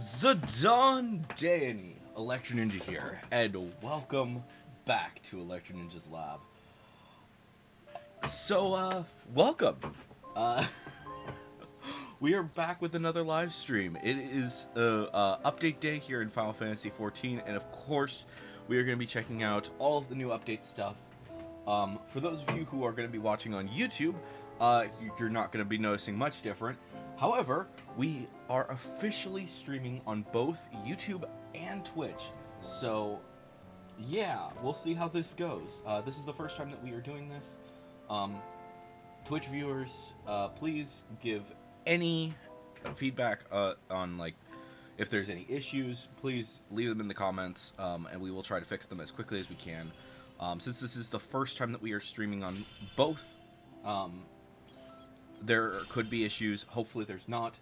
Zidane Danny, Electro Ninja here, and welcome back to Electro Ninja's Lab. Welcome. Uh, we are back with another live stream. It is update day here in Final Fantasy XIV, and of course, we are going to be checking out all of the new update stuff. For those of you who are going to be watching on YouTube, you're not going to be noticing much different. However, we are officially streaming on both YouTube and Twitch. So, yeah, we'll see how this goes. This is the first time that we are doing this. Twitch viewers, please give any feedback on, like, if there's any issues, please leave them in the comments, and we will try to fix them as quickly as we can. Since this is the first time that we are streaming on both, there could be issues. Hopefully there's not.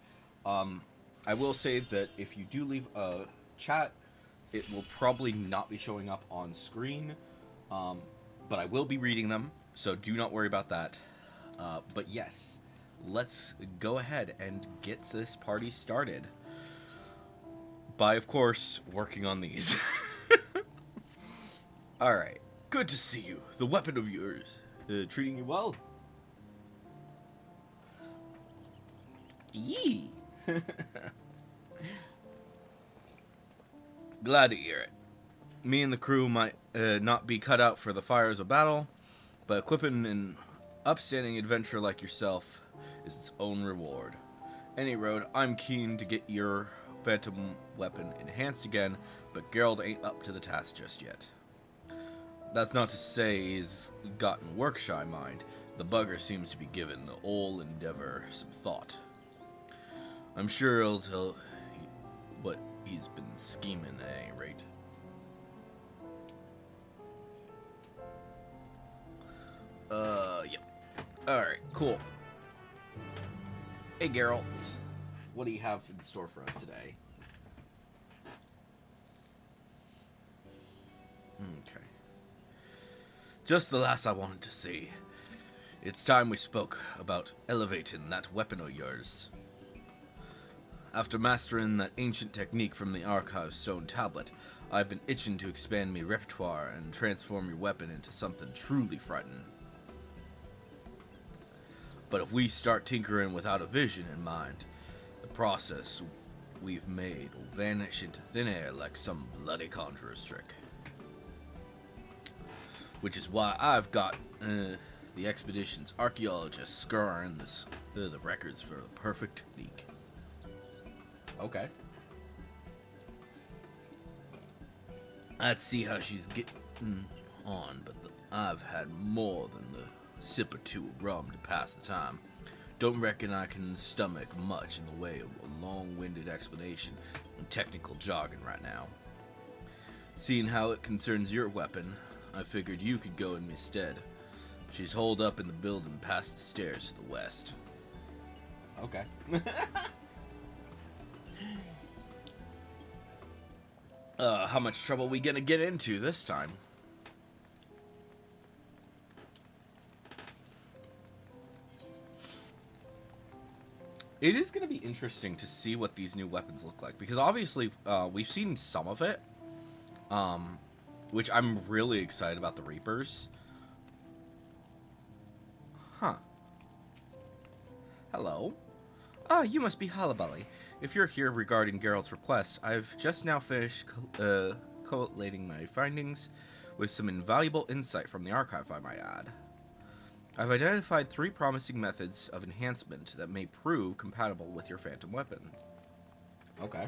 I will say that if you do leave a chat, it will probably not be showing up on screen, but I will be reading them, so do not worry about that. But yes, let's go ahead and get this party started by, of course, working on these. Alright, good to see you. The weapon of yours, treating you well? Yee! Glad to hear it. Me and the crew might not be cut out for the fires of battle, but equipping an upstanding adventurer like yourself is its own reward. Any road, I'm keen to get your phantom weapon enhanced again, but Geralt ain't up to the task just yet. That's not to say he's gotten work shy mind. The bugger seems to be giving the whole endeavor some thought. I'm sure he'll tell what he's been scheming at any rate. Yep. Alright, cool. Hey, Geralt. What do you have in store for us today? Okay. Just the last I wanted to see. It's time we spoke about elevating that weapon of yours. After mastering that ancient technique from the Archive Stone Tablet, I've been itching to expand my repertoire and transform your weapon into something truly frightening. But if we start tinkering without a vision in mind, the process we've made will vanish into thin air like some bloody conjurer's trick. Which is why I've got the expedition's archaeologists scouring the records for the perfect technique. Okay. I'd see how she's getting on, but I've had more than the sip or two of rum to pass the time. Don't reckon I can stomach much in the way of a long-winded explanation and technical jargon right now. Seeing how it concerns your weapon, I figured you could go in my stead. She's holed up in the building past the stairs to the west. Okay. How much trouble we gonna get into this time? It is gonna be interesting to see what these new weapons look like, because obviously, we've seen some of it, which I'm really excited about the Reapers. Huh. Hello? Ah, you must be Hullabally. If you're here regarding Geralt's request, I've just now finished collating my findings with some invaluable insight from the archive, I might add. I've identified 3 promising methods of enhancement that may prove compatible with your phantom weapons. Okay.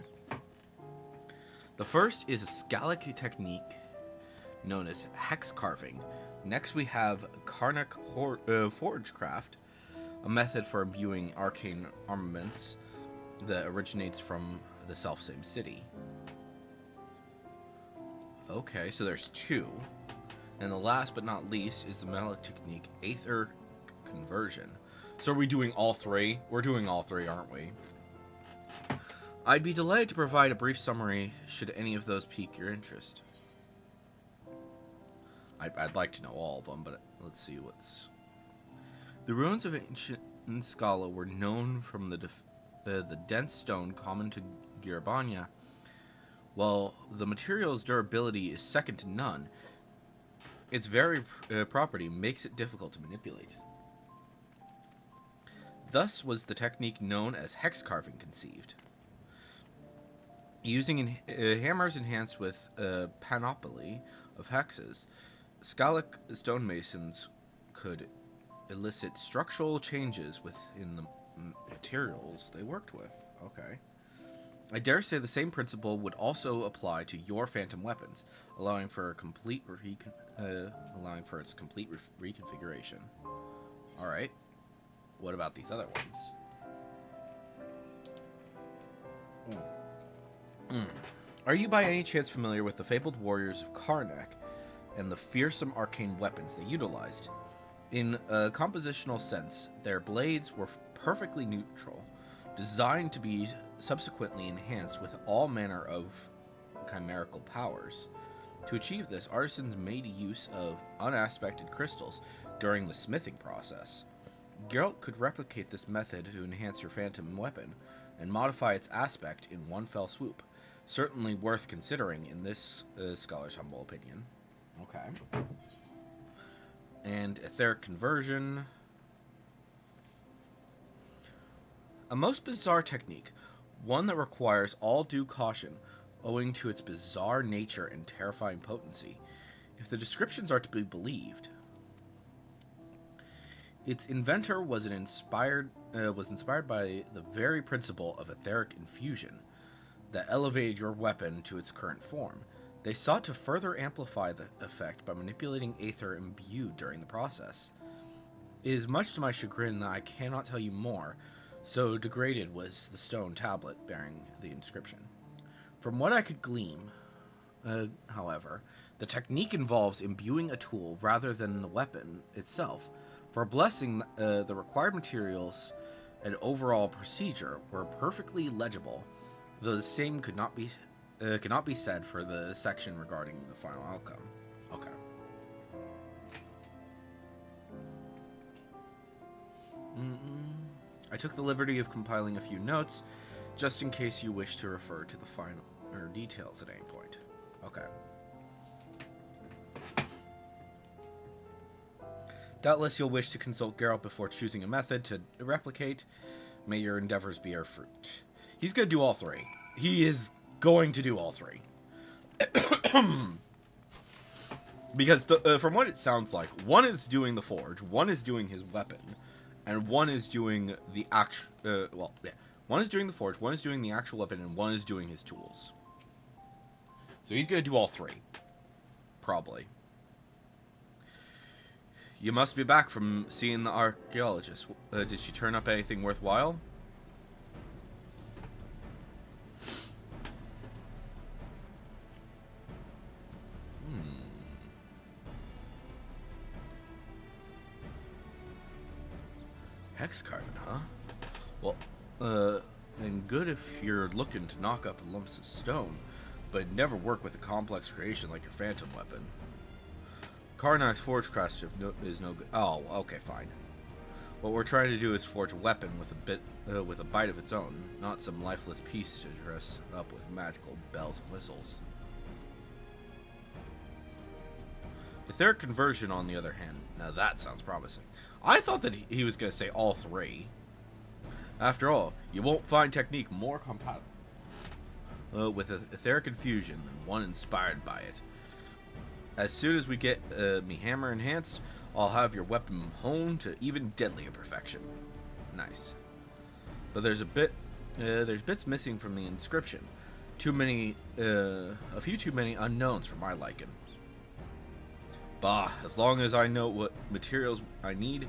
The first is a Scalic technique known as hex carving. Next we have Karnak Forgecraft, a method for imbuing arcane armaments that originates from the selfsame city. Okay, so there's 2. And the last but not least is the Malik technique, Aether Conversion. So are we doing all 3? We're doing all 3, aren't we? I'd be delighted to provide a brief summary should any of those pique your interest. I'd like to know all of them, but let's see what's... The ruins of ancient Scala were known from the the dense stone common to Girabanya, while the material's durability is second to none, its very property makes it difficult to manipulate. Thus was the technique known as hex carving conceived. Using hammers enhanced with a panoply of hexes, Skallic stonemasons could elicit structural changes within the materials they worked with. Okay. I dare say the same principle would also apply to your phantom weapons, allowing for its complete reconfiguration. All right. What about these other ones? Are you by any chance familiar with the fabled warriors of Karnak and the fearsome arcane weapons they utilized? In a compositional sense, their blades were perfectly neutral, designed to be subsequently enhanced with all manner of chimerical powers. To achieve this, artisans made use of unaspected crystals during the smithing process. Geralt could replicate this method to enhance your phantom weapon and modify its aspect in one fell swoop. Certainly worth considering in this scholar's humble opinion. Okay. And etheric conversion. A most bizarre technique, one that requires all due caution, owing to its bizarre nature and terrifying potency, if the descriptions are to be believed. Its inventor was inspired by the very principle of etheric infusion that elevated your weapon to its current form. They sought to further amplify the effect by manipulating aether imbued during the process. It is much to my chagrin that I cannot tell you more, so degraded was the stone tablet bearing the inscription. From what I could glean, however, the technique involves imbuing a tool rather than the weapon itself. For a blessing, the required materials and overall procedure were perfectly legible, though the same could not be said for the section regarding the final outcome. Okay. I took the liberty of compiling a few notes, just in case you wish to refer to the final details at any point. Okay. Doubtless you'll wish to consult Geralt before choosing a method to replicate. May your endeavors bear fruit. He's going to do all three. He is going to do all three. Because from what it sounds like, one is doing the forge, one is doing his weapon, and one is doing the actual... one is doing the forge, one is doing the actual weapon, and one is doing his tools. So he's going to do all three. Probably. You must be back from seeing the archaeologist. Did she turn up anything worthwhile? Hex carving, huh? Well, and good if you're looking to knock up lumps of stone, but never work with a complex creation like your phantom weapon. Karnak's forge craft is no good. Oh, okay, fine. What we're trying to do is forge a weapon with a bite of its own, not some lifeless piece to dress up with magical bells and whistles. Etheric conversion, on the other hand, now that sounds promising. I thought that he was going to say all three. After all, you won't find technique more compatible with etheric infusion than one inspired by it. As soon as we get me hammer enhanced, I'll have your weapon honed to even deadlier perfection. Nice. But there's bits missing from the inscription. A few too many unknowns for my liking. Bah, as long as I know what materials I need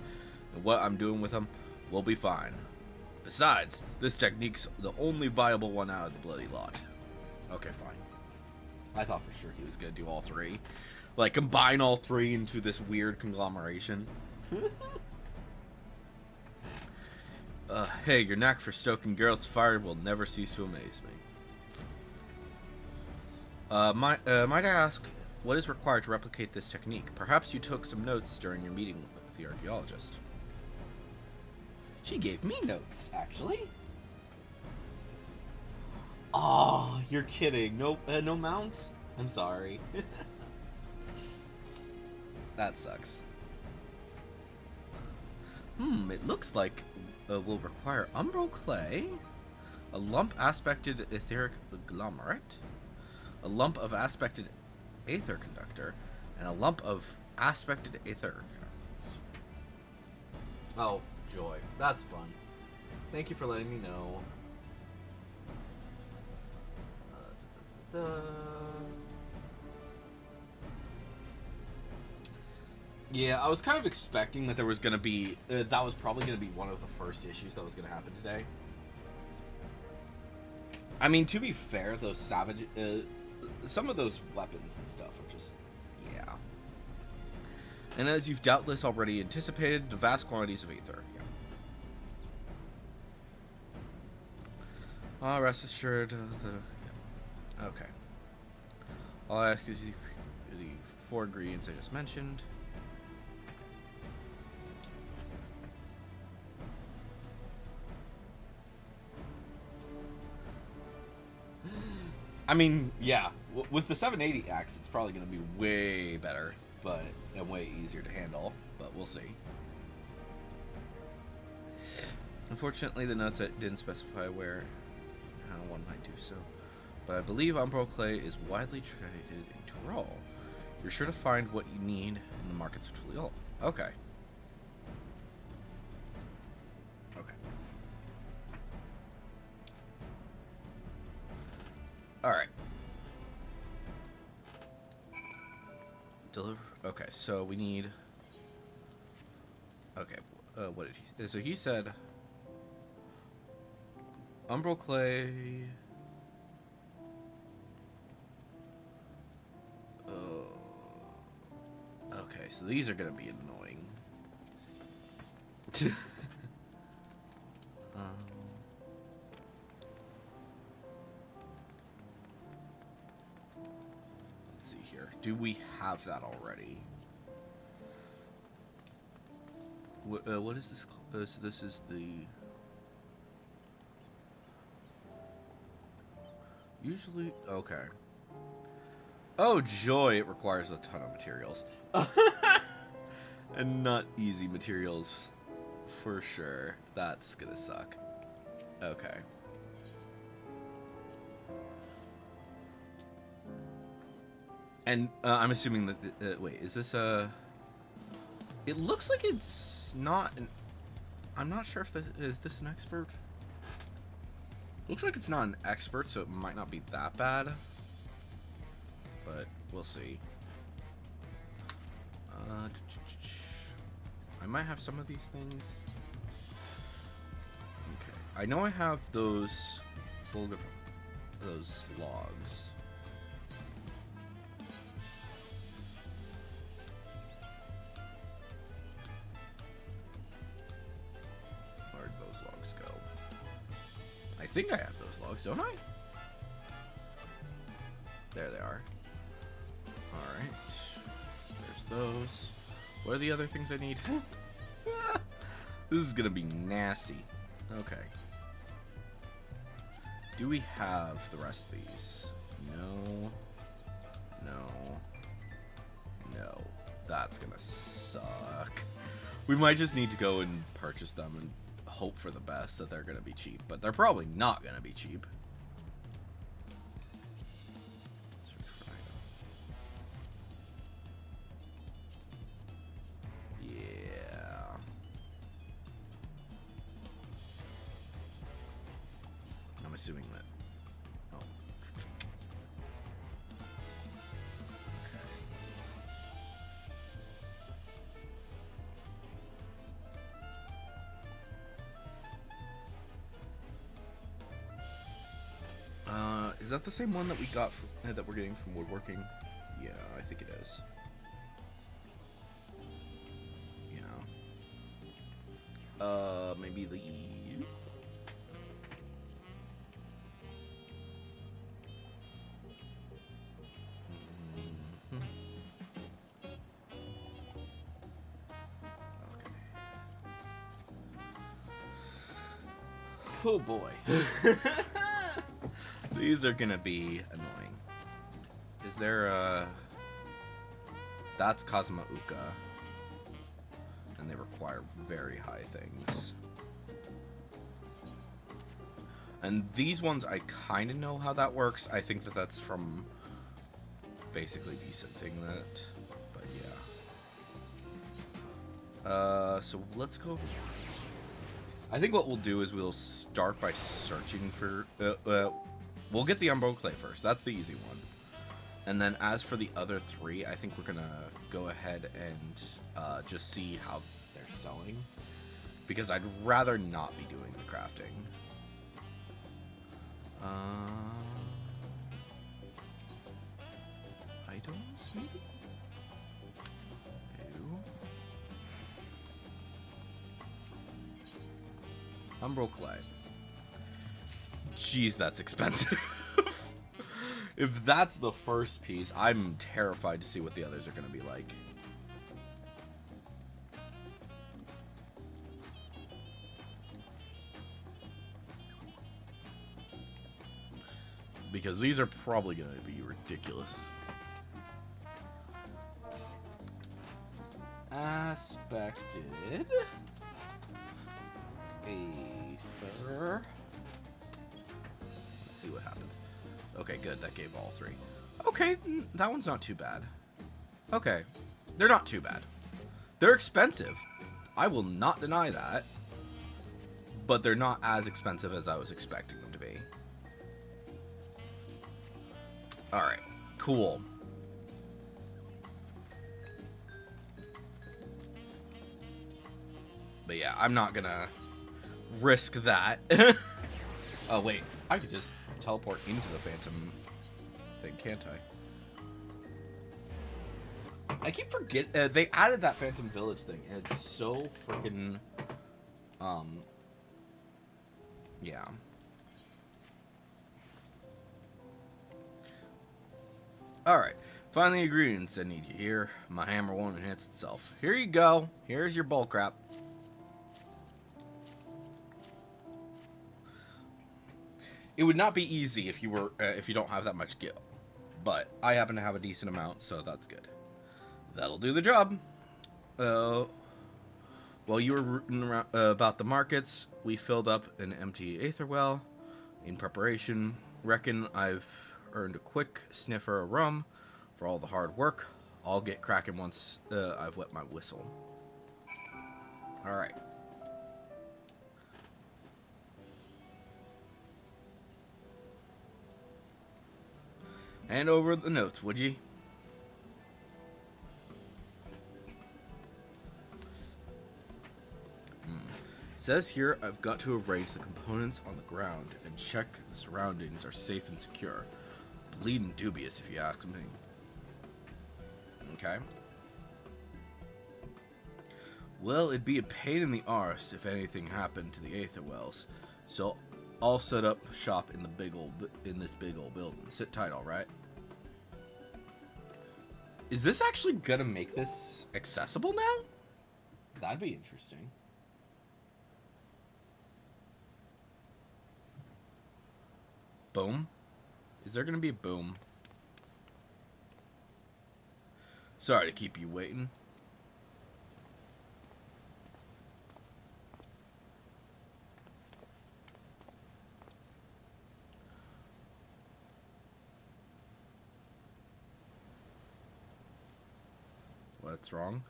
and what I'm doing with them, we'll be fine. Besides, this technique's the only viable one out of the bloody lot. Okay, fine. I thought for sure he was going to do all three. Like, combine all three into this weird conglomeration. Hey, your knack for stoking Geralt's fire will never cease to amaze me. Might I ask, what is required to replicate this technique? Perhaps you took some notes during your meeting with the archaeologist. She gave me notes, actually. Oh, you're kidding. No, no mount? I'm sorry. That sucks. It looks like we'll require umbral clay, a lump aspected etheric agglomerate, a lump of aspected aether conductor, and a lump of aspected aether. Oh, joy. That's fun. Thank you for letting me know. Yeah, I was kind of expecting that there was going to be... that was probably going to be one of the first issues that was going to happen today. I mean, to be fair, those savage... some of those weapons and stuff are just... yeah. And as you've doubtless already anticipated, the vast quantities of ether. Yeah. Rest assured... yeah. Okay. All I ask is the 4 ingredients I just mentioned. I mean, yeah, with the 780X, it's probably going to be way better, and way easier to handle, but we'll see. Unfortunately, the notes didn't specify where and how one might do so, but I believe umbral clay is widely traded in Tyrol. You're sure to find what you need in the markets of Tyrol. Okay. Okay. Alright. Deliver. Okay, so we need... okay, what did he... so he said... umbral clay... okay, so these are gonna be annoying. Let's see here. Do we have that already? What is this called? So this is the... usually... okay. Oh joy, it requires a ton of materials. And not easy materials, for sure. That's gonna suck. Okay. And I'm assuming that wait, is this a... it looks like it's not an... I'm not sure if is this an expert? Looks like it's not an expert, so it might not be that bad. But we'll see. I might have some of these things. Okay. I know I have those logs. Where'd those logs go? I think I have those logs, don't I? There they are. Alright. There's those. What are the other things I need? This is gonna be nasty. Okay. Do we have the rest of these? No. No. No. That's gonna suck. We might just need to go and purchase them and hope for the best that they're gonna be cheap. But they're probably not gonna be cheap. Assuming that. Oh. Is that the same one that we got that we're getting from woodworking? Yeah, I think it is. Yeah. Maybe the... oh boy. These are gonna be annoying. Is there a... That's Kazuma Uka. And they require very high things. And these ones, I kind of know how that works. I think that that's from basically Decent Thing that... But yeah. So let's go... I think what we'll do is we'll start by searching for... we'll get the Umbral Clay first. That's the easy one. And then as for the other three, I think we're going to go ahead and just see how they're selling. Because I'd rather not be doing the crafting. Items, maybe? Umbral Clay. Jeez, that's expensive. If that's the first piece, I'm terrified to see what the others are going to be like. Because these are probably going to be ridiculous. Aspected Aether. Let's see what happens. Okay, good. That gave all three. Okay, that one's not too bad. Okay, they're not too bad. They're expensive. I will not deny that. But they're not as expensive as I was expecting them to be. Alright, cool. But yeah, I'm not gonna risk that. Oh, wait. I could just teleport into the Phantom thing, can't I? I keep forgetting. They added that Phantom Village thing, and it's so freaking... Yeah. Alright. Find the ingredients I need you here. My hammer won't enhance itself. Here you go. Here's your bulk wrap. It would not be easy if you were if you don't have that much gil, but I happen to have a decent amount, so that's good. That'll do the job. While you were rooting around, about the markets, we filled up an empty aether well in preparation. Reckon I've earned a quick sniffer of rum for all the hard work. I'll get cracking once I've wet my whistle. All right. Hand over the notes, would ye? Says here I've got to arrange the components on the ground and check the surroundings are safe and secure. Bleeding dubious, if you ask me. Okay. Well, it'd be a pain in the arse if anything happened to the Aether Wells, so I'll set up shop in this big old building. Sit tight, all right? Is this actually gonna make this accessible now? That'd be interesting. Boom? Is there gonna be a boom? Sorry to keep you waiting. What's wrong?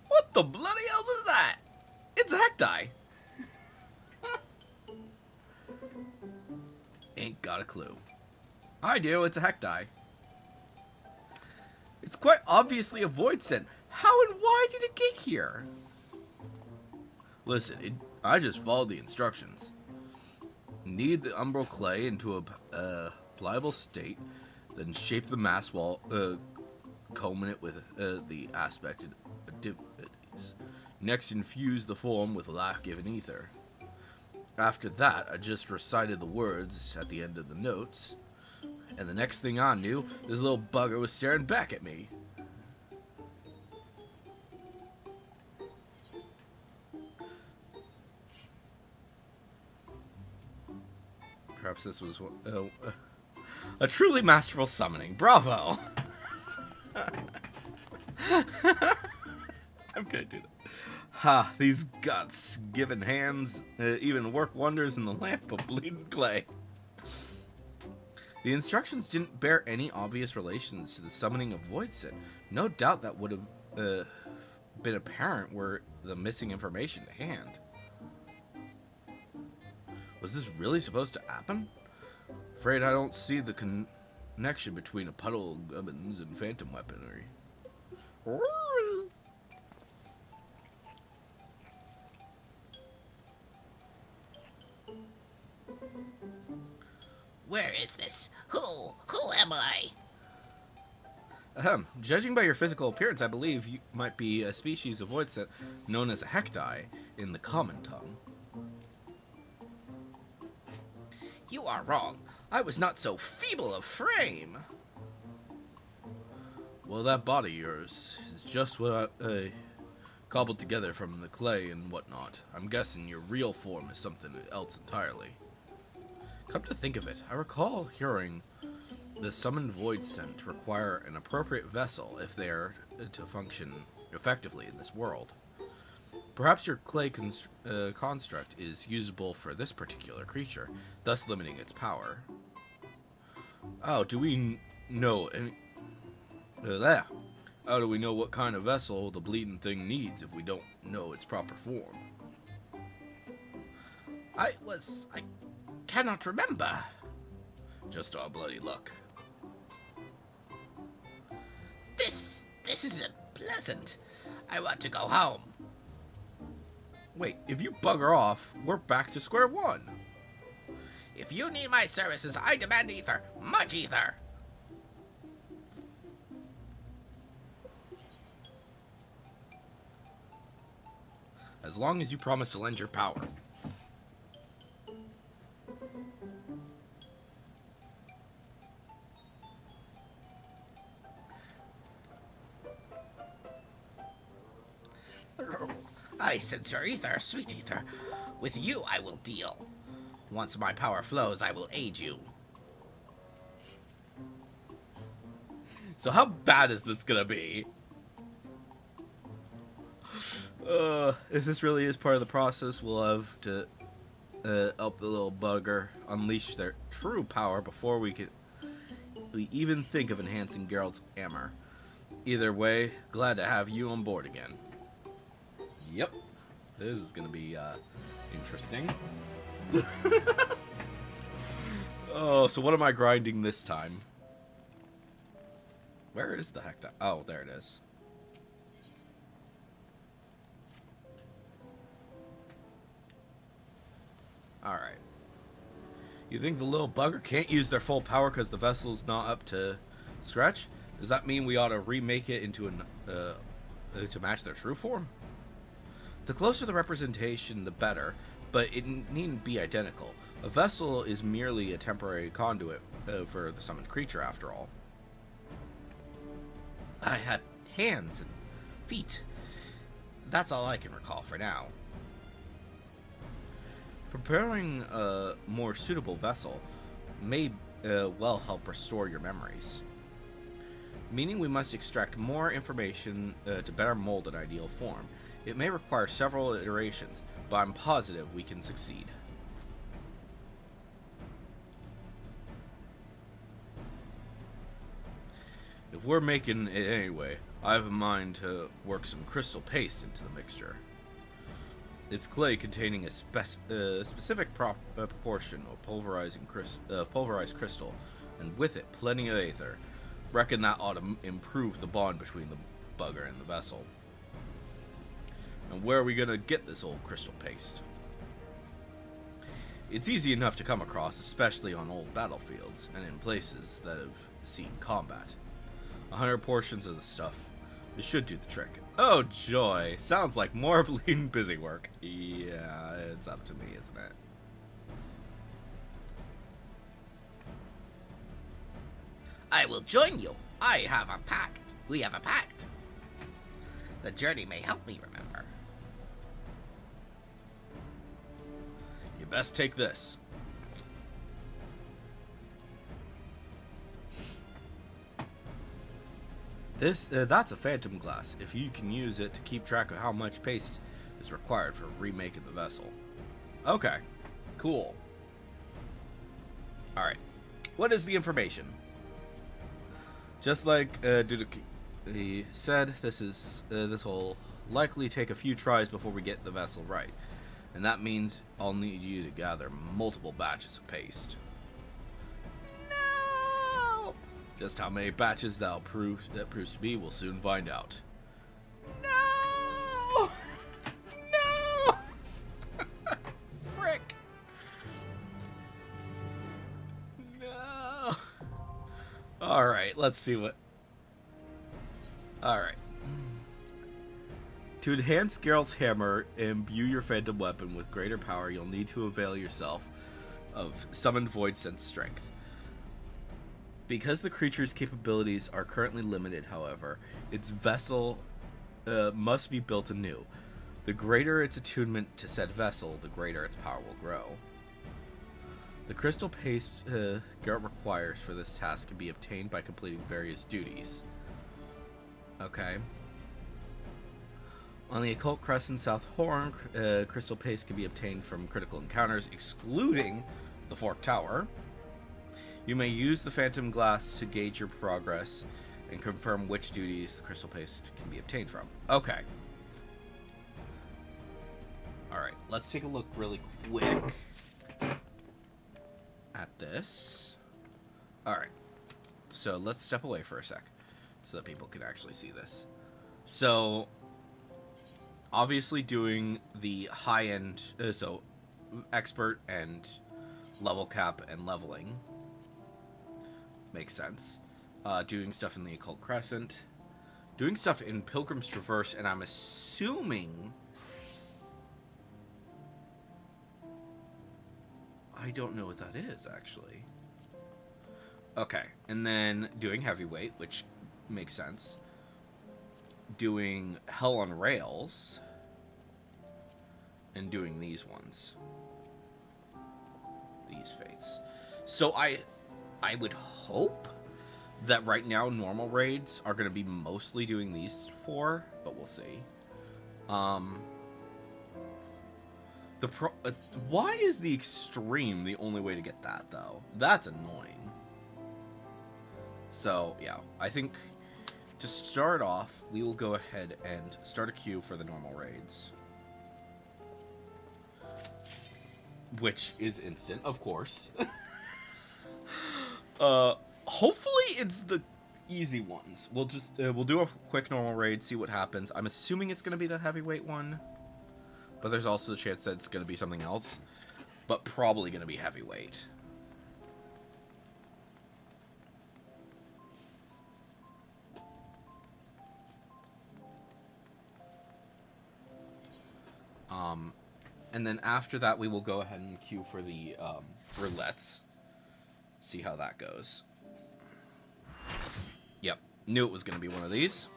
What the bloody hell is that? It's a Hektai. Ain't got a clue. I do, it's a Hektai. It's quite obviously a Void Scent. How and why did it get here? Listen, I just followed the instructions. Knead the Umbral Clay into a pliable state, then shape the mass wall, combing it with the aspected divinities. Next, infuse the form with life-giving ether. After that, I just recited the words at the end of the notes, and the next thing I knew, this little bugger was staring back at me. Perhaps this was a truly masterful summoning. Bravo! I'm gonna do that. Ha, these guts given hands even work wonders in the lamp of bleeding clay. The instructions didn't bear any obvious relations to the summoning of Voidson. No doubt that would have been apparent were the missing information to hand. Was this really supposed to happen? Afraid I don't see the connection between a puddle of gubbins and phantom weaponry. Where is this? Who am I? Judging by your physical appearance, I believe you might be a species of Voidson known as a Hektai in the common tongue. You are wrong. I was not so feeble of frame. Well, that body of yours is just what I cobbled together from the clay and whatnot. I'm guessing your real form is something else entirely. Come to think of it, I recall hearing the summoned Voidsent require an appropriate vessel if they are to function effectively in this world. Perhaps your clay construct is usable for this particular creature, thus limiting its power. Oh, do we know any... How do we know what kind of vessel the bleeding thing needs if we don't know its proper form? I cannot remember. Just our bloody luck. This isn't pleasant. I want to go home. Wait, if you bugger off, we're back to square one. If you need my services, I demand ether. Much ether. As long as you promise to lend your power. I sense your ether, sweet ether. With you I will deal. Once my power flows, I will aid you. So how bad is this gonna be? If this really is part of the process, we'll have to help the little bugger unleash their true power before we even think of enhancing Geralt's armor. Either way, glad to have you on board again. Yep, this is gonna be interesting. Oh, so what am I grinding this time? Where is the Hektai? Oh, there it is. Alright. You think the little bugger can't use their full power because the vessel's not up to scratch? Does that mean we ought to remake it into to match their true form? The closer the representation, the better, but it needn't be identical. A vessel is merely a temporary conduit for the summoned creature, after all. I had hands and feet. That's all I can recall for now. Preparing a more suitable vessel may well help restore your memories. Meaning we must extract more information to better mold an ideal form. It may require several iterations, but I'm positive we can succeed. If we're making it anyway, I have in mind to work some crystal paste into the mixture. It's clay containing a specific proportion of pulverized crystal, and with it plenty of aether. Reckon that ought to improve the bond between the bugger and the vessel. And where are we gonna get this old crystal paste? It's easy enough to come across, especially on old battlefields and in places that have seen combat. 100 portions of the stuff. It should do the trick. Oh joy, sounds like more bleeding busy work. Yeah, it's up to me, isn't it? I will join you. I have a pact. We have a pact. The journey may help me remember. You best take this. That's a phantom glass. If you can use it to keep track of how much paste is required for remaking the vessel. Okay, cool. All right, what is the information? Just like he said, this will likely take a few tries before we get the vessel right, and that means I'll need you to gather multiple batches of paste. No! Just how many batches that proves to be, we'll soon find out. No! No! Frick! No. All right, let's see what. All right. To enhance Geralt's hammer and imbue your phantom weapon with greater power, you'll need to avail yourself of summoned void sense strength. Because the creature's capabilities are currently limited, however, its vessel must be built anew. The greater its attunement to said vessel, the greater its power will grow. The crystal paste Geralt requires for this task can be obtained by completing various duties. Okay. On the Occult Crescent South Horn, crystal paste can be obtained from critical encounters, excluding the Fork Tower. You may use the Phantom Glass to gauge your progress and confirm which duties the crystal paste can be obtained from. Okay. Alright, let's take a look really quick at this. Alright. So let's step away for a sec so that people can actually see this. So, obviously doing the high-end, so expert and level cap and leveling makes sense. Doing stuff in the Occult Crescent, doing stuff in Pilgrim's Traverse, and I'm assuming, I don't know what that is actually. Okay, and then doing Heavyweight, which makes sense. Doing Hell on Rails, and doing these ones, these fates. So I would hope that right now normal raids are going to be mostly doing these four, but we'll see. Why is the extreme the only way to get that though? That's annoying. So yeah, I think to start off, we will go ahead and start a queue for the normal raids. Which is instant, of course. Hopefully it's the easy ones. We'll just, we'll do a quick normal raid, see what happens. I'm assuming it's going to be the heavyweight one. But there's also the chance that it's going to be something else. But probably going to be heavyweight. And then after that, we will go ahead and queue for the roulettes. See how that goes. Yep, knew it was going to be one of these.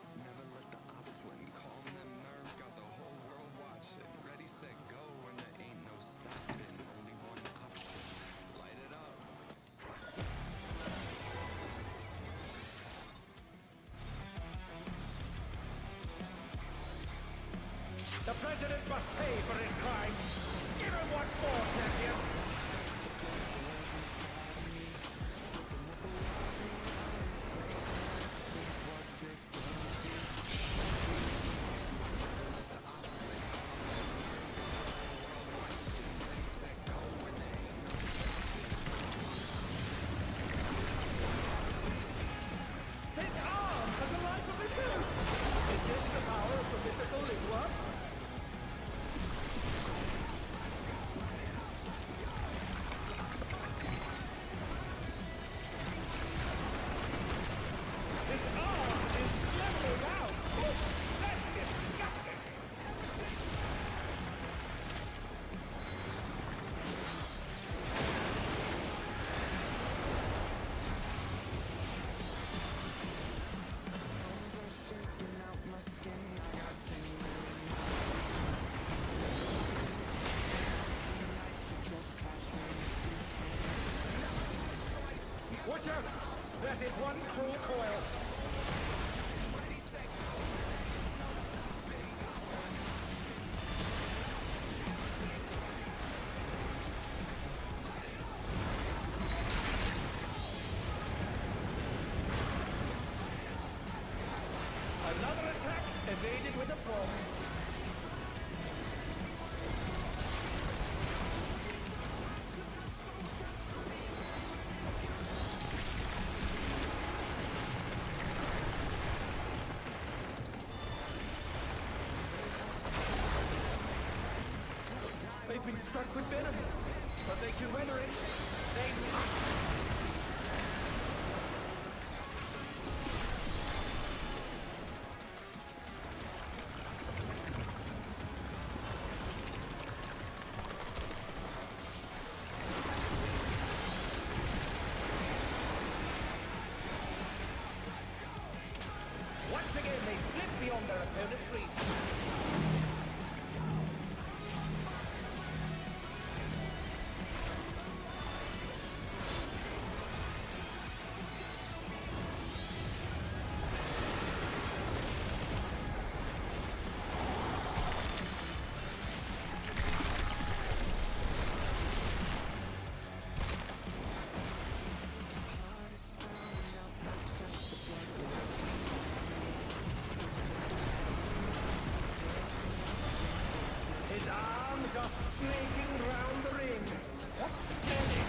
The president must pay for his crimes. Give him what for, champion. His arm has a life of its own. Is this the power of the mythical Lingua? His arm is slowing out. Oh, that's disgusting. Watch out! That is one cruel coil. as a frog. They've been struck with venom, but they can weather it. They must. Once again, they slip beyond their opponent's reach. His arms are snaking round the ring. What's standing?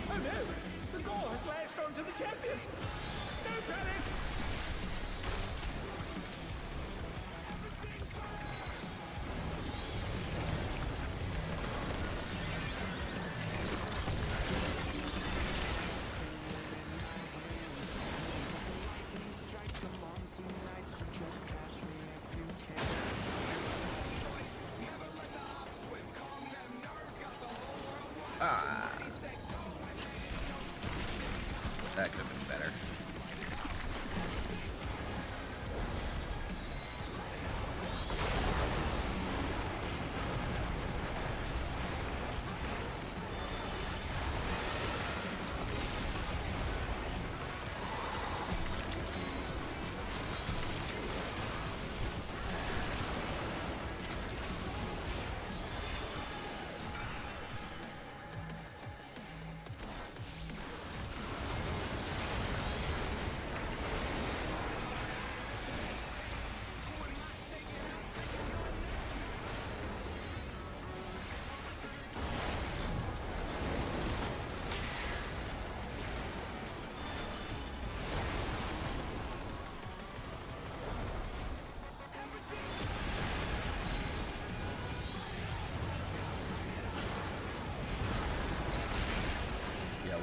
Oh no! The gore has lashed onto the champion! No panic! Ah. That could have been better.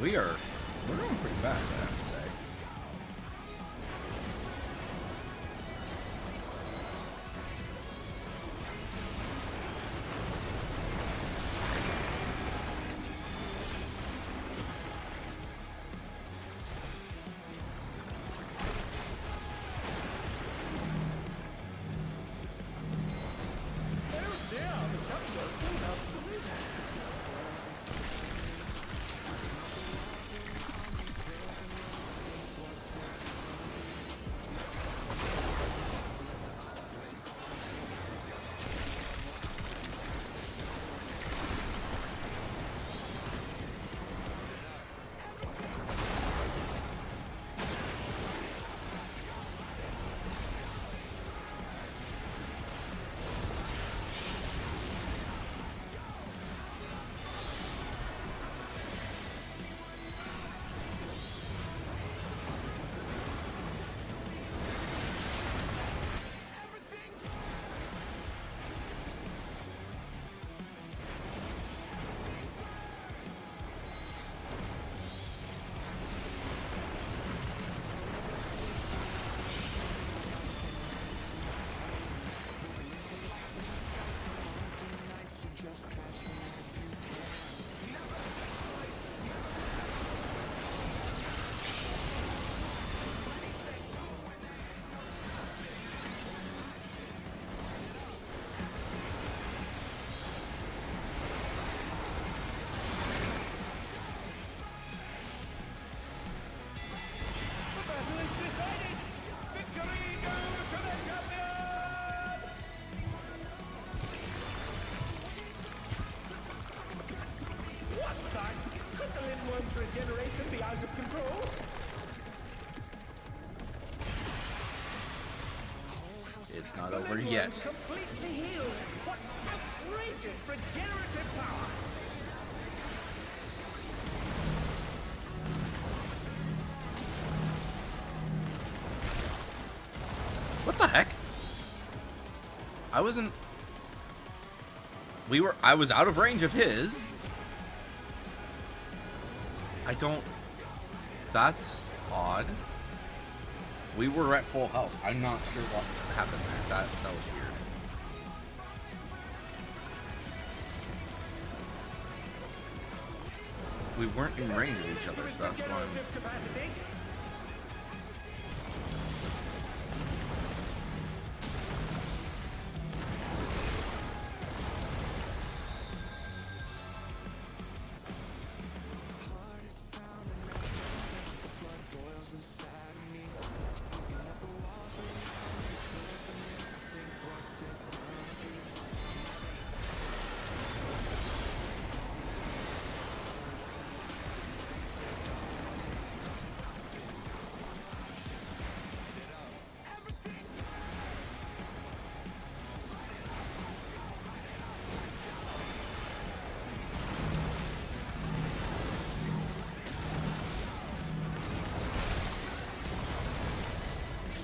Yeah, we're going pretty fast, I have to say. Oh dear, the champion's pulled out the ring. out of control. It's not The over Lindworm's yet. completely healed. What outrageous regenerative power! What the heck? I wasn't... I was out of range of his. I don't... That's odd. We were at full health. I'm not sure what happened there. That was weird. We weren't in range of each other, so that's fine. Regenerative capacity.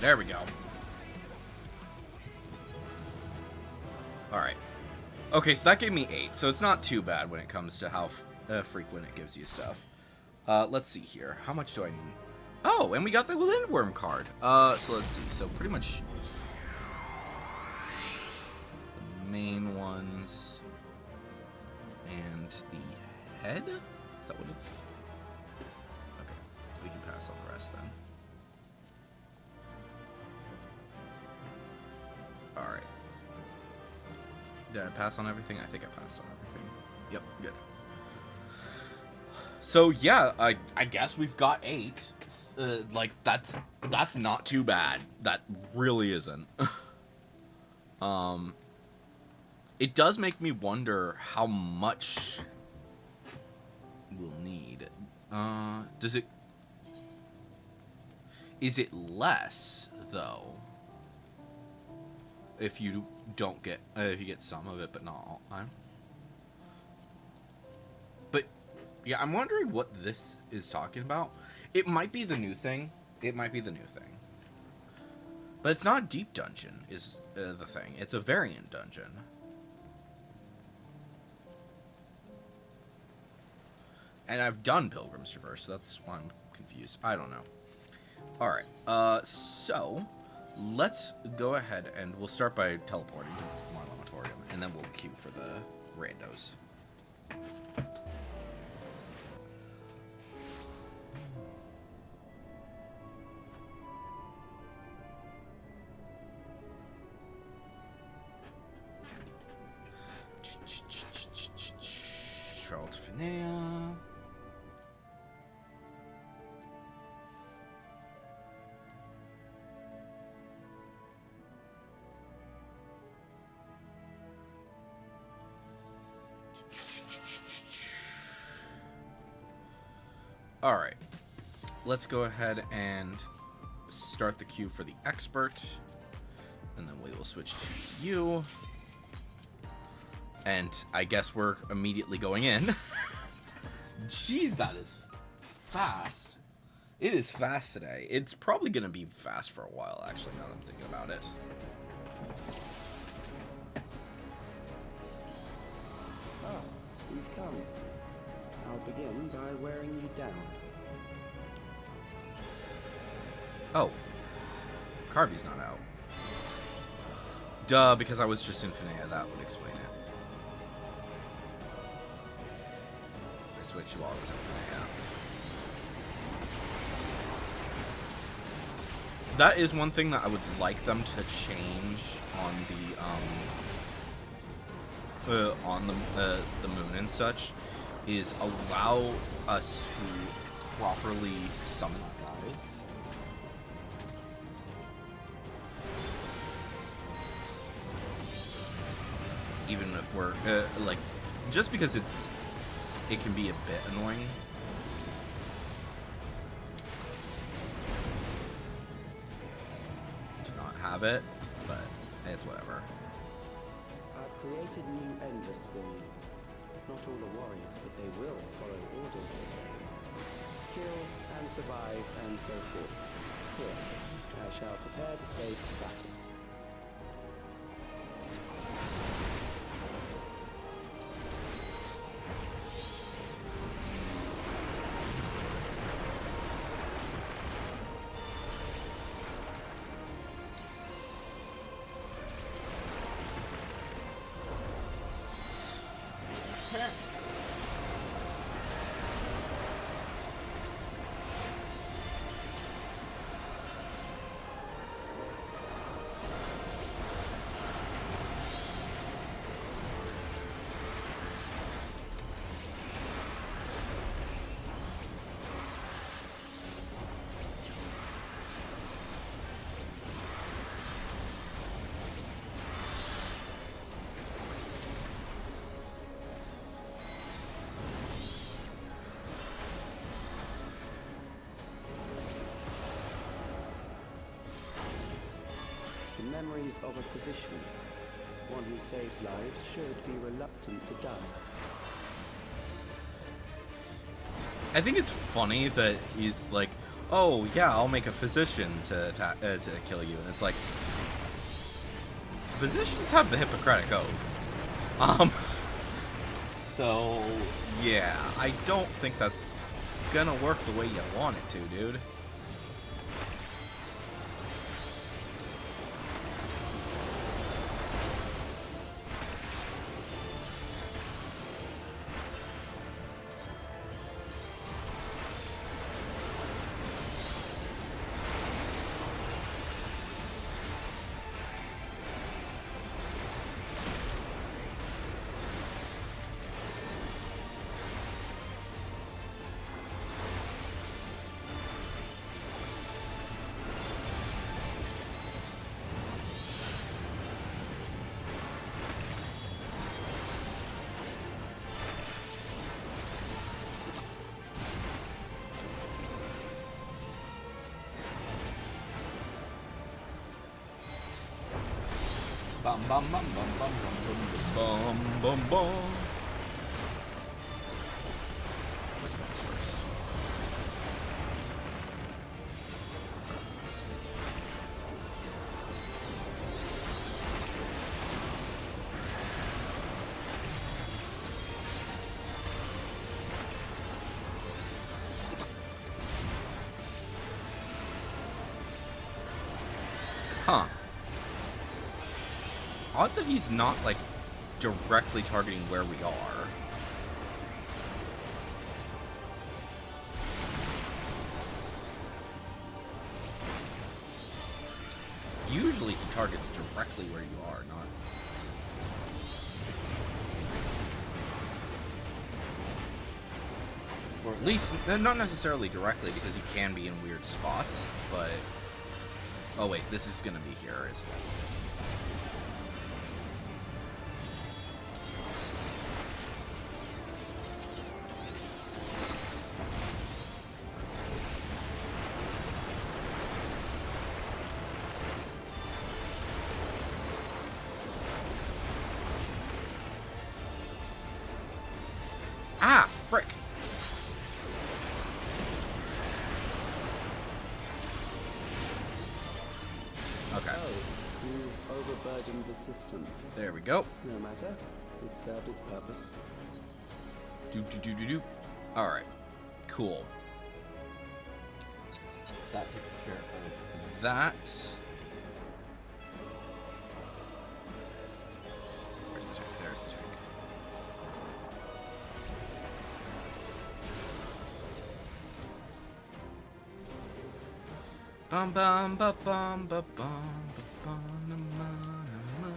There we go. Alright. Okay, so that gave me 8, so it's not too bad when it comes to how frequent it gives you stuff. Let's see here. How much do I need? Oh, and we got the Lindworm card. So let's see. So pretty much the main ones and the head? Is that what it is? Okay, we can pass on the rest then. Alright. Did I pass on everything? I think I passed on everything. Yep, good. So yeah, I guess we've got 8. Like that's not too bad. That really isn't. It does make me wonder how much we'll need. Is it less though? If you don't get, if you get some of it, but not all the time. But yeah, I'm wondering what this is talking about. It might be the new thing. It might be the new thing. But it's not a deep dungeon, is the thing. It's a variant dungeon. And I've done Pilgrim's Traverse, so that's why I'm confused. I don't know. Alright, so let's go ahead and we'll start by teleporting to my Lamatorium, and then we'll queue for the randos. Charles Finea. Alright, let's go ahead and start the queue for the expert, and then we will switch to you. And I guess we're immediately going in. Jeez, that is fast. It is fast today. It's probably going to be fast for a while, actually, now that I'm thinking about it. Ah, you've come. I'll begin by wearing you down. Oh. Carby's not out. Duh, because I was just in Finea. That would explain it. I switched while I was in Finea. That is one thing that I would like them to change on the moon and such, is allow us to properly summon guys. Even if we're like, just because it can be a bit annoying. have it, but it's whatever. I've created new endless for you. Not all are warriors, but they will follow orders. Kill and survive and so forth. Here, I shall prepare the stage for battle. The memories of a physician. One who saves lives should be reluctant to die. I think it's funny that he's like, oh yeah, I'll make a physician to kill you, and it's like, physicians have the Hippocratic Oath. So yeah, I don't think that's gonna work the way you want it to, dude. Bum bum bum bum bum bum bum bum bum. Which one's first? Huh. Odd that he's not, like, directly targeting where we are. Usually he targets directly where you are, not... Or at least, not necessarily directly, because he can be in weird spots, but... Oh wait, this is gonna be here, isn't it? Ah, frick. Okay. Oh, you've overburdened the system. There we go. No matter. It served its purpose. Do. Alright. Cool. That takes care of that. Where's the check? There's the check. Bum bum ba bum ba bum ba bum na ma na ma.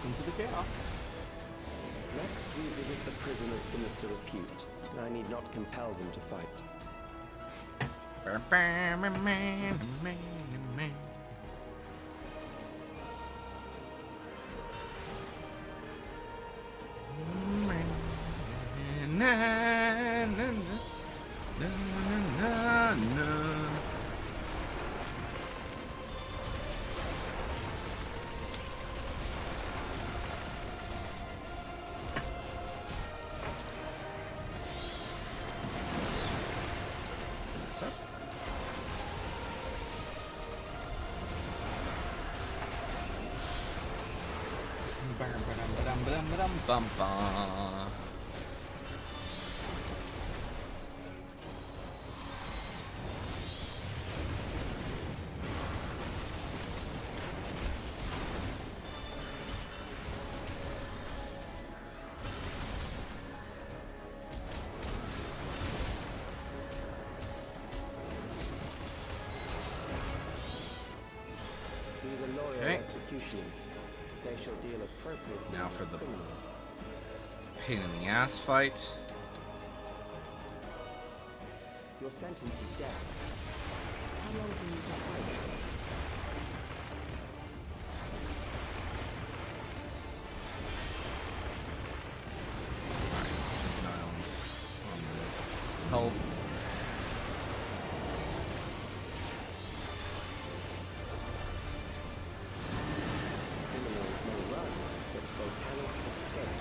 into the chaos. Let's revisit a prison of sinister repute. I need not compel them to fight. Bum-bum. These are loyal Okay. executioners. They shall deal appropriately. Now with for the criminals. pain in the ass fight. Your sentence is death. How long can you hide? Help. Criminals may run, but they cannot escape.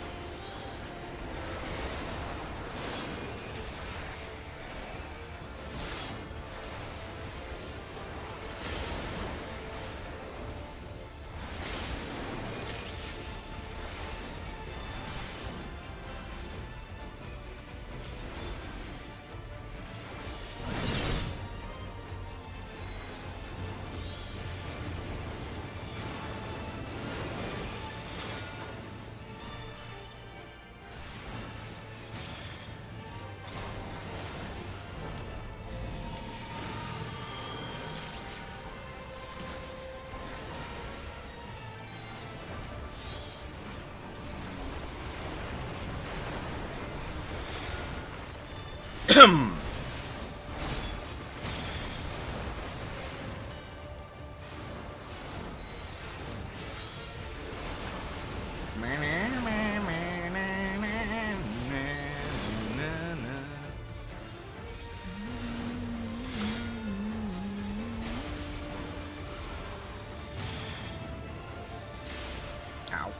Ow.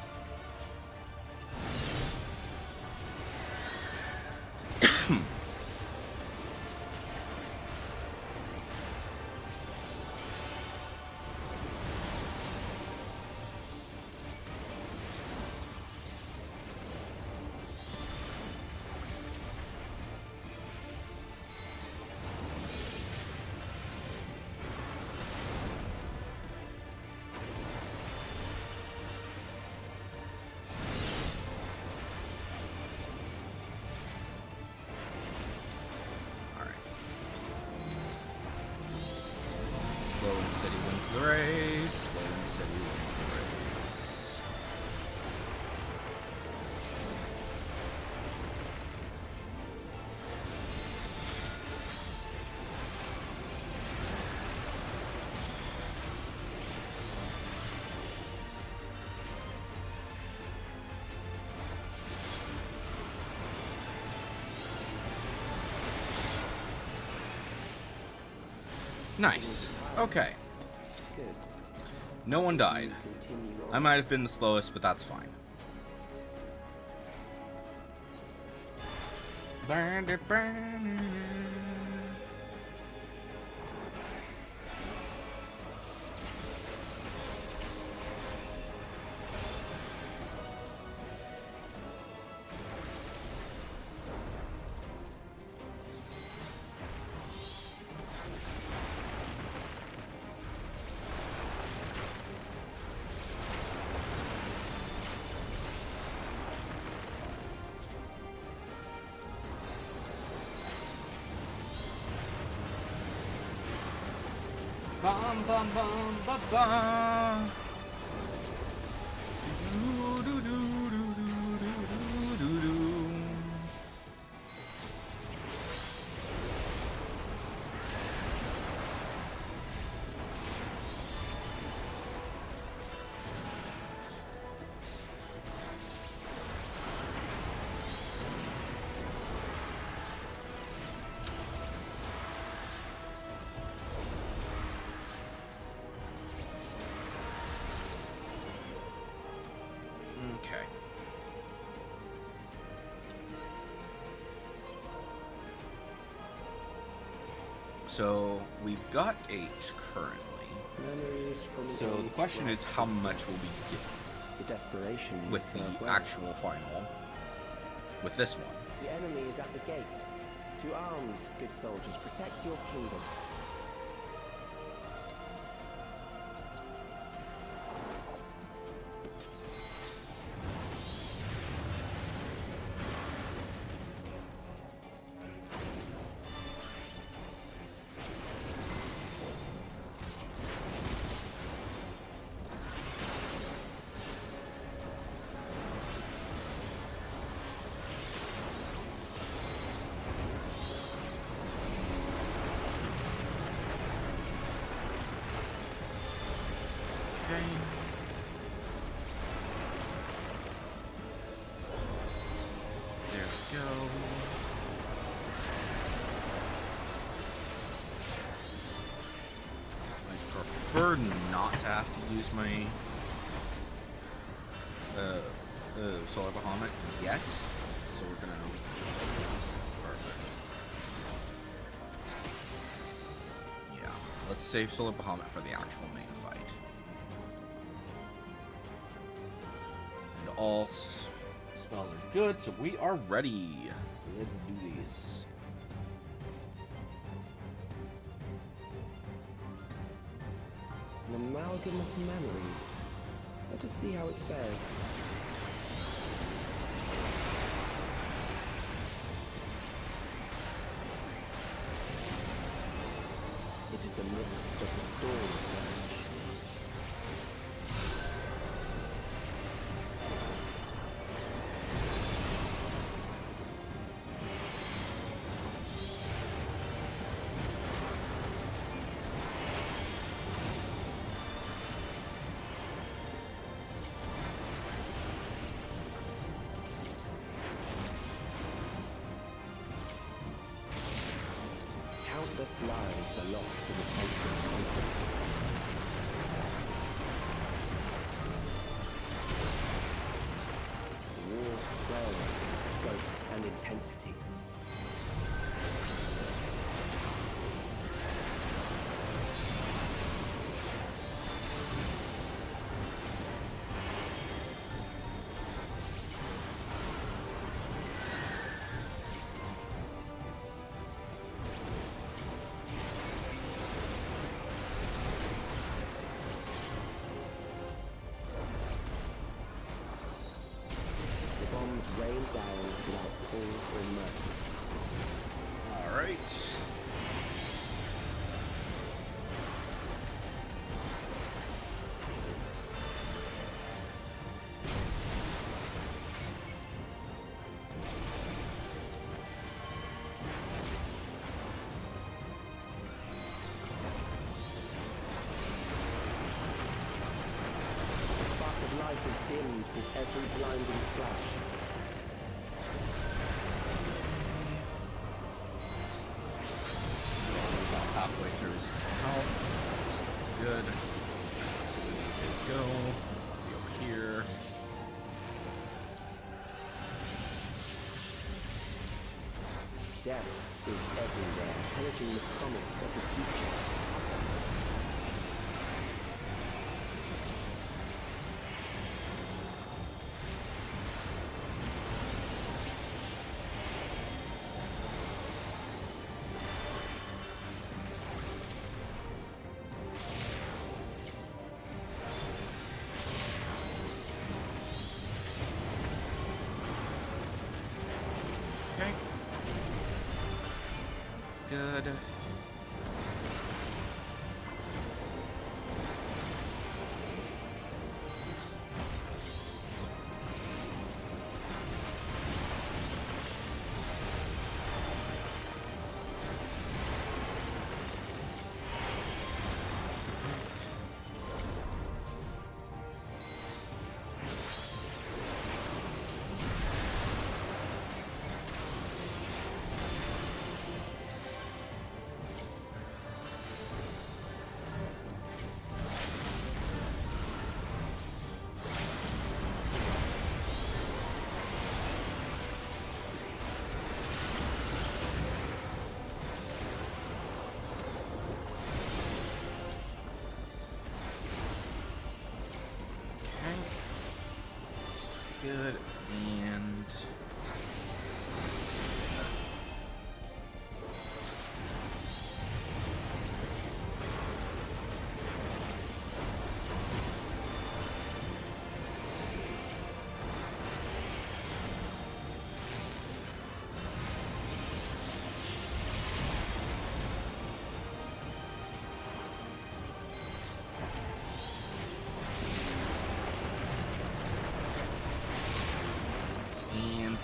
Slow and steady wins the race. Slow and steady wins the race. Nice. Okay. Good. No one died. Continue I on. might have been the slowest, but that's fine. Bum bum bum ba bum. So we've got 8 currently. Memories from an So the age question where is, how much will we get the desperation with is the served well. actual final? With this one. The enemy is at the gate. To arms, good soldiers, protect your kingdom. Okay. There we go. I prefer not to have to use my Solar Bahamut yet, so we're gonna. Perfect. Yeah, let's save Solar Bahamut for the actual main fight. And all spells are good, so we are ready. Let's do this. An amalgam of memories. Let us see how it fares. It is the midst of the storm surge. Countless lives are lost in the senseless conflict. The war swells in scope and intensity. The bombs rain down without pause or mercy. Alright. The spark of life is dimmed with every blinding flash. About halfway through his health. That's good. Let's see where these guys go. Be over here. Death is everywhere, pillaging the promise of the future. Okay. Good.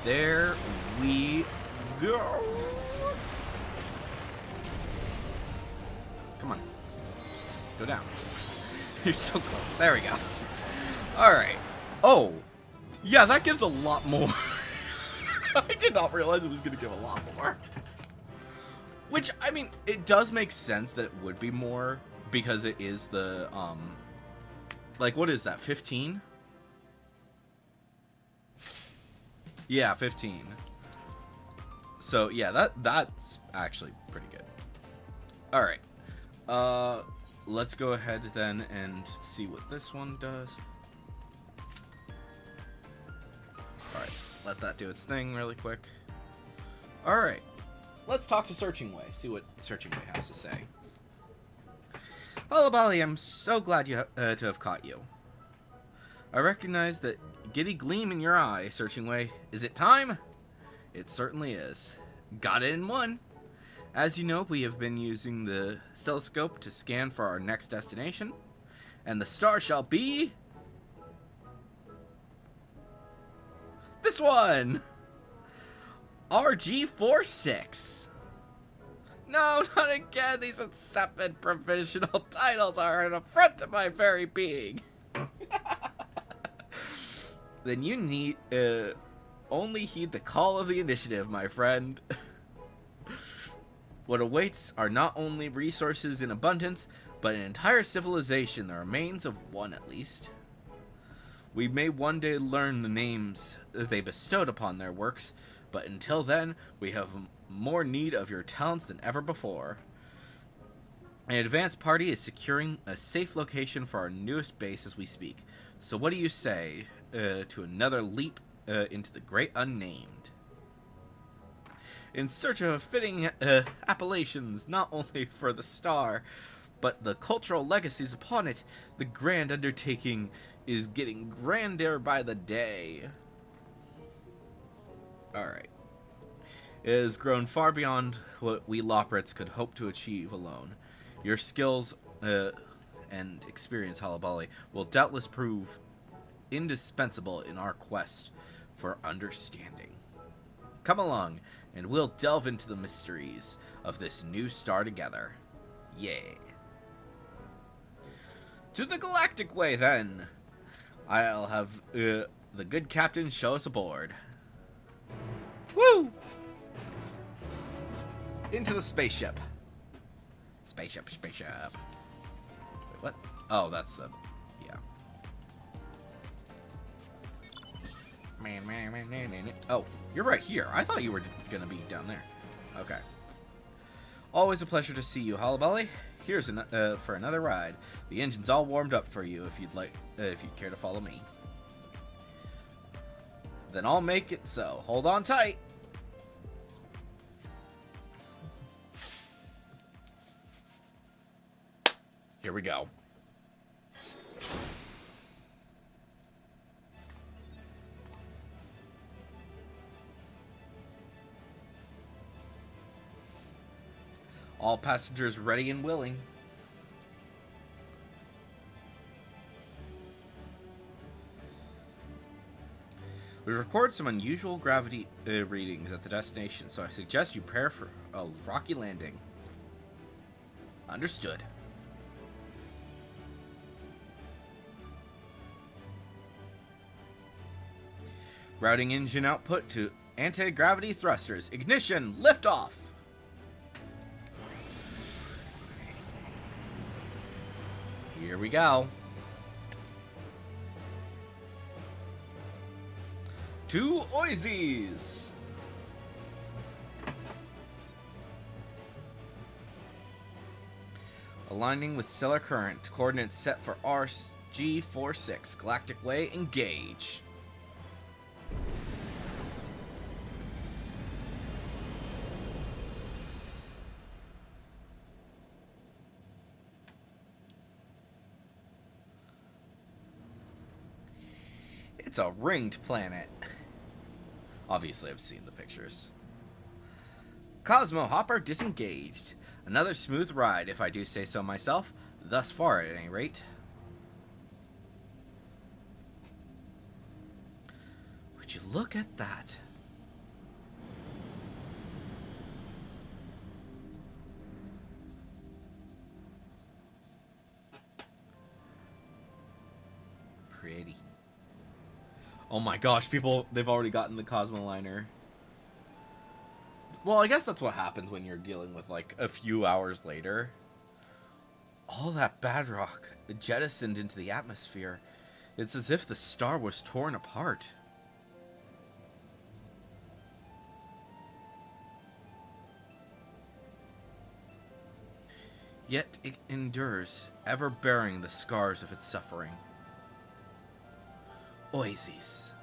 there we go. Come on. Go down. You're so close. There we go. Alright. Oh. Yeah, that gives a lot more. I did not realize it was going to give a lot more. Which, I mean, it does make sense that it would be more, because it is the, like, what is that, 15? Yeah, 15. So, yeah, that's actually pretty good. Alright. Let's go ahead then and see what this one does. Alright, let that do its thing really quick. Alright, let's talk to Searching Way, see what Searching Way has to say. Hello, Bali, I'm so glad to have caught you. I recognize that giddy gleam in your eye, Searching Way. Is it time? It certainly is. Got it in one. As you know, we have been using the telescope to scan for our next destination, and the star shall be... this one! RG46. No, not again. These insipid provisional titles are an affront to my very being. Then you need only heed the call of the initiative, my friend. What awaits are not only resources in abundance, but an entire civilization, the remains of one at least. We may one day learn the names they bestowed upon their works, but until then, we have more need of your talents than ever before. An advanced party is securing a safe location for our newest base as we speak. So what do you say to another leap into the great unnamed? In search of fitting appellations not only for the star, but the cultural legacies upon it, the grand undertaking is getting grander by the day. Alright. It has grown far beyond what we Loprits could hope to achieve alone. Your skills and experience, Halabali, will doubtless prove indispensable in our quest for understanding. Come along, and we'll delve into the mysteries of this new star together. Yay. To the Galactic Way, then. I'll have the good captain show us aboard. Woo! Into the spaceship. Spaceship. Wait, what? Oh, that's the... yeah. Oh, you're right here. I thought you were gonna be down there. Okay. Always a pleasure to see you, Halabali. Here's for another ride. The engine's all warmed up for you if you'd like, if you'd care to follow me. Then I'll make it so. Hold on tight. Here we go. All passengers ready and willing. We record some unusual gravity readings at the destination, so I suggest you prepare for a rocky landing. Understood. Routing engine output to anti-gravity thrusters. Ignition, liftoff. Here we go. To Oisies. Aligning with stellar current. Coordinates set for RG46. Galactic Way, engage. It's a ringed planet. Obviously, I've seen the pictures. Cosmo Hopper disengaged. Another smooth ride, if I do say so myself. Thus far, at any rate. Would you look at that? creaty. Oh my gosh, people, they've already gotten the Cosmoliner. Well, I guess that's what happens when you're dealing with, like, a few hours later. All that bad rock jettisoned into the atmosphere. It's as if the star was torn apart. Yet it endures, ever bearing the scars of its suffering. Oases.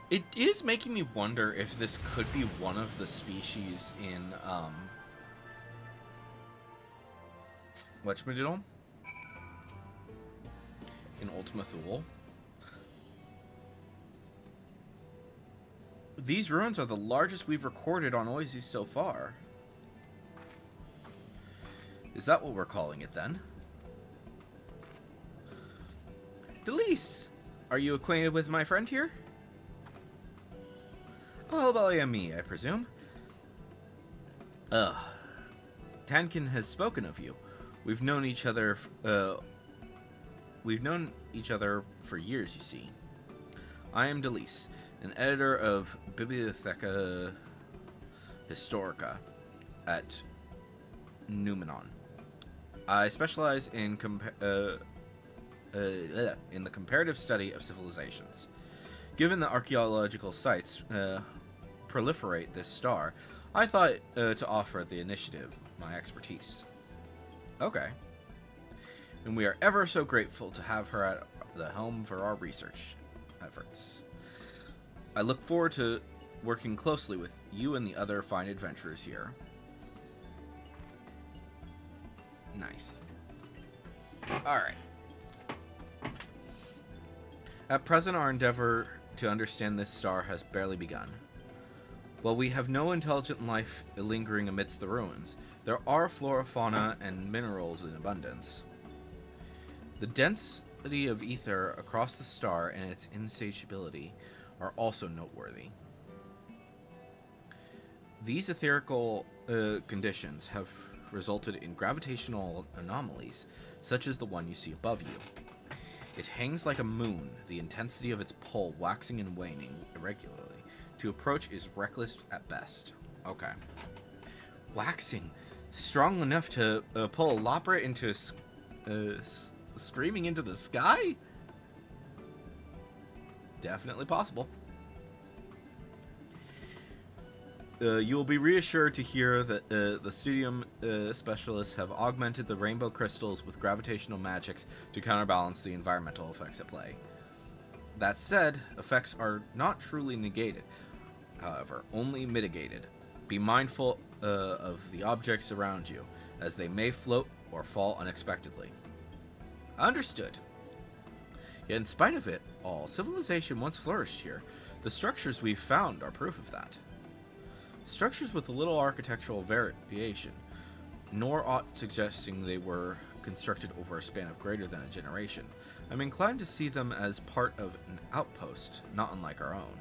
It is making me wonder if this could be one of the species in, whatchamadiddle? In Ultima Thule. These ruins are the largest we've recorded on Oasis so far. Is that what we're calling it then? Delise! Are you acquainted with my friend here? Oh, Belly and me, I presume. Tankin has spoken of you. We've known each other for years, you see. I am Delise, an editor of Bibliotheca Historica at Numenon. I specialize in the comparative study of civilizations. Given the archaeological sites proliferate this star, I thought to offer the initiative my expertise. Okay. And we are ever so grateful to have her at the helm for our research efforts. I look forward to working closely with you and the other fine adventurers here. Nice. Alright. At present, our endeavor to understand this star has barely begun. While we have no intelligent life lingering amidst the ruins, there are flora, fauna, and minerals in abundance. The density of ether across the star and its insatiability are also noteworthy. These etherical conditions have resulted in gravitational anomalies, such as the one you see above you. It hangs like a moon, the intensity of its pull waxing and waning irregularly. To approach is reckless at best. Okay. Waxing. Strong enough to pull a Lopra into screaming into the sky? Definitely possible. You will be reassured to hear that the Studium specialists have augmented the rainbow crystals with gravitational magics to counterbalance the environmental effects at play. That said, effects are not truly negated, however, only mitigated. Be mindful of the objects around you, as they may float or fall unexpectedly. Understood. Yet in spite of it all, civilization once flourished here. The structures we've found are proof of that. Structures with a little architectural variation, nor aught suggesting they were constructed over a span of greater than a generation. I'm inclined to see them as part of an outpost, not unlike our own.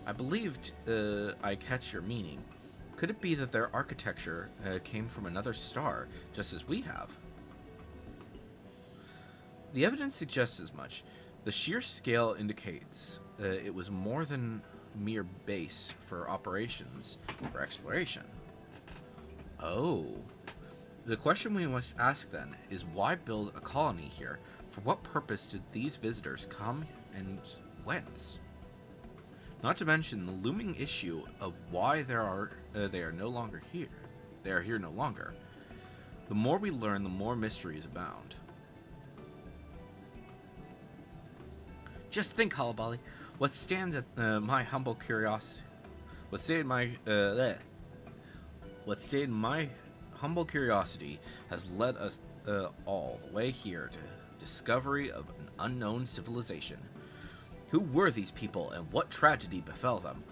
I believed I catch your meaning. Could it be that their architecture came from another star, just as we have? The evidence suggests as much. The sheer scale indicates it was more than mere base for operations or exploration. Oh. The question we must ask then is why build a colony here? For what purpose did these visitors come and whence? Not to mention the looming issue of why they are no longer here. They are here no longer. The more we learn, the more mysteries abound. Just think, Hullaballi, what stands at my humble curiosity. What stayed in my humble curiosity has led us all the way here to discovery of an unknown civilization. Who were these people and what tragedy befell them?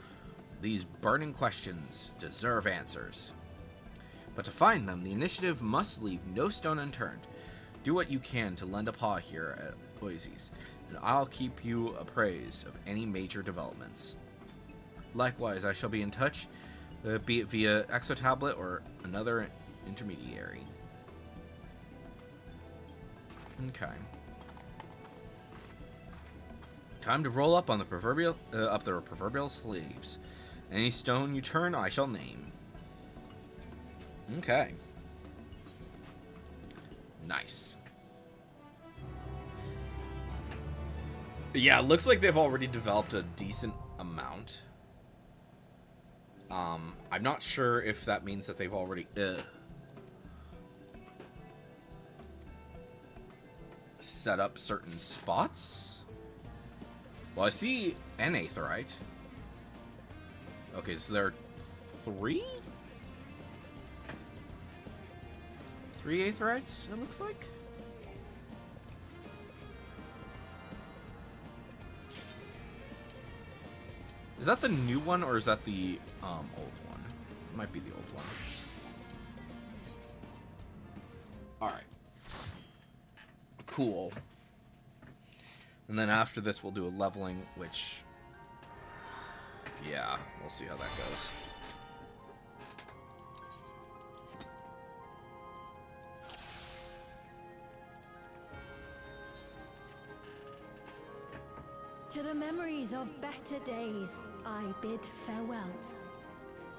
These burning questions deserve answers. But to find them, the initiative must leave no stone unturned. Do what you can to lend a paw here at Oasis, and I'll keep you appraised of any major developments. Likewise, I shall be in touch be it via exotablet or another intermediary. Okay. Time to roll up on the proverbial sleeves. Any stone you turn, I shall name. Okay. Nice. Yeah, it looks like they've already developed a decent amount. I'm not sure if that means that they've already set up certain spots. Well, I see an aetheryte. Okay, so there are 3? 3 aetherytes, it looks like. Is that the new one, or is that the old one? It might be the old one. Alright. Cool. And then after this, we'll do a leveling, which... yeah, we'll see how that goes. To the memories of better days, I bid farewell.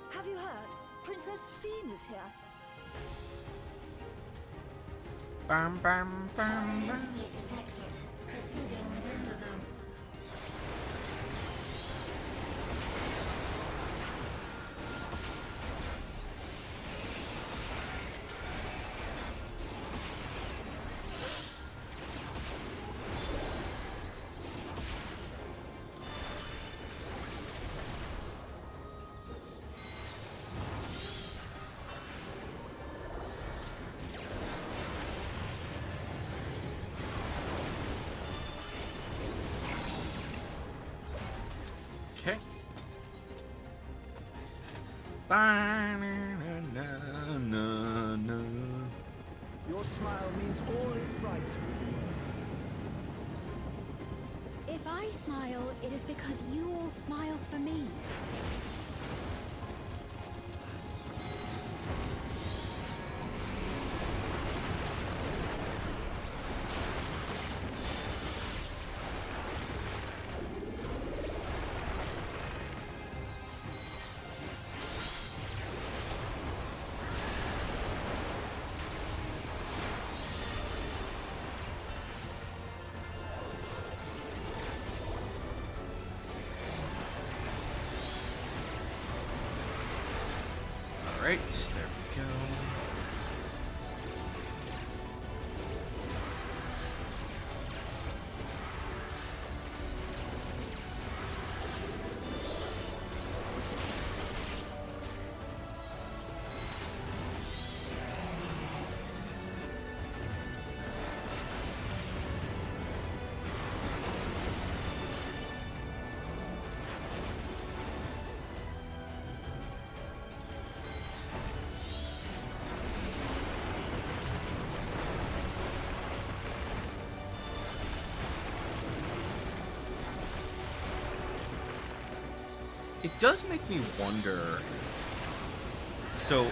Have you heard? Princess Fienne is here. Bam, bam, bam, bam. Okay. Your smile means all is right with me. If I smile, it is because you all smile for me. Alright, there we go. It does make me wonder. So,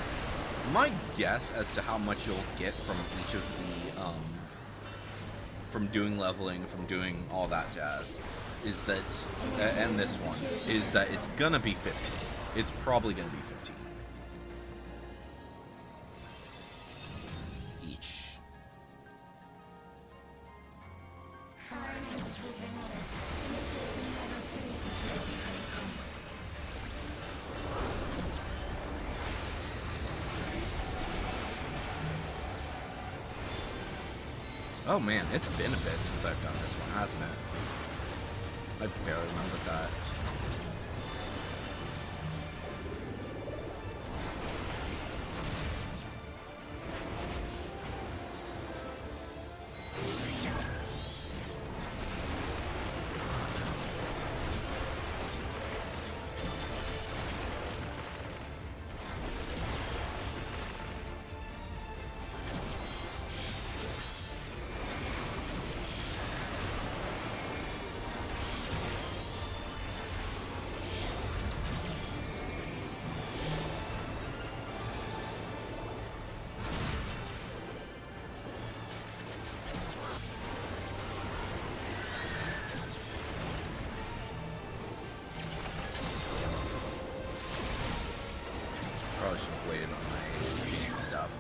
my guess as to how much you'll get from each of the, from doing leveling, from doing all that jazz, is that, and this one, is that it's gonna be 15. It's probably gonna be 15. Each. Oh man, it's been a bit since I've done this one, hasn't it? I barely remember that.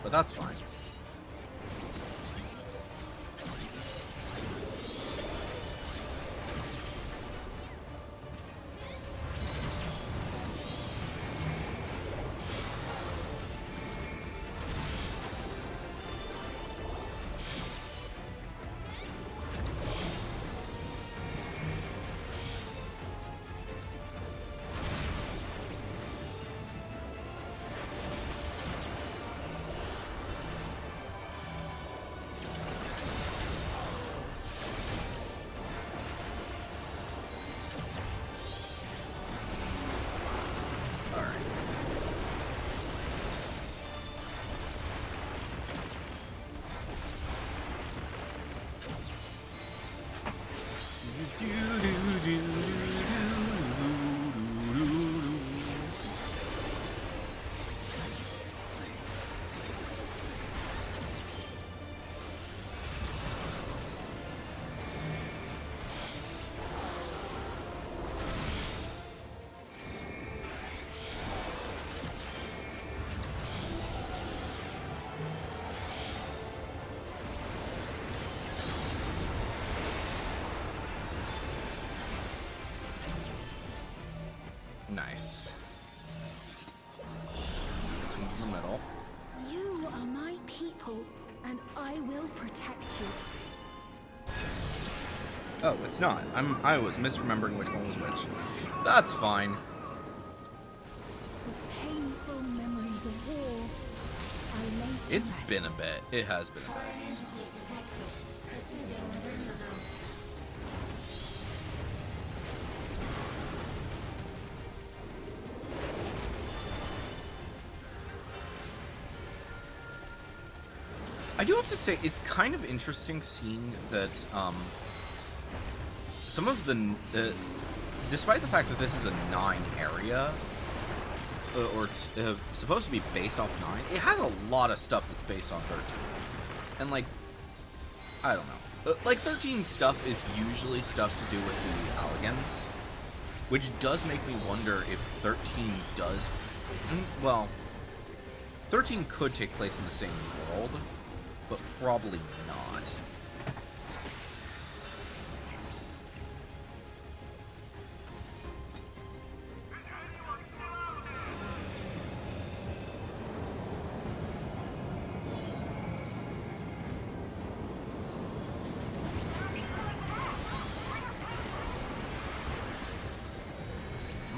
but that's fine. Nice. Swing in the middle. You are my people, and I will protect you. Oh, it's not. I was misremembering which one was which. That's fine. The painful memories of war I lay to It's rest. been a bit. It has been a bit. I do have to say, it's kind of interesting seeing that some of the, despite the fact that this is a 9 area, or it's supposed to be based off 9, it has a lot of stuff that's based on 13. And, like, I don't know. Like, 13 stuff is usually stuff to do with the Alligans, which does make me wonder if 13 does, well, 13 could take place in the same world, but probably not.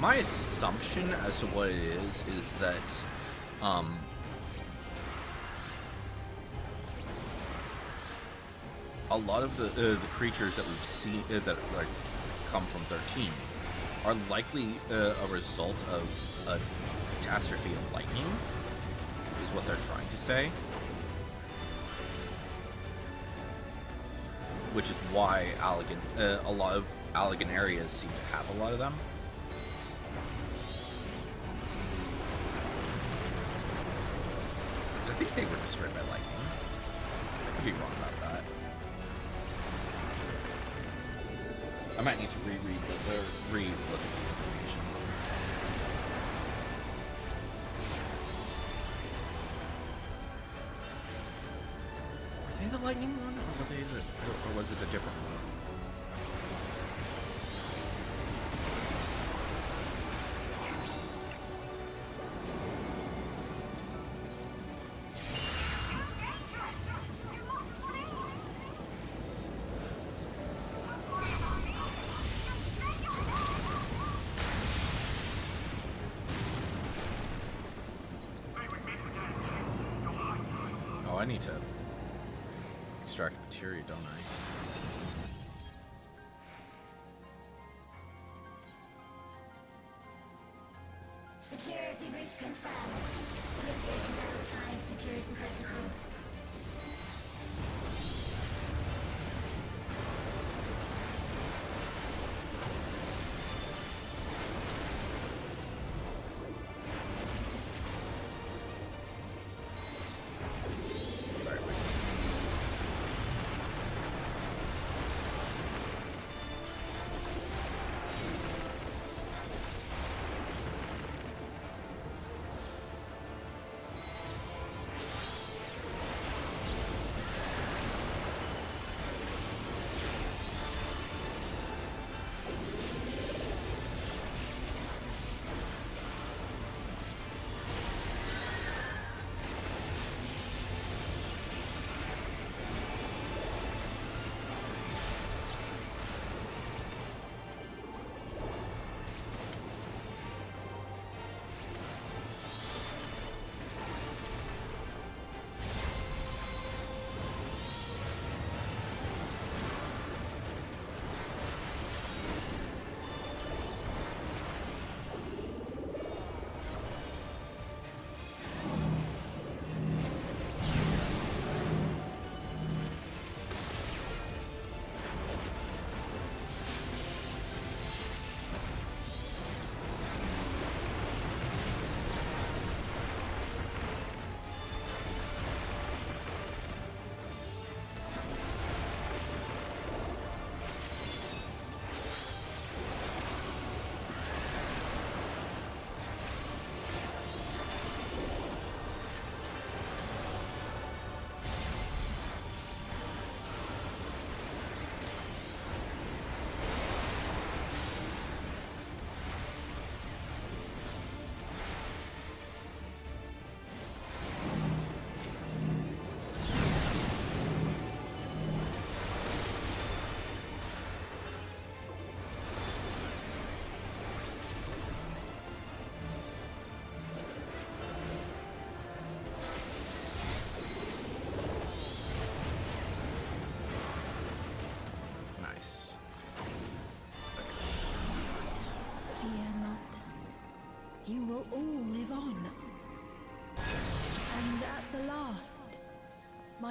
My assumption as to what it is that, a lot of the creatures that we've seen that like come from 13 are likely a result of a catastrophe of lightning, is what they're trying to say. Which is why a lot of Allagan areas seem to have a lot of them. Because I think they were destroyed by lightning. I could be wrong about that. I might need to re-look at the information. Were they the lightning one, or was it a different one? I need to extract materia, don't I? Security breach confirmed. Initiating real-time security protocol.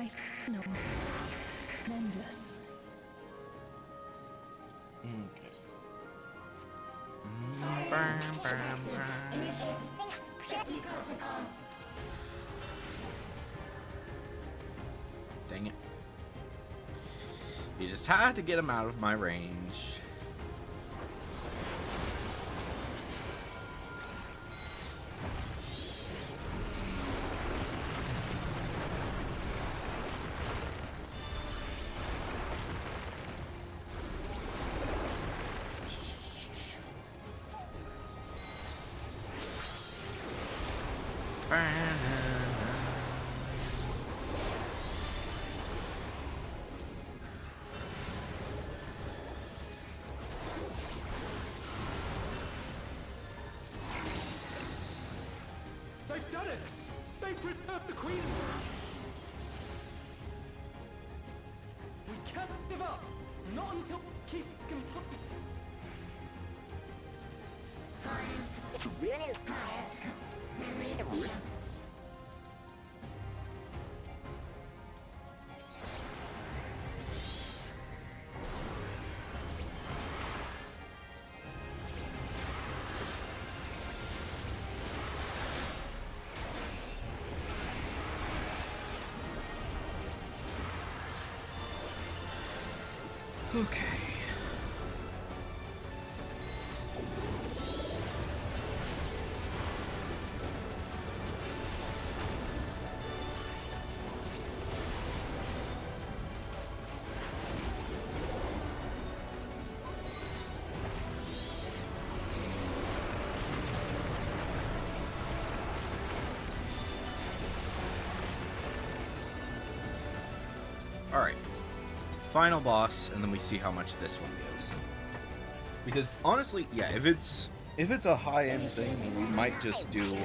life no endless. Okay. Dang it. You just had to get him out of my range. They've done it! They've preserved the Queen! We can't give up! Not until we keep complete! Okay. Alright. Final boss, and then we see how much this one gives. Because honestly, yeah, if it's a high-end thing, we might just do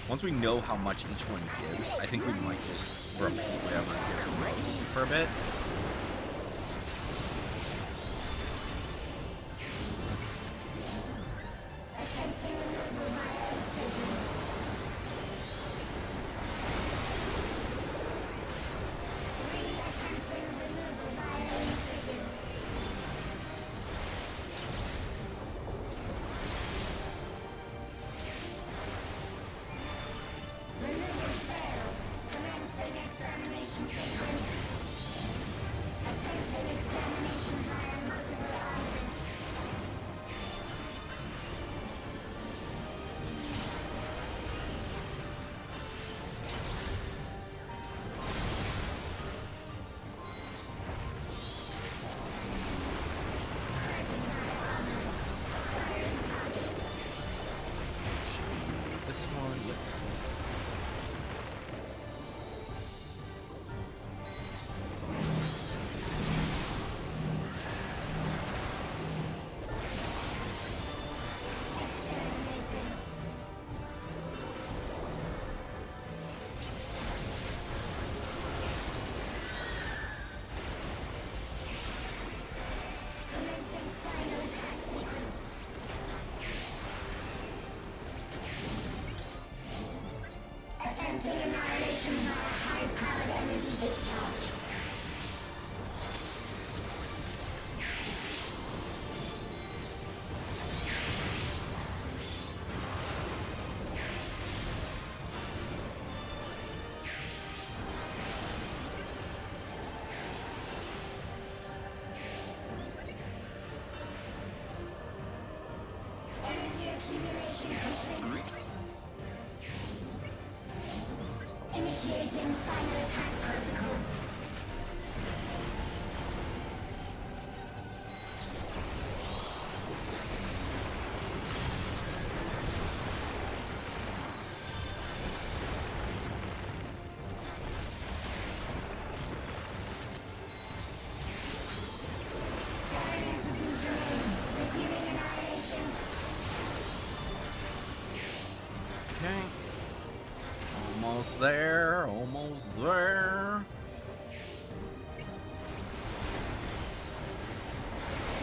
once we know how much each one gives, I think we might just repeat whatever gives the most for a bit. This one, yeah. Initiating final attack protocol. Seven entities remain. Resuming annihilation. Okay. Almost there, almost there.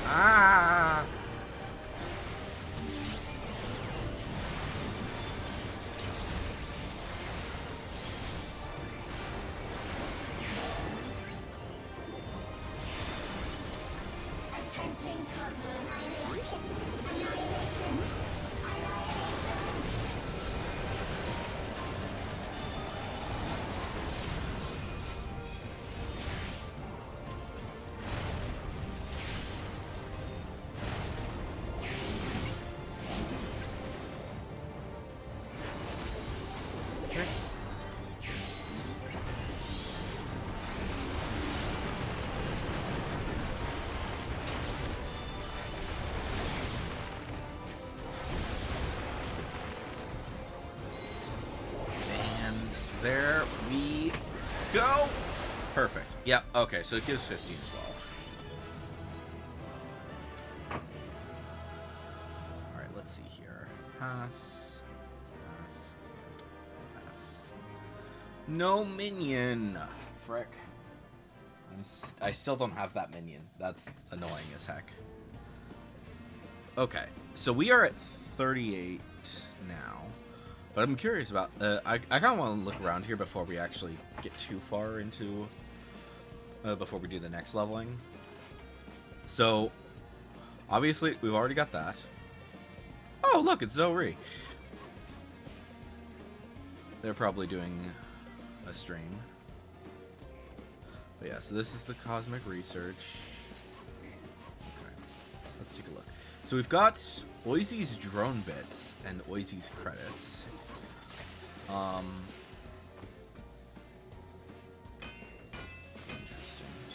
Ah! Attempting total annihilation. Annihilation. Annihilation. And there we go. Perfect. Yeah, okay, so it gives 15 as well. Alright, let's see here. Pass. Pass. Pass. No minion. Frick. I still don't have that minion. That's annoying as heck. Okay, so we are at 38 now. But I'm curious about... I kind of want to look around here before we actually get too far into... before we do the next leveling. So, obviously, we've already got that. Oh, look, it's Zoe. They're probably doing a stream. But yeah, so this is the Cosmic Research. Okay, let's take a look. So we've got Oizy's drone bits and Oizy's credits. Interesting.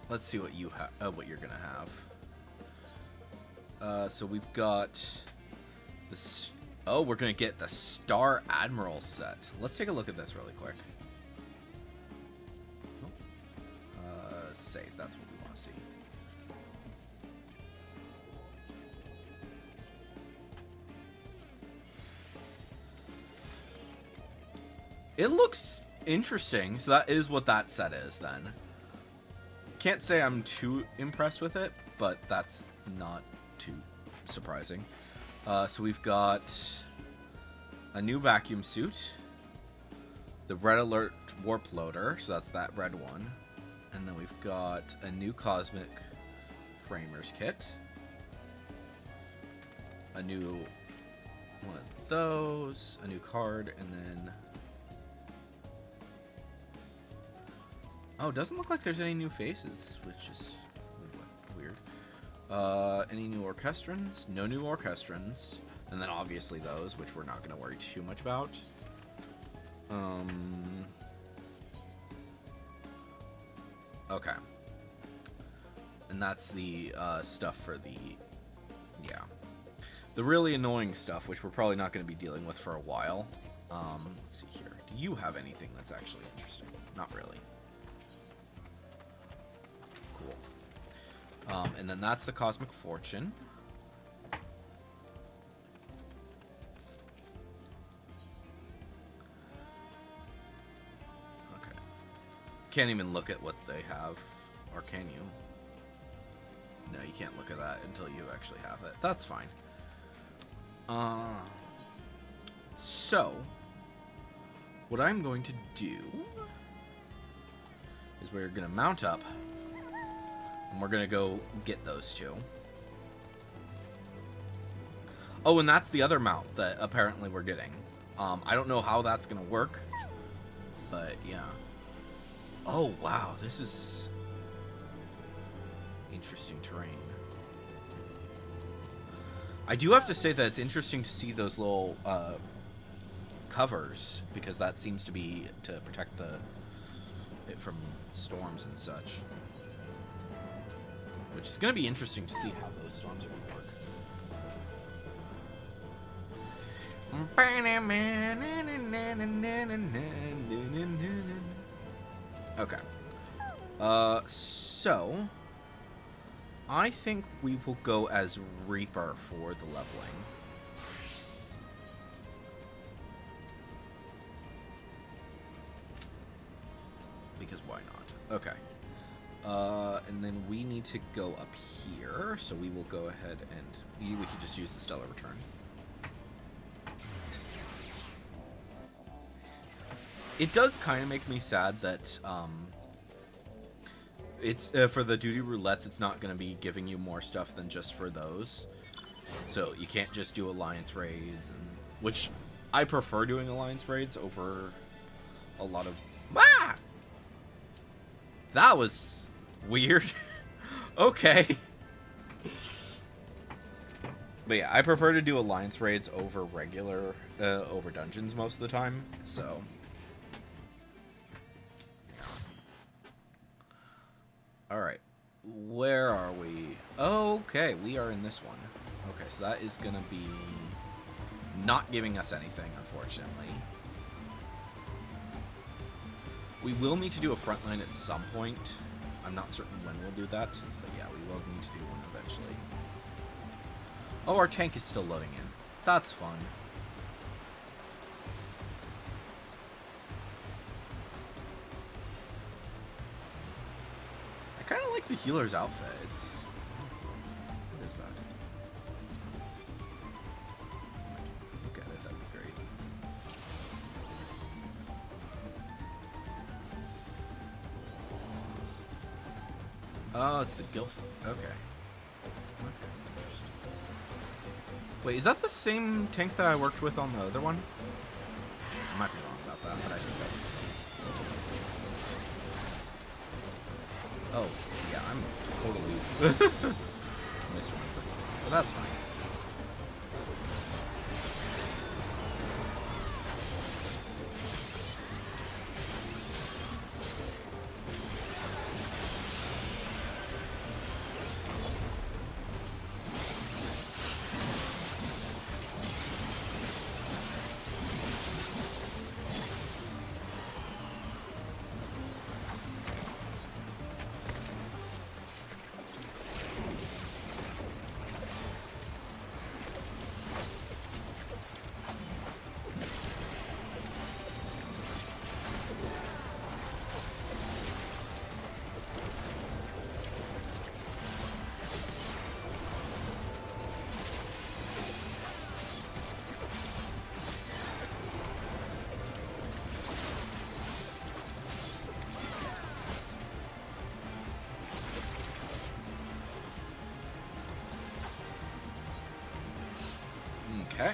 Let's see what you have, what you're gonna have. So we've got this. Oh, we're gonna get the Star Admiral set. Let's take a look at this really quick. Save. That's what we want to see. It looks interesting. So that is what that set is then. Can't say I'm too impressed with it, but that's not too surprising. So we've got a new vacuum suit, the Red Alert Warp Loader, so that's that red one, and then we've got a new Cosmic Framers kit, a new one of those, a new card, and then... Oh, it doesn't look like there's any new faces, which is weird. Any new Orchestrons? No new Orchestrons. And then obviously those, which we're not going to worry too much about. Okay. And that's the stuff for the... Yeah. The really annoying stuff, which we're probably not going to be dealing with for a while. Let's see here. Do you have anything that's actually interesting? Not really. Cool. And then that's the Cosmic Fortune. Okay. Can't even look at what they have. Or can you? No, you can't look at that until you actually have it. That's fine. So, what I'm going to do is we're going to mount up, and we're going to go get those two. Oh, and that's the other mount that apparently we're getting. I don't know how that's going to work, but yeah. Oh, wow, this is interesting terrain. I do have to say that it's interesting to see those little covers, because that seems to be to protect it from storms and such. Which is going to be interesting to see how those storms are going to work. Okay. So... I think we will go as Reaper for the leveling. Because why not? Okay. And then we need to go up here, so we will go ahead and... We can just use the Stellar Return. It does kind of make me sad that it's for the duty roulettes. It's not going to be giving you more stuff than just for those. So you can't just do alliance raids, which I prefer doing alliance raids over a lot of. Ah! That was weird. Okay. But yeah, I prefer to do alliance raids over regular, over dungeons most of the time, so. Alright, where are we? Okay, we are in this one. Okay, so that is gonna be not giving us anything, unfortunately. We will need to do a frontline at some point. I'm not certain when we'll do that, but yeah, we will need to do one eventually. Oh, our tank is still loading in. That's fun. I kind of like the healer's outfit. It's... What is that? Look at it, that'd be great. Oh, it's the Gilf. Okay. Wait, is that the same tank that I worked with on the other one? I might be wrong about that, but I think that... Oh, yeah, I'm totally misremembering. But that's fine. Okay.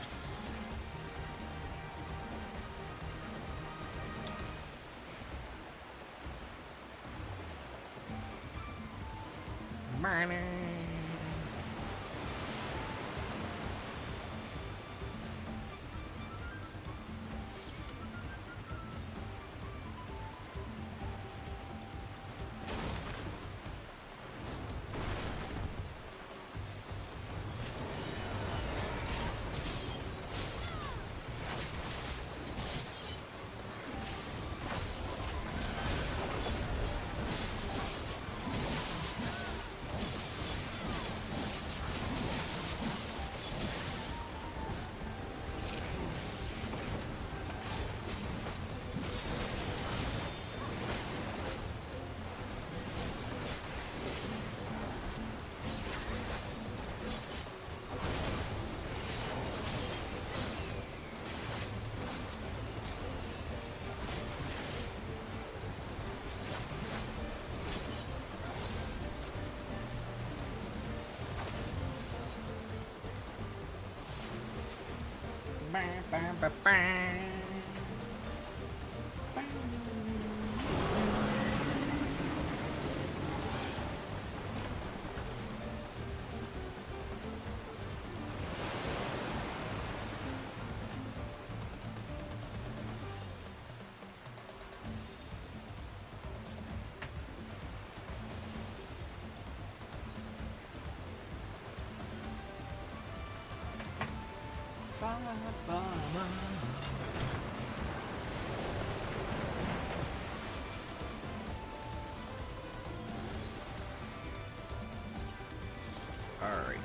All right.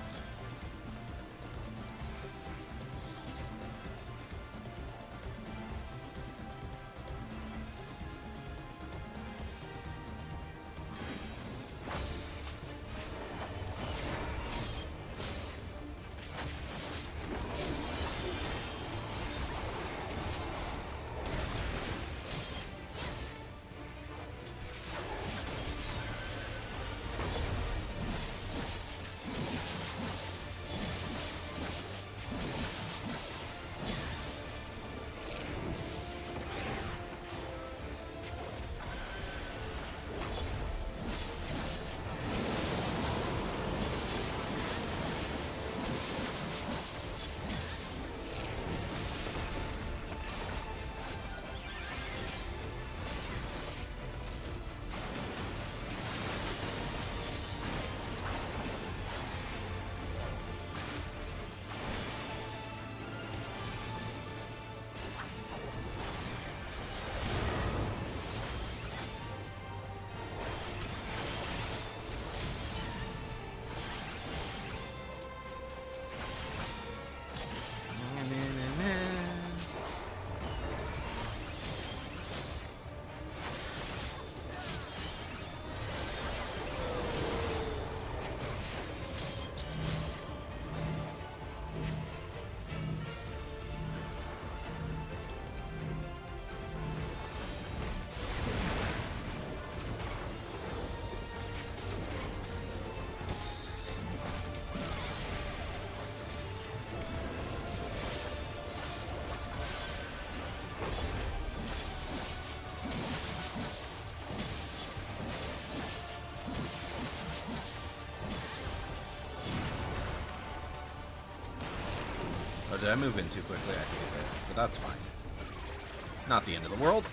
Oh, did I move in too quickly? I think I did, but that's fine. Not the end of the world.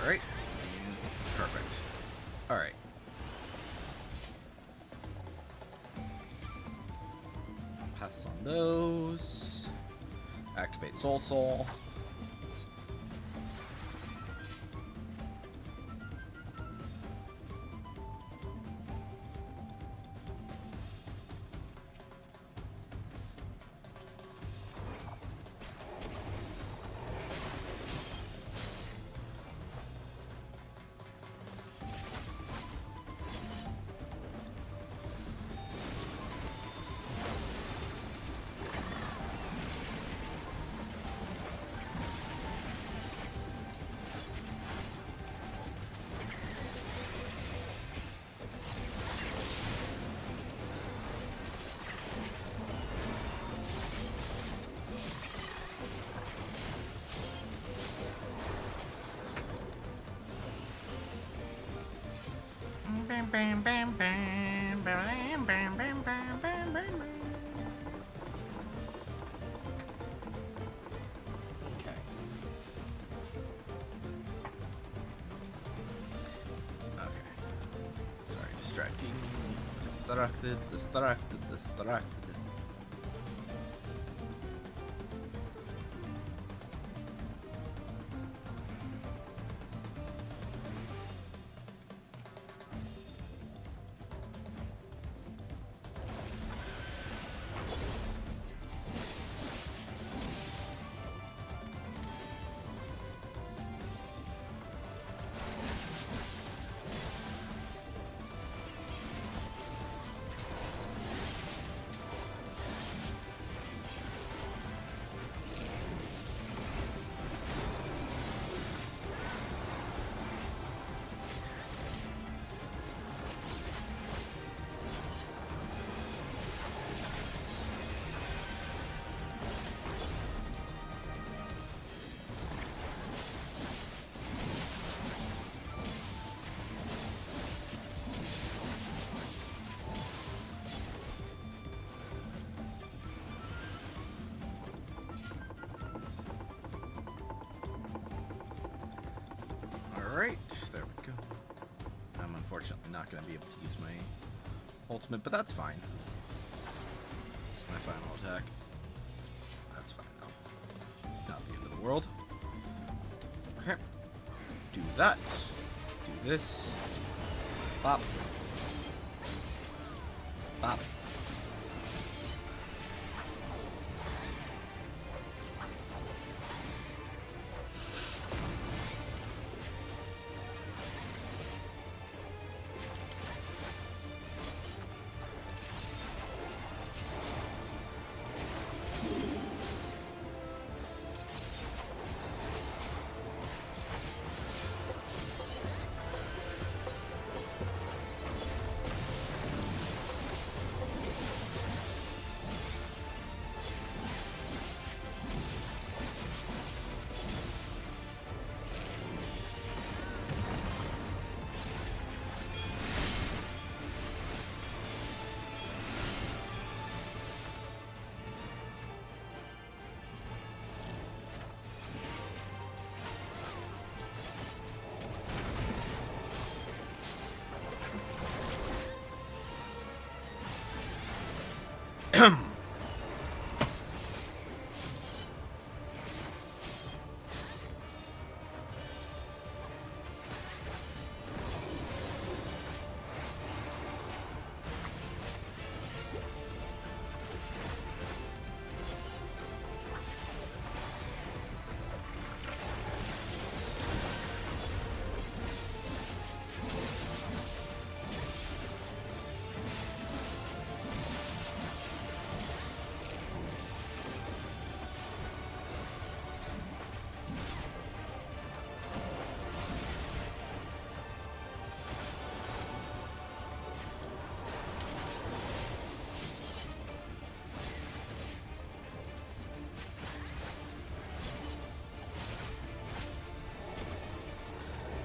Alright. Perfect. Alright. Pass on those. Activate Soul Soul. Okay. Okay. Sorry, distracting. Distracted. Alright, there we go. I'm unfortunately not going to be able to use my ultimate, but that's fine. My final attack. That's fine though. Not the end of the world. Okay. Do that. Do this. Bop. Bop.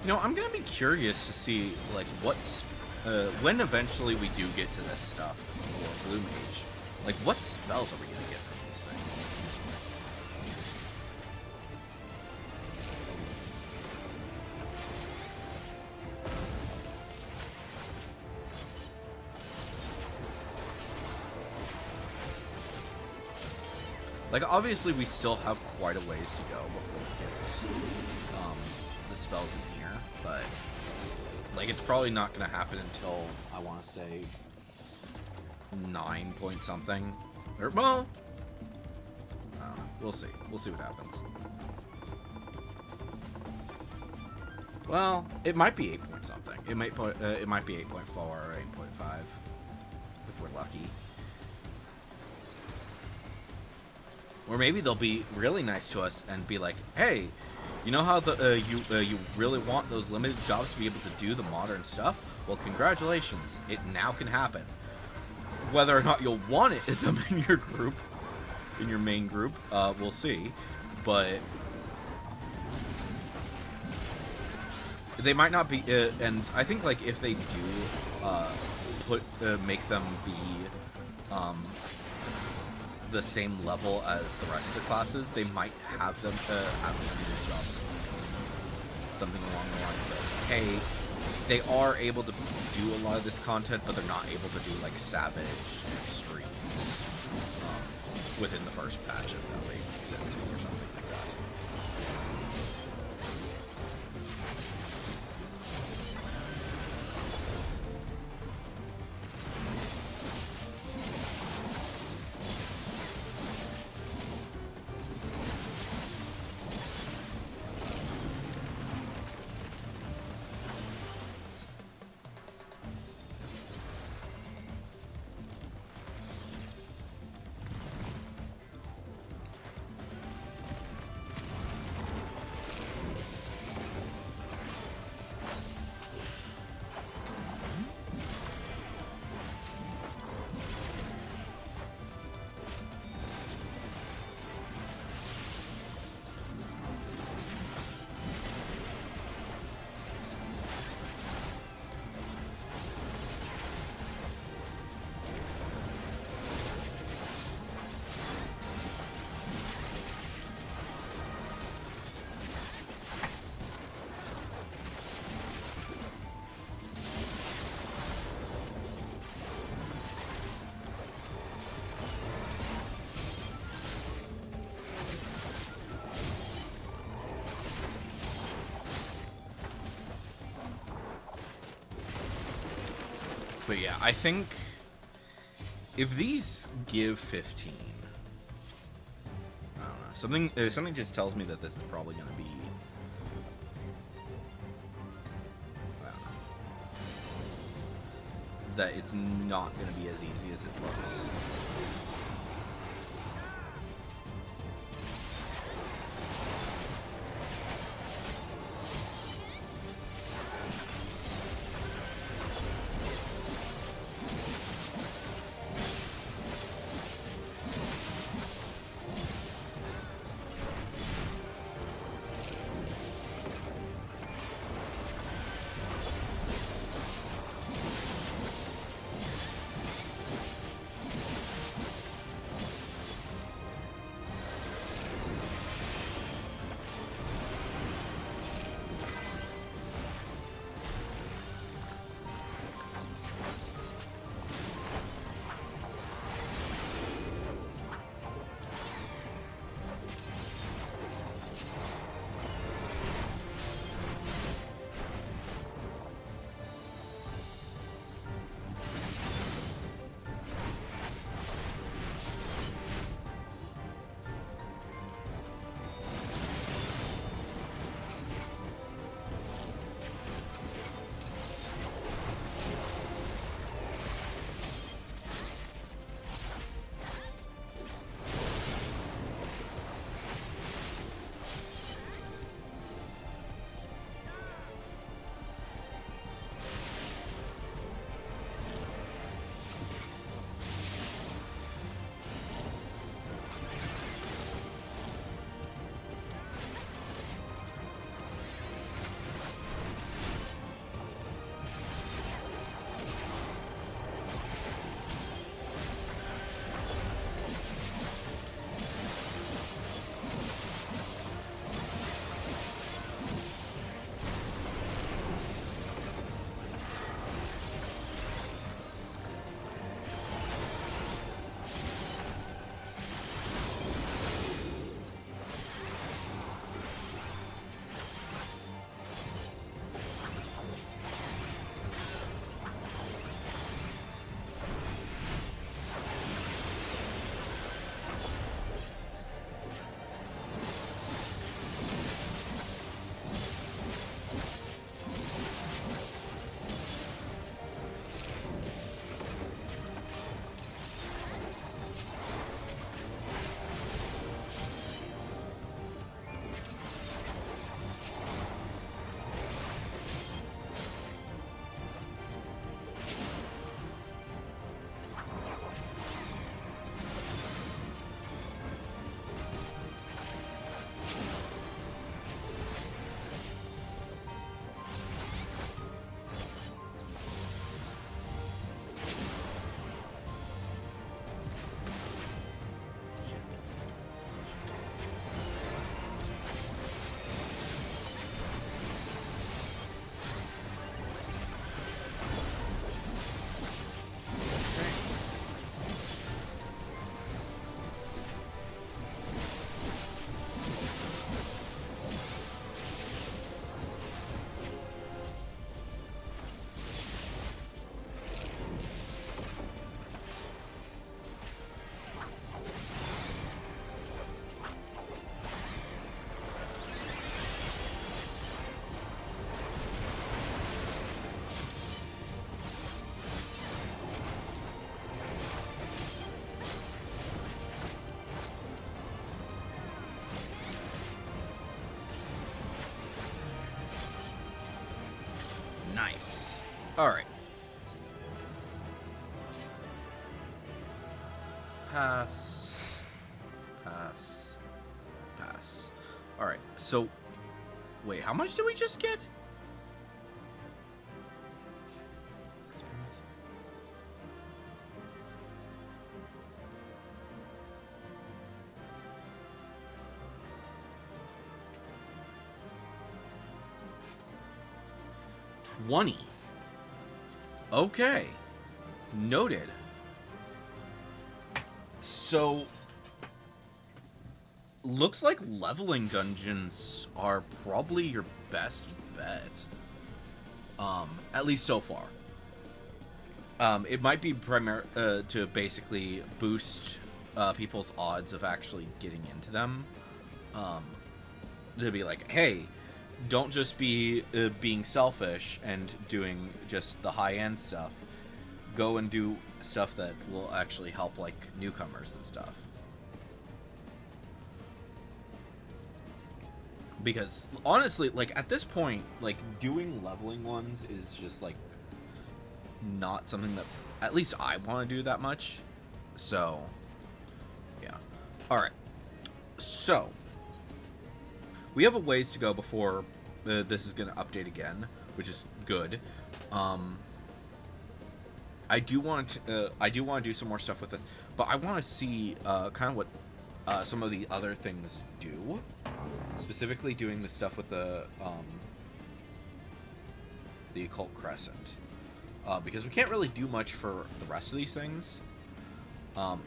You know, I'm gonna be curious to see like what's when eventually we do get to this stuff for Blue Mage. Like, what spells are we gonna get from these things? Like, obviously, we still have quite a ways to go before we get the spells in here, but like, it's probably not gonna happen until I want to say 9 point something. Or, well, I don't know. We'll see. We'll see what happens. Well, it might be 8 point something. It might be 8.4 or 8.5 if we're lucky. Or maybe they'll be really nice to us and be like, "Hey, you know how you really want those limited jobs to be able to do the modern stuff? Well, congratulations, it now can happen." Whether or not you'll want it them in your group, in your main group, we'll see. But they might not be, and I think like if they do make them be the same level as the rest of the classes, they might have them have them do their job. Something along the lines of, hey, they are able to do a lot of this content, but they're not able to do like Savage Extremes within the first patch of that way existing or something like that. But yeah, I think if these give 15, I don't know, something just tells me that this is probably going to be, I don't know, that it's not going to be as easy as it looks. Nice. Alright. Pass. Pass. Pass. Alright, so... Wait, how much did we just get? Experience. $20. Okay. Noted. So, looks like leveling dungeons are probably your best bet. At least so far. It might be to basically boost people's odds of actually getting into them. To be like, hey, don't just be being selfish and doing just the high-end stuff. Go and do stuff that will actually help, like, newcomers and stuff. Because, honestly, like, at this point, like, doing leveling ones is just, like, not something that, at least I want to do that much. So, yeah. Alright. So, we have a ways to go before this is going to update again, which is good. I do want to do some more stuff with this, but I want to see kind of what some of the other things do. Specifically, doing the stuff with the Occult Crescent, because we can't really do much for the rest of these things.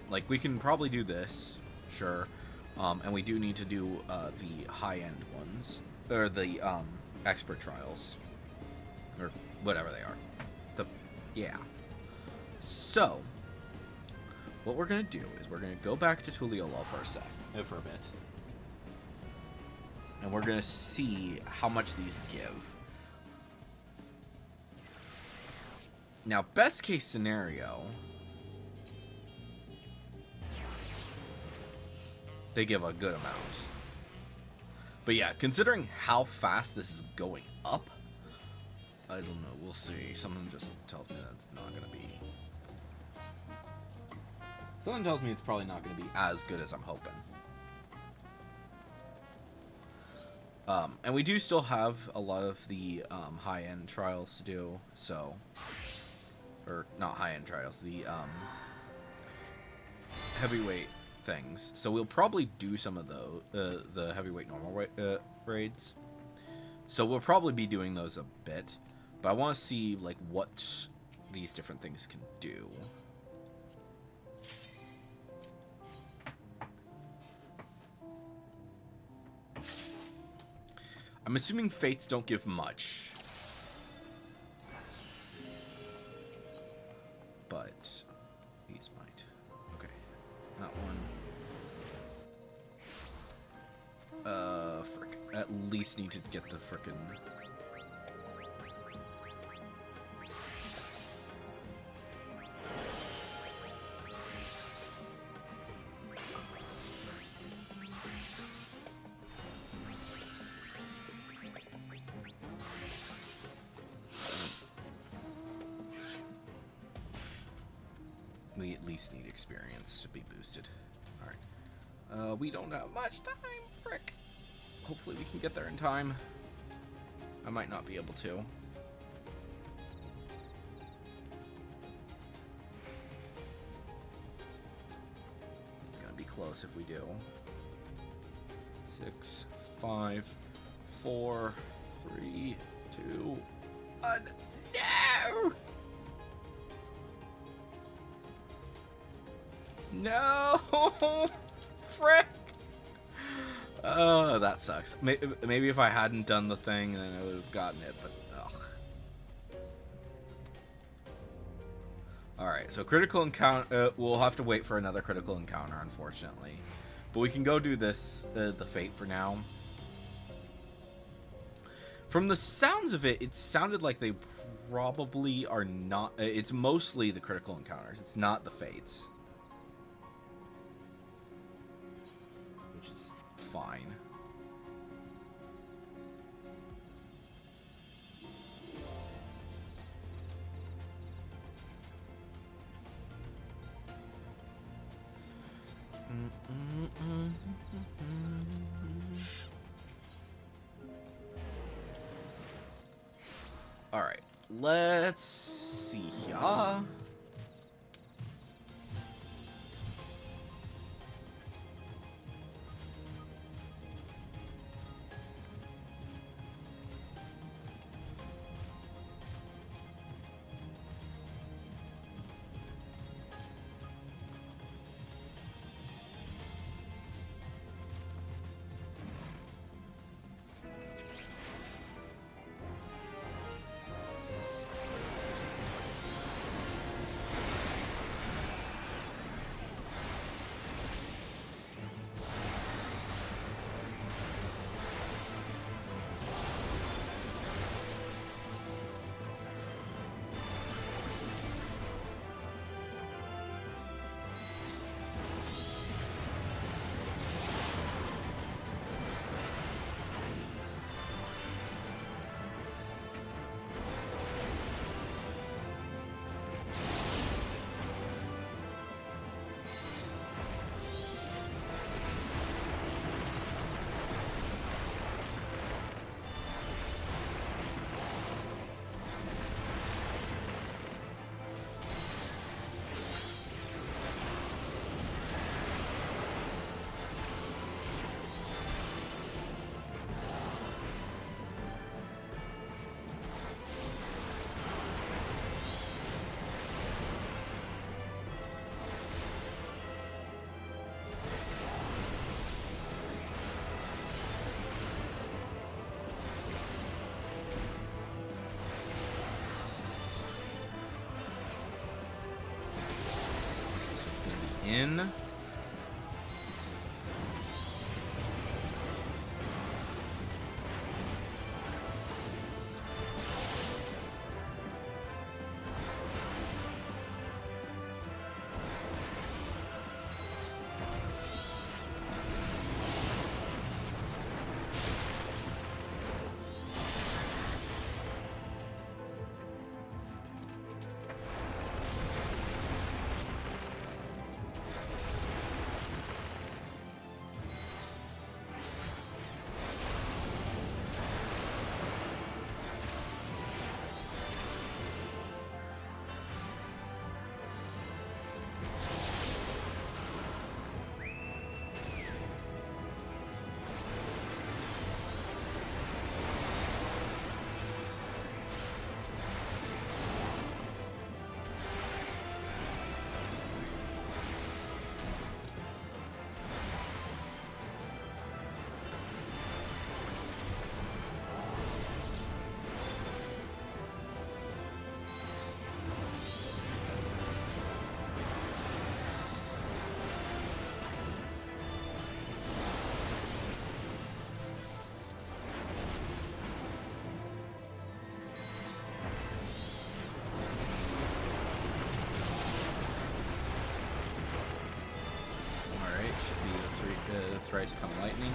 Like, we can probably do this, sure, and we do need to do the high-end ones, or the expert trials, or whatever they are. Yeah. So, what we're gonna do is we're gonna go back to Tuliyollal for a bit, and we're gonna see how much these give. Now, best case scenario, they give a good amount. But yeah, considering how fast this is going up, I don't know, we'll see. Something just tells me that's not gonna be... Something tells me it's probably not going to be as good as I'm hoping. And we do still have a lot of the high-end trials to do, so... Or, not high-end trials, the heavyweight things. So we'll probably do some of the heavyweight normal raids. So we'll probably be doing those a bit. But I want to see, like, what these different things can do. I'm assuming fates don't give much. But these might. Okay. That one. Frick. At least need to get the frickin'... We at least need experience to be boosted. Alright. We don't have much time, frick. Hopefully we can get there in time. I might not be able to. It's gonna be close if we do. 6, 5, 4, 3, 2, 1. No! No! Frick! Oh, that sucks. Maybe if I hadn't done the thing, then I would have gotten it, but ugh. Alright, so critical encounter... we'll have to wait for another critical encounter, unfortunately. But we can go do this, the fate for now. From the sounds of it, it sounded like they probably are not... it's mostly the critical encounters. It's not the fates. Which is fine. Alright, let's see here. In. Thrice come lightning.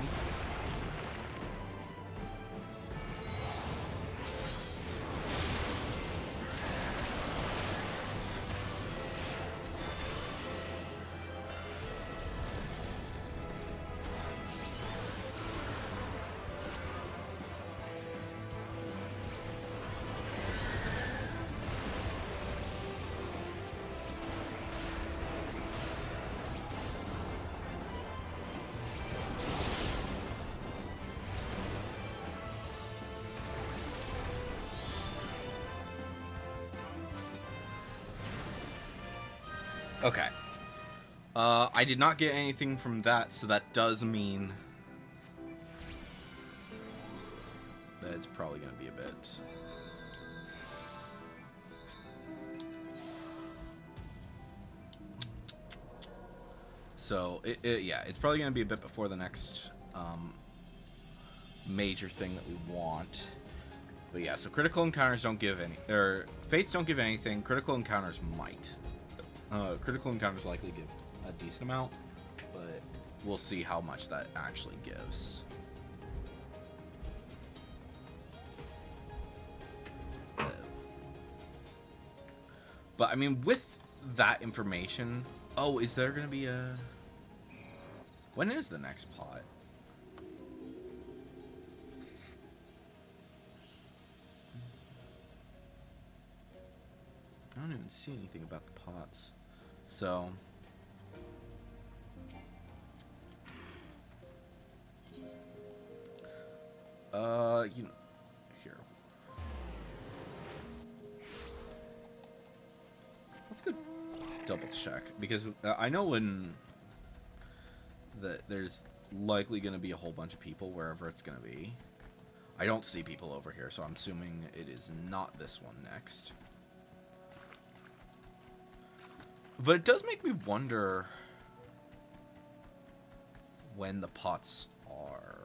Okay. I did not get anything from that, so that does mean that it's probably going to be a bit. So, yeah, it's probably going to be a bit before the next major thing that we want. But yeah, so critical encounters don't give any, or fates don't give anything. Critical encounters might. Critical encounters likely give a decent amount, but we'll see how much that actually gives. But I mean, with that information, oh, is there gonna be a? When is the next pot? I don't even see anything about the pots. So... you know, here. Let's go double check, because I know when there's likely going to be a whole bunch of people wherever it's going to be. I don't see people over here, so I'm assuming it is not this one next. But it does make me wonder when the pots are.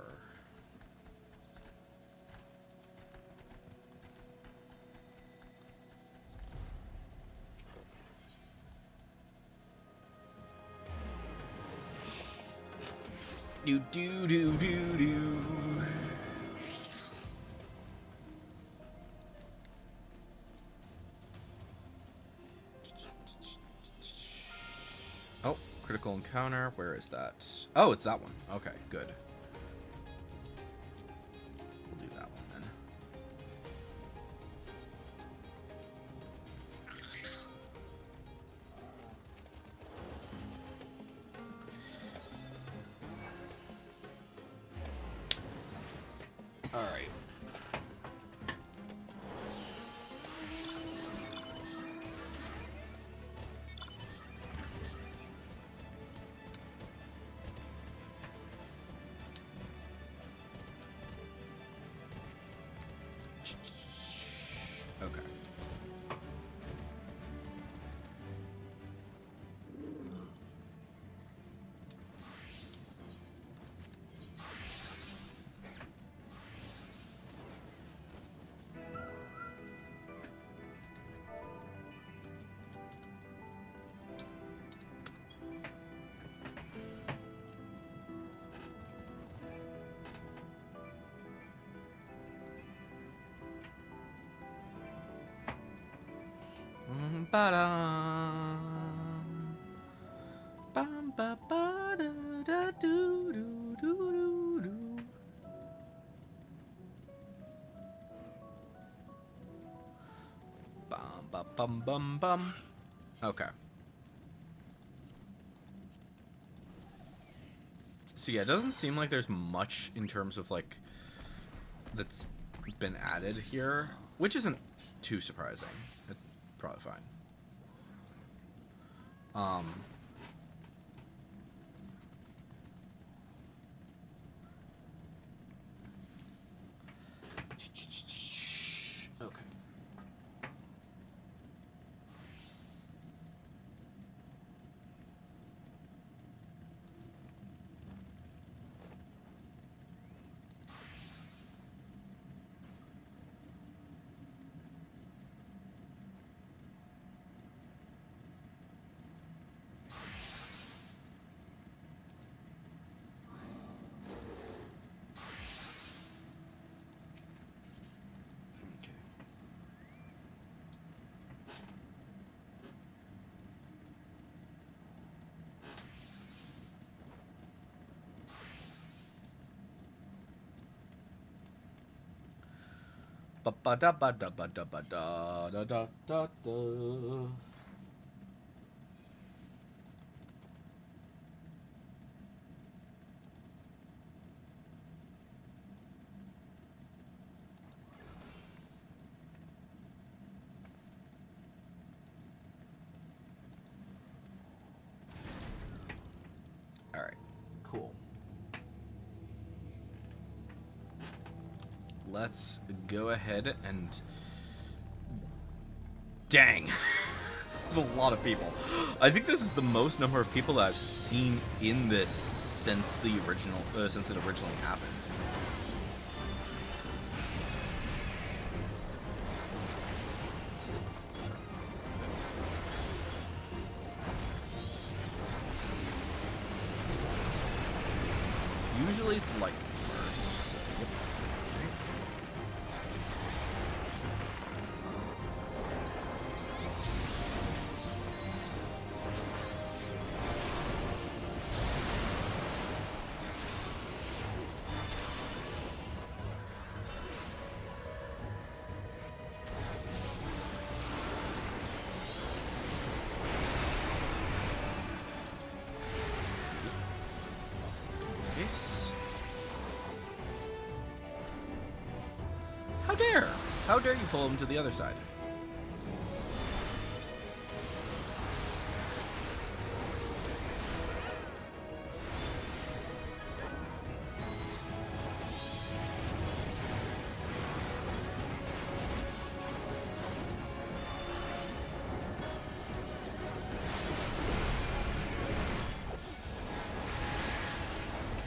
Do do do do do. Oh, critical encounter. Where is that? Oh, it's that one. Okay, good. We'll do that one then. All right. Okay. Ba-dum. Bum, ba, ba, da, da, doo, doo, doo, doo, doo. Bum, ba, bum, bum, bum. Okay. So yeah, it doesn't seem like there's much in terms of like that's been added here, which isn't too surprising. It's probably fine. Okay. Ba ba da ba da ba da ba da da da da da. All right, cool. Let's go ahead and... Dang! That's a lot of people. I think this is the most number of people that I've seen in this since the original, since it originally happened. Usually it's lightning first, so yep. dare! How dare you pull him to the other side?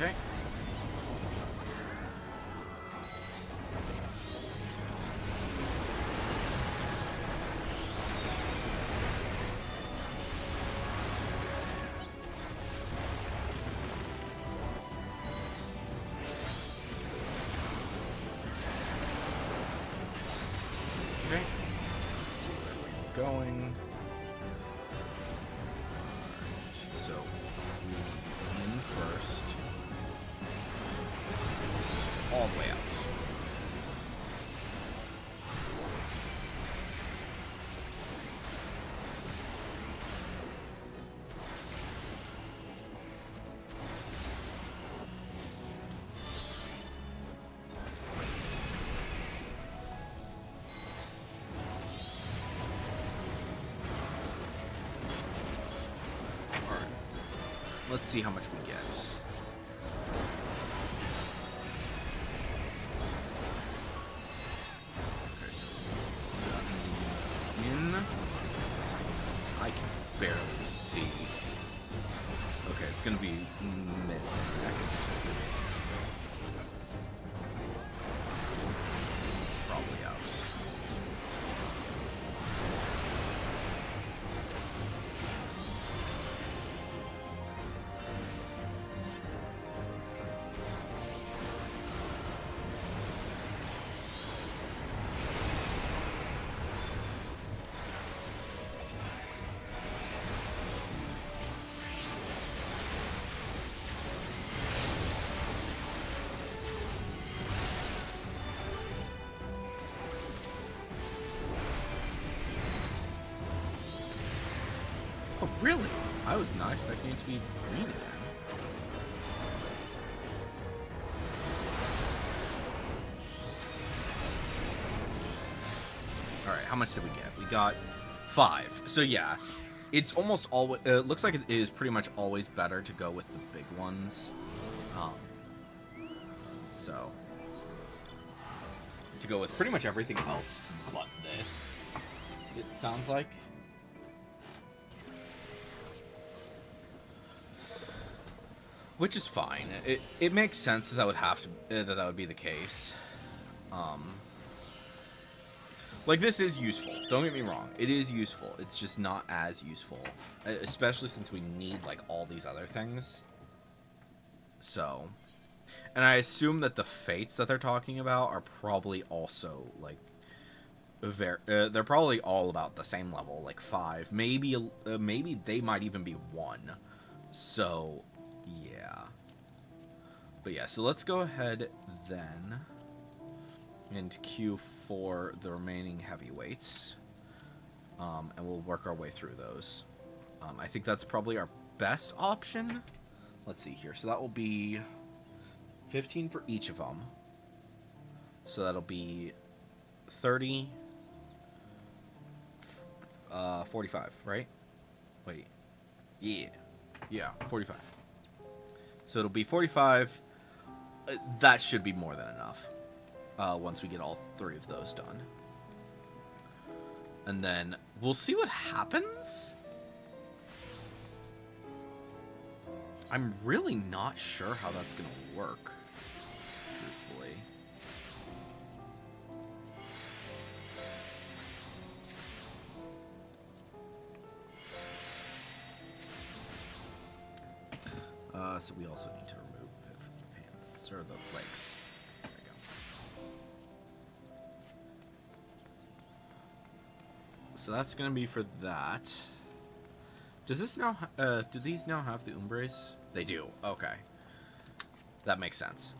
Okay. Okay. Let's see where we're going. So, in first. All the way out. Alright. Let's see how much we get. I can barely see. Okay, it's gonna be mid next. Probably out. Oh, really? I was not expecting it to be green again. Alright, how much did we get? We got 5. So yeah, it's almost always... looks like it is pretty much always better to go with the big ones. So... to go with pretty much everything else but this, it sounds like. Which is fine. It makes sense that that would have to that would be the case. Like, this is useful. Don't get me wrong. It is useful. It's just not as useful, especially since we need like all these other things. So, and I assume that the fates that they're talking about are probably also like they're probably all about the same level, like 5. Maybe maybe they might even be 1. So. Yeah. But yeah, so let's go ahead then and queue for the remaining heavyweights. And we'll work our way through those. I think that's probably our best option. Let's see here. So that will be 15 for each of them. So that'll be 30, 45, right? Wait. Yeah. Yeah, 45. So it'll be 45. That should be more than enough once we get all 3 of those done. And then we'll see what happens. I'm really not sure how that's going to work, truthfully. So we also need to remove it from the pants, or the legs. There we go. So that's going to be for that. Does this now, do these now have the Umbres? They do, okay. That makes sense.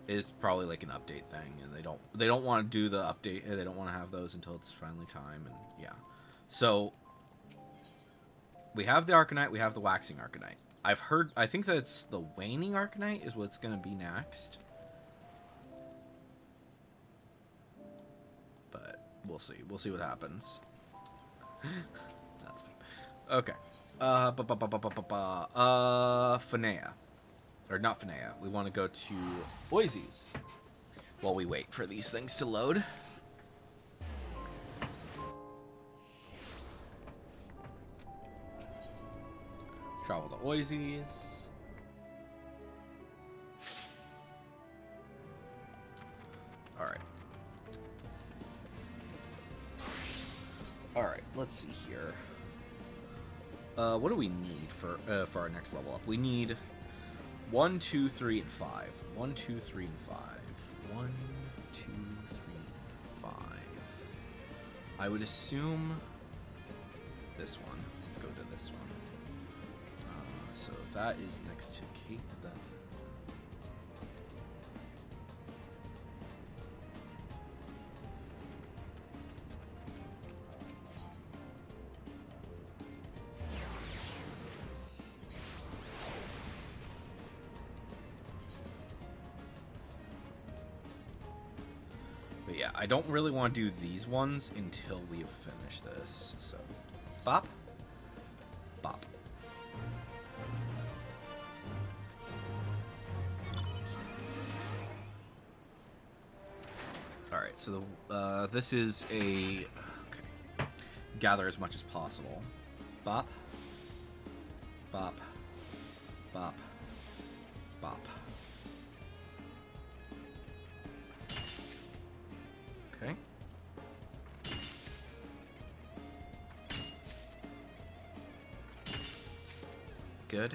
It's probably like an update thing, and they don't want to do the update, they don't want to have those until it's finally time, and yeah. So, we have the Arcanite, we have the Waxing Arcanite. I think that's the Waning Arcanite is what's going to be next. We'll see. We'll see what happens. That's fine. Okay. Finea. Or not Finea. We want to go to Oisies while we wait for these things to load. Travel to Oisies. Alright. Alright, let's see here. What do we need for our next level up? We need 1, 2, 3, and 5. 1, 2, 3, and 5. 1, 2, 3, and 5. I would assume this one. Let's go to this one. So that is next to Cape then. But yeah, I don't really want to do these ones until we have finished this. So, bop, bop. Alright, so this is a... Okay. Gather as much as possible. Bop. Bop. Bop. Bop. Okay. Good.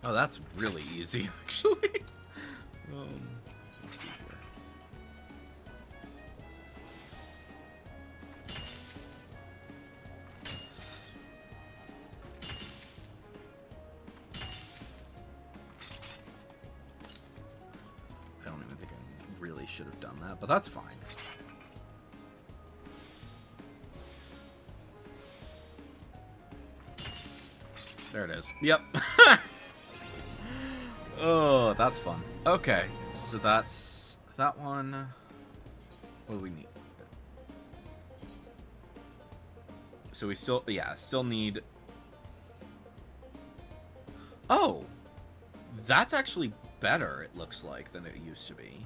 Oh, that's really easy, actually. Let's see here. I don't even think I really should have done that, but that's fine. There it is. Yep. Oh, that's fun. Okay, so that's that one. What do we need? So we still, yeah, still need... Oh! That's actually better, it looks like, than it used to be.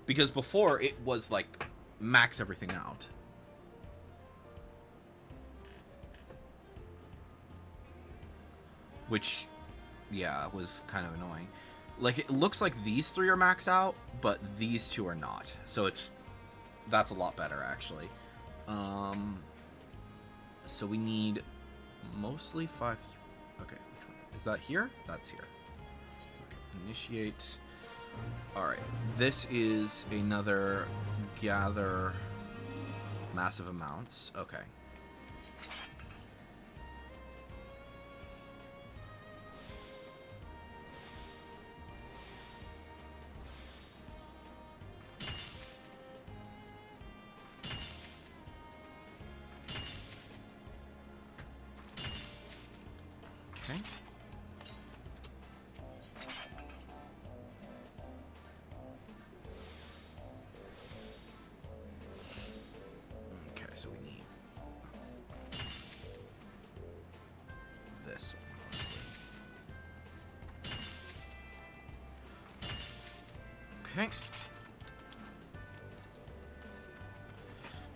Because before, it was, like, max everything out. Which... yeah, it was kind of annoying. Like, it looks like these three are maxed out, but these two are not. So that's a lot better, actually. So we need mostly 5... Okay, which one? Is that here? That's here. Okay, initiate. Alright, this is another gather massive amounts. Okay. Okay. Okay, so we need this one mostly. Okay.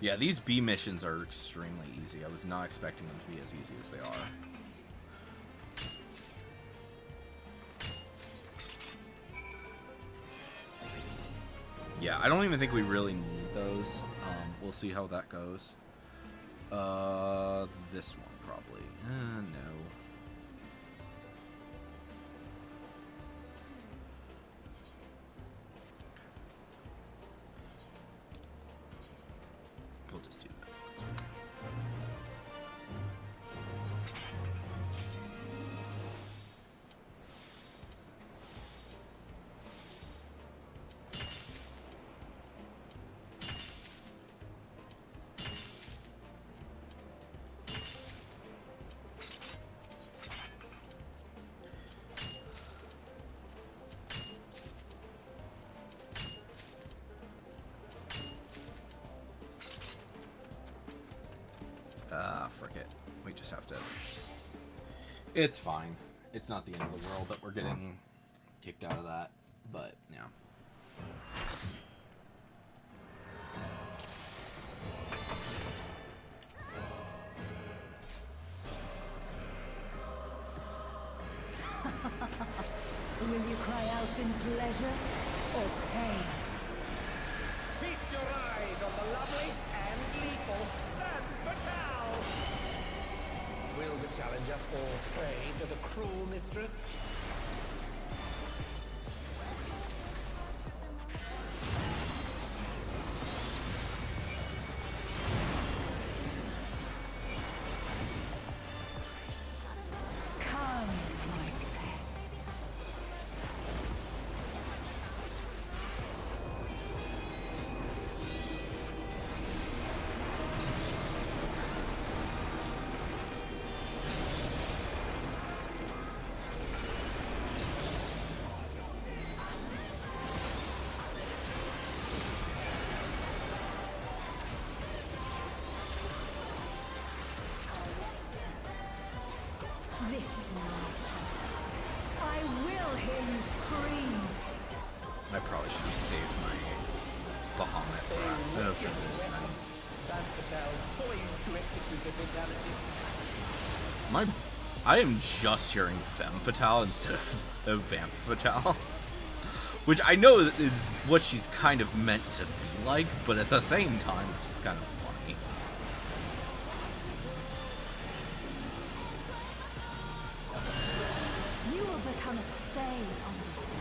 Yeah, these B missions are extremely easy. I was not expecting them to be as easy as they are. Yeah, I don't even think we really need those. We'll see how that goes. This one probably. No. We'll just do that. That's fine. frick it. We just have to... It's fine. It's not the end of the world that we're getting kicked out of that, but, yeah. Will you cry out in pleasure or pain? Feast your eyes on the lovely and lethal Femme Fatale! Will the challenger fall prey to the cruel mistress? Come, my pets. This is my show. I will hear you scream. I probably should have saved my Bahamut for this then. Femme Fatale poised to execute a fatality. I am just hearing Femme Fatale instead of Vamp Fatale. Which I know is what she's kind of meant to be like, but at the same time, it's just kind of funny. You will become a stain on this world.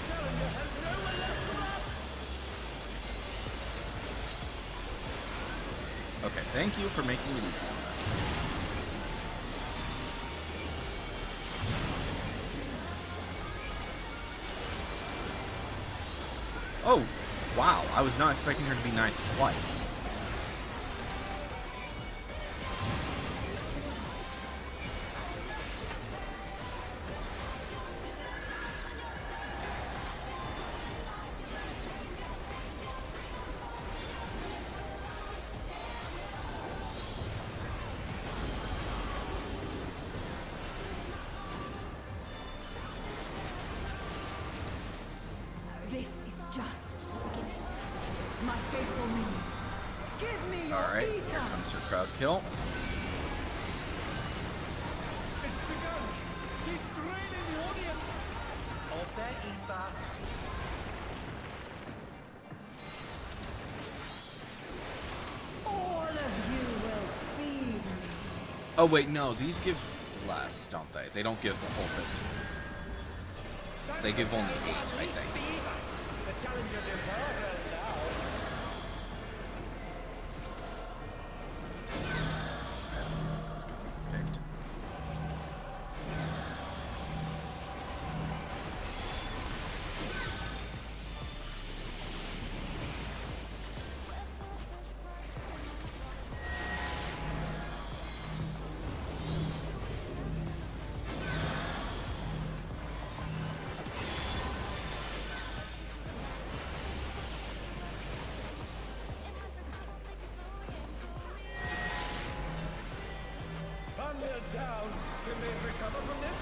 Challenger has nowhere left to run! Okay, thank you for making it easy on us. Oh, wow, I was not expecting her to be nice twice. This is just the beginning. My faithful minions, give me your Alright, here ether. comes her crowd kill. It's begun! She's draining the audience of their ether. All of you will feed me. Oh wait, no, these give less, don't they? They don't give the whole 15. They give only 8, I think. The challenger departed now. Picked. Thunder down. Can they recover from this?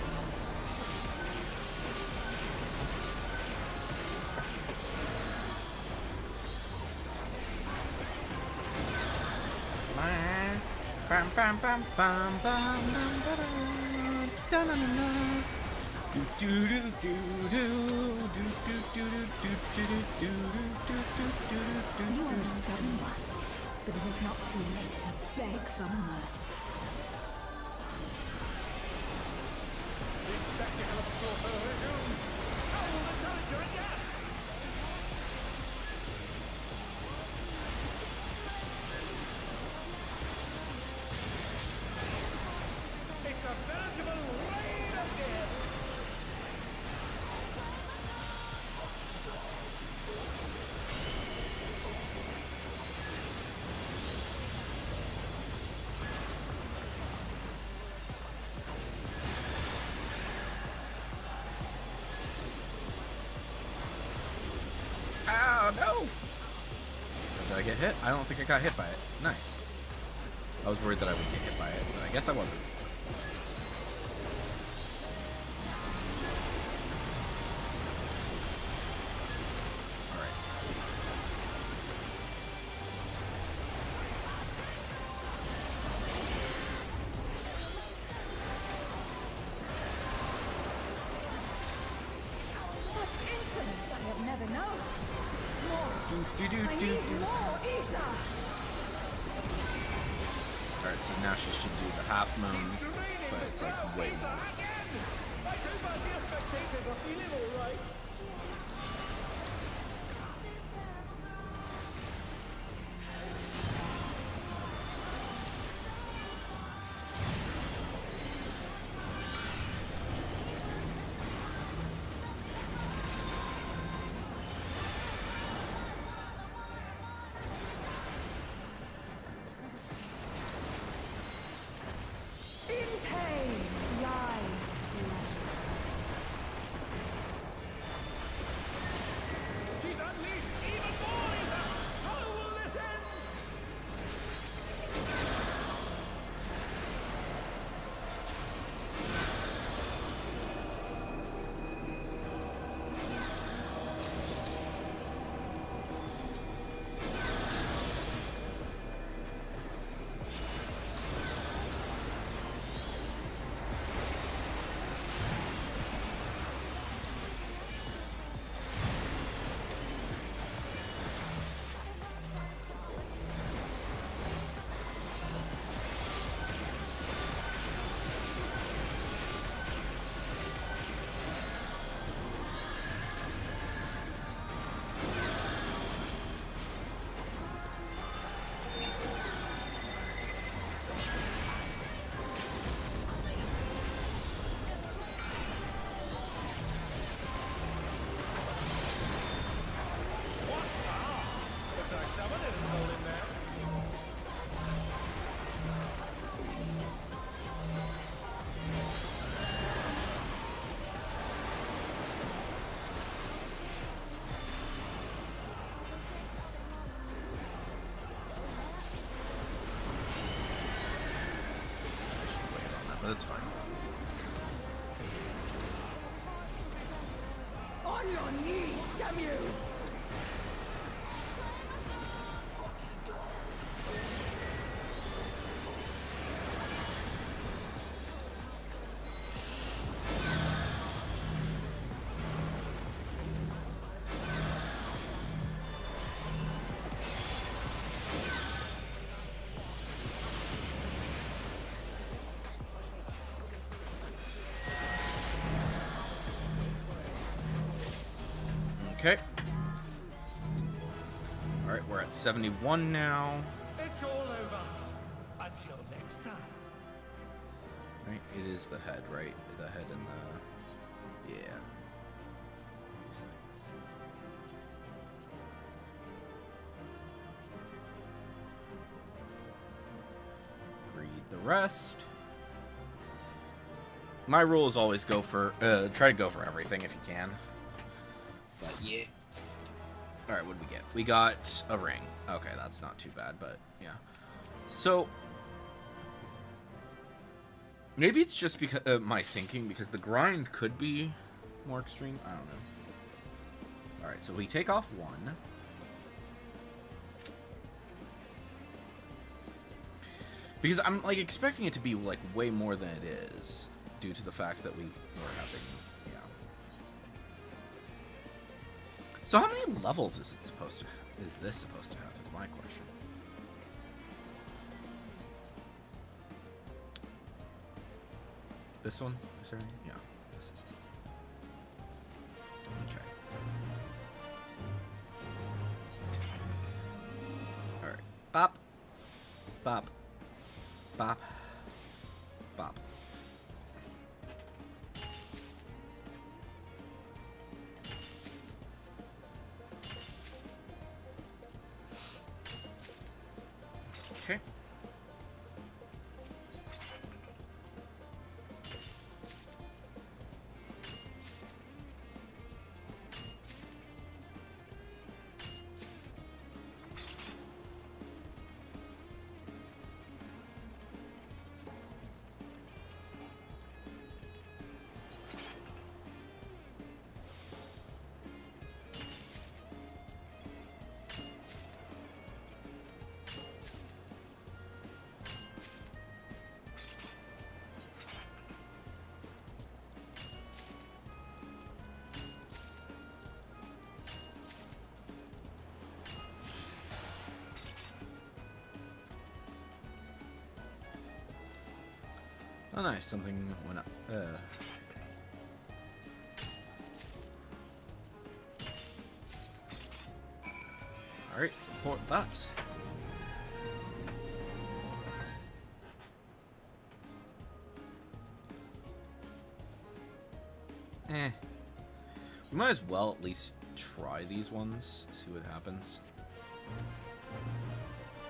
Bam, bam, bam, bam, bam, bam, ba-da, da-na-na-na. Do, do, do, do, do, do, do, do, do, do, do, do, do, do, You are do, a stubborn one, but it is not too late to beg for mercy. This spectacle of slaughter resumes. How will the challenger adapt? It's a veritable rain of death. Oh no! Did I get hit? I don't think I got hit by it. Nice. I was worried that I would get hit by it, but I guess I wasn't. Alright. Such insolence I have never known. More. Do, do, I do, need do. more ether. Alright, so now she should do the half moon, but it's like way more. I hope our dear spectators are feeling all right. In pain lies pleasure. She's unleashed even more ether. How will this end? Looks like someone isn't holding there. I should have waited on that, but it's fine. On your knees, damn you! Okay. Alright, we're at 71 now. It's all over. Until next time. Right? It is the head, right? The head and the... Yeah. These things. Read the rest. My rule is always go for... try to go for everything if you can. But yeah. Alright, what did we get? We got a ring. Okay, that's not too bad, but yeah. So... maybe it's just because my thinking, because the grind could be more extreme. I don't know. Alright, so we take off one. Because I'm like expecting it to be like way more than it is, due to the fact that we were having, yeah. So how many levels is it supposed to have? Is this supposed to have? Is my question. This one? Is there any? Yeah. This is. Okay. Alright. Bop. Bop. Bop. Bop. Okay. Oh, nice. Something went up. Alright, report that. We might as well at least try these ones, see what happens.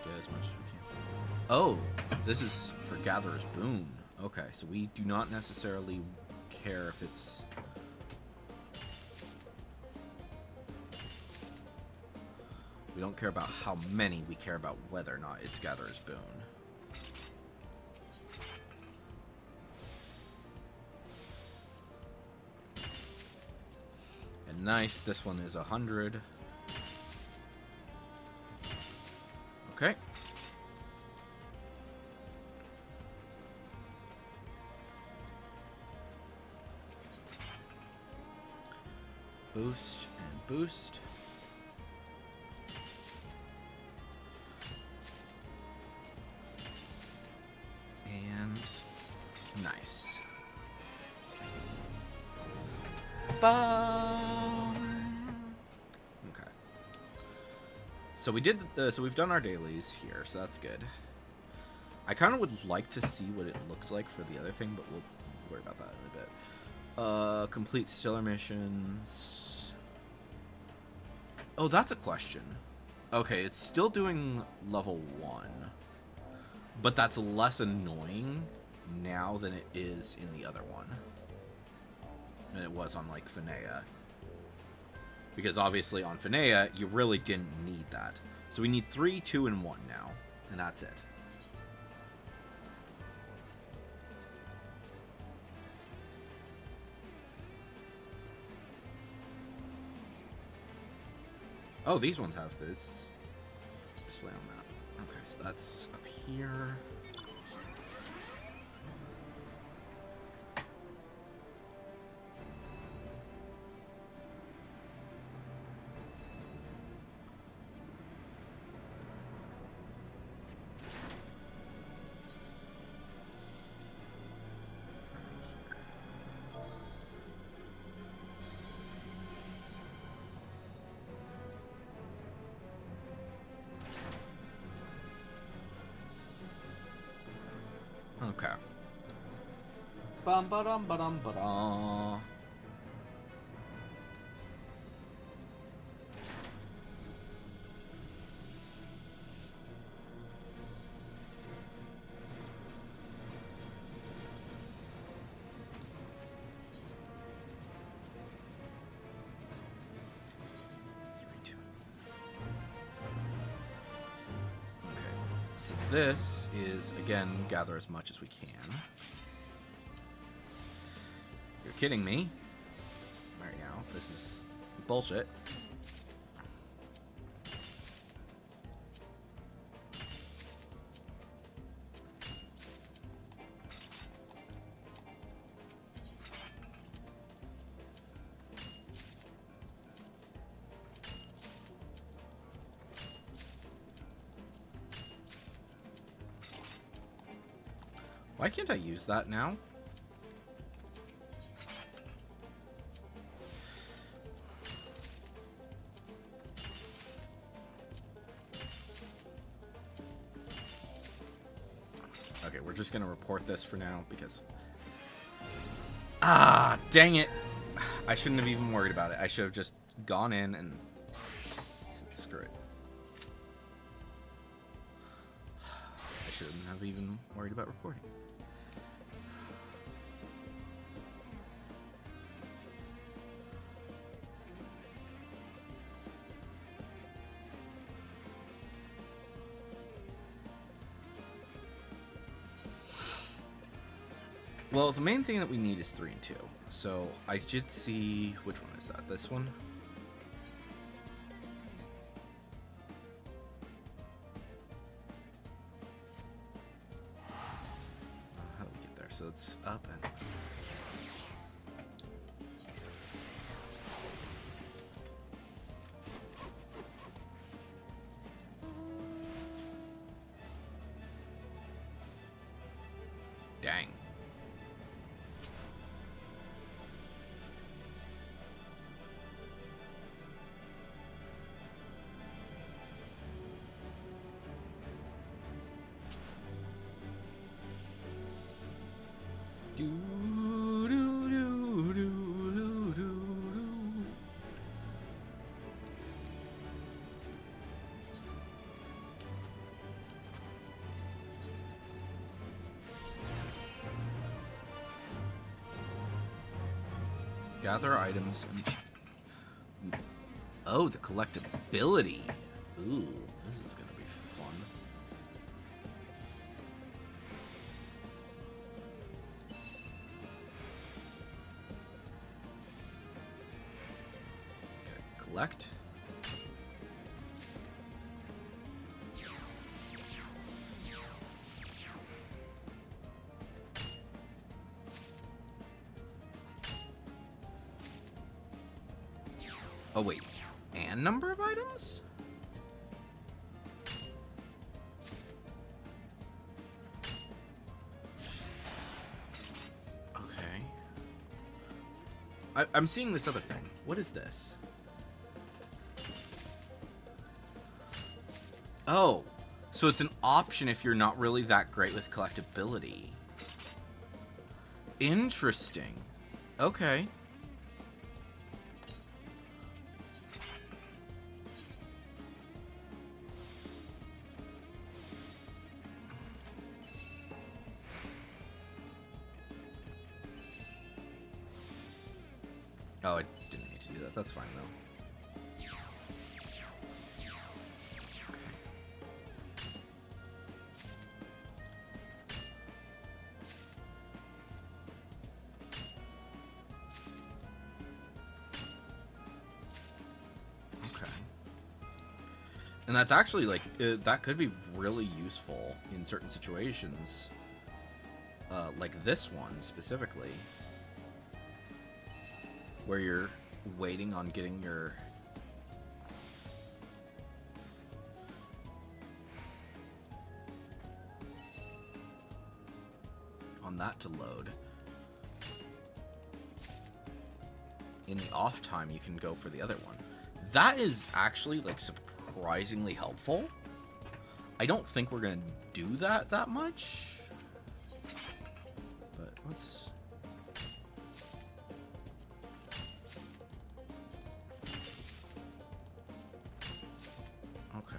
Get as much as we can. Oh, this is for Gatherer's Boon. Okay, so we do not necessarily care if it's... We don't care about how many, we care about whether or not it's Gatherer's Boon. And nice, this one is 100. Okay. Boost and boost. And nice. Okay. So we did so we've done our dailies here, so that's good. I kind of would like to see what it looks like for the other thing, but we'll worry about that in a bit. Complete stellar missions. Oh, that's a question. Okay, it's still doing level 1. But that's less annoying now than it is in the other one. Than it was on, like, Finea. Because obviously on Finea, you really didn't need that. So we need 3, 2, and 1 now. And that's it. Oh, these ones have this display on that. Okay, so that's up here. Okay. Bum ba dum ba dum ba dum. So this is, again, gather as much as we can. You're kidding me. Right now, this is bullshit. Why can't I use that now? Okay, we're just gonna report this for now because... Ah, dang it! I shouldn't have even worried about it. I should have just gone in and... Screw it. I shouldn't have even worried about reporting. Well, the main thing that we need is 3 and 2. So I did see, which one is that? This one? How do we get there? So it's up and... Dang. Gather items. Oh, the collectability. Ooh, this is gonna be fun. Okay, collect. Oh wait, and number of items? Okay. I'm seeing this other thing. What is this? Oh, so it's an option if you're not really that great with collectability. Interesting. Okay. Oh, I didn't need to do that. That's fine, though. Okay. And that's actually, like, that could be really useful in certain situations. Like this one, specifically. Where you're waiting on getting your... on that to load. In the off time, you can go for the other one. That is actually, like, surprisingly helpful. I don't think we're gonna do that much. But let's... Okay.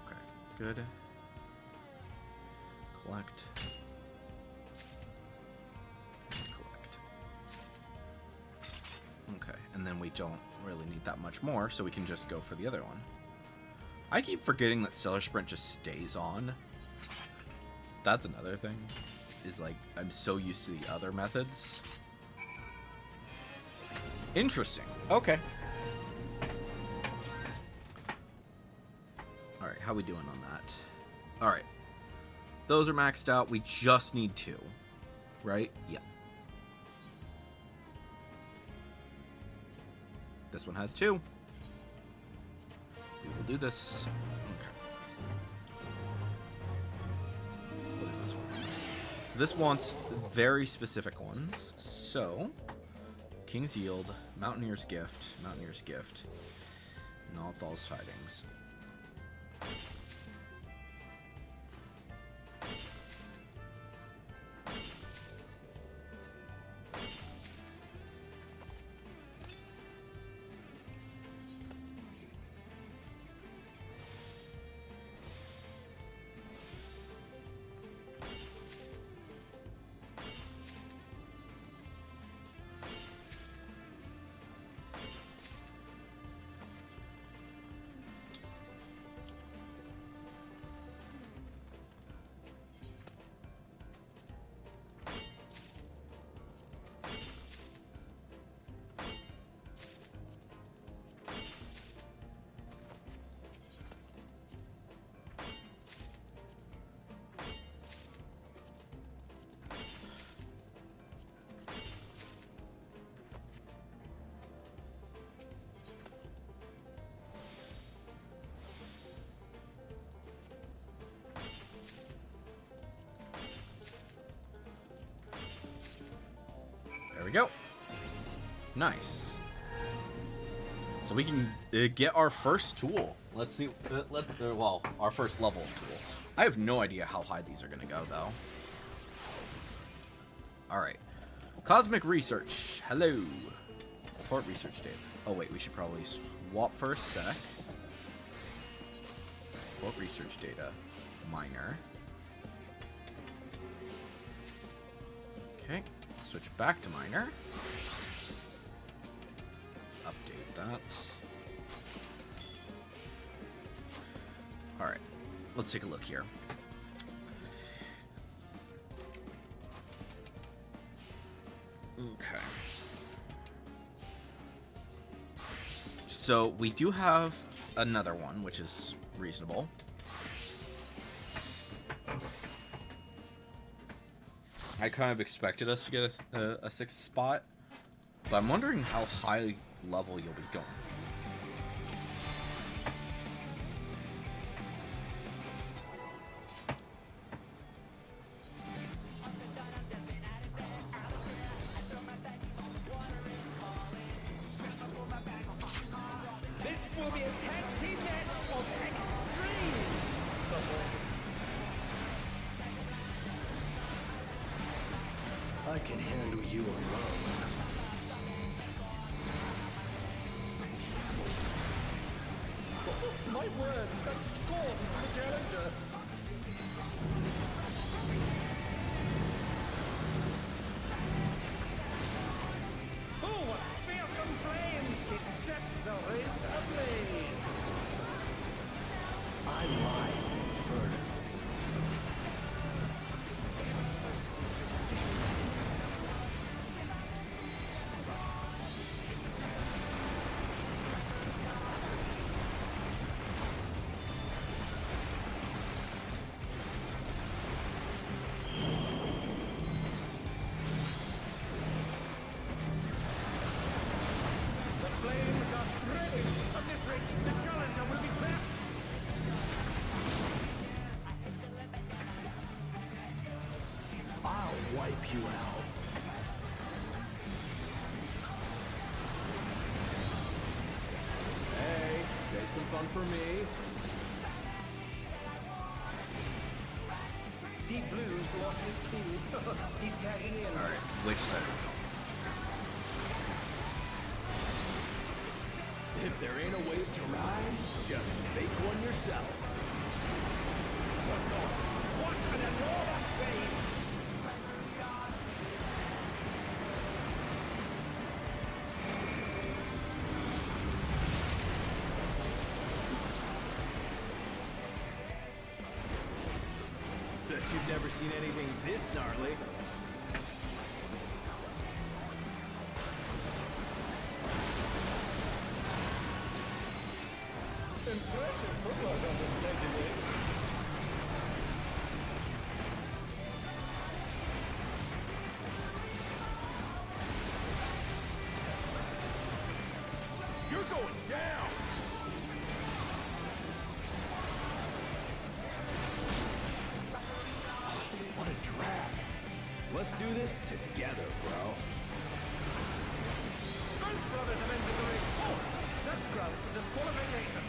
Okay, good. Collect. And collect. Okay, and then we don't really need that much more, so we can just go for the other one. I keep forgetting that Stellar Sprint just stays on. That's another thing. Is like, I'm so used to the other methods. Interesting. Okay. Alright, how we doing on that? Alright. Those are maxed out. We just need 2. Right? Yeah. This one has 2. We will do this. Okay. What is this one? So this wants very specific ones. So, King's Yield, Mountaineer's Gift, Nalthal's Tidings. There we go. Nice. So we can get our first tool. Let's see. Well, our first level of tool. I have no idea how high these are going to go, though. All right. Cosmic Research. Hello. Report research data. Oh wait, we should probably swap for a sec. What research data? Minor. Okay, switch back to minor. Update that. Alright, let's take a look here. Okay. So we do have another one, which is reasonable. I kind of expected us to get a sixth spot, but I'm wondering how high level you'll be going. This will be a tag team match of extreme. I can handle you alone. My word, such scorn for the challenger. Oh, what fearsome flames! It set the ring ablaze. I lie inferno. The flames are spreading. At this rate, the challenger will be trapped. I'll wipe you out. Hey, save some fun for me. Deep Blue's lost his cool. He's tagging in. Alright, which side are we going? If there ain't a wave to ride, just make one yourself. Good gods, what an enormous wave! Bet you've never seen anything this gnarly. Impressive footwork on display today. You're going down! What a drag. Let's do this together, bro. Both brothers have entered the ring. Oh, that's grounds for disqualification.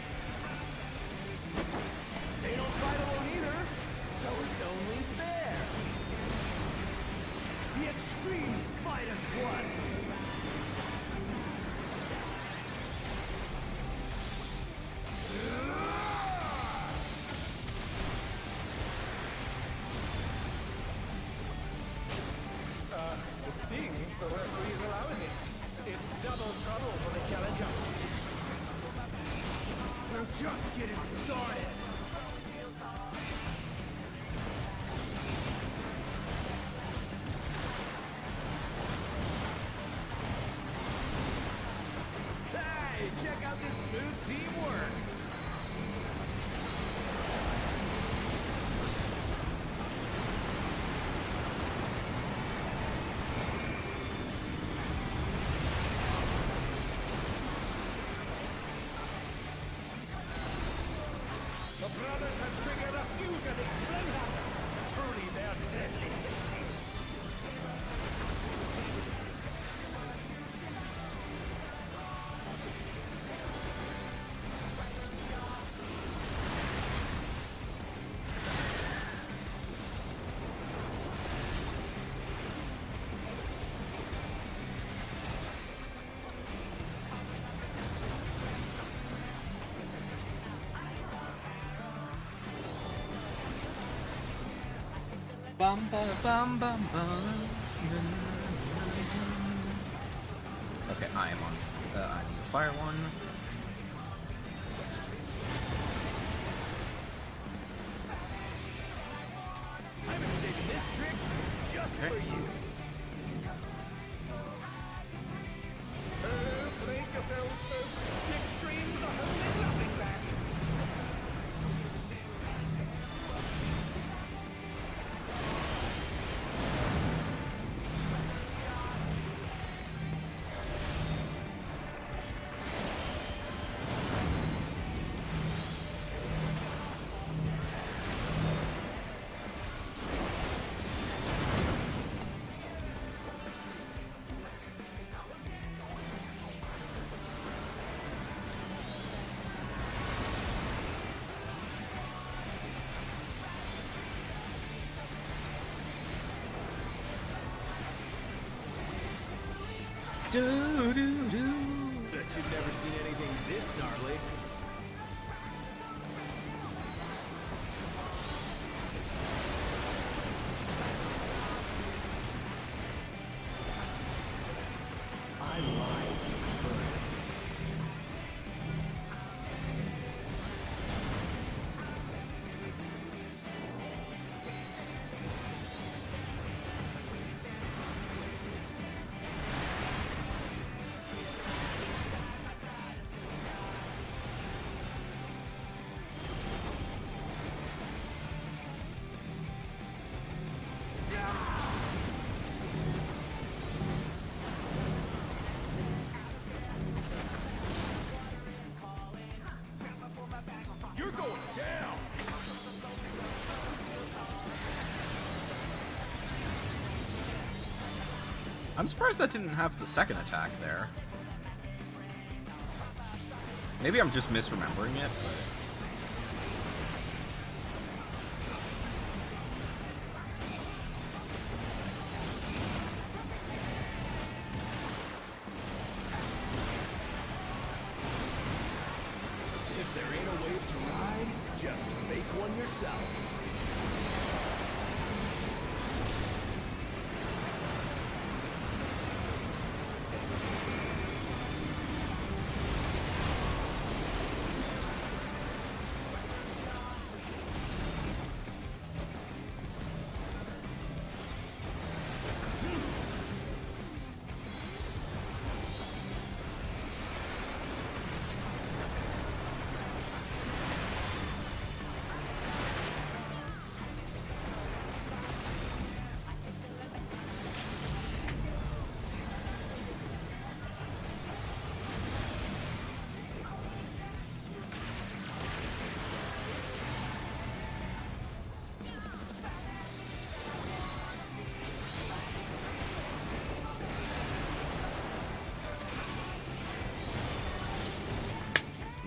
They don't fight alone either, so it's only fair. The extremes fight as one. It seems the referee is allowing it. It's double trouble for the challenger. We're just getting started. Hey, check out this smooth teamwork. Bum, ba, bum, bum, bum. Okay, I am on. I need to fire one. I'm saving this trick just for you. Brace yourselves, folks. The extremes are holding nothing back. Do, do, do. Bet you've never seen anything this gnarly. I lied further. You're going down. I'm surprised that didn't have the second attack there. Maybe I'm just misremembering it, but... If there ain't a wave to ride, just make one yourself.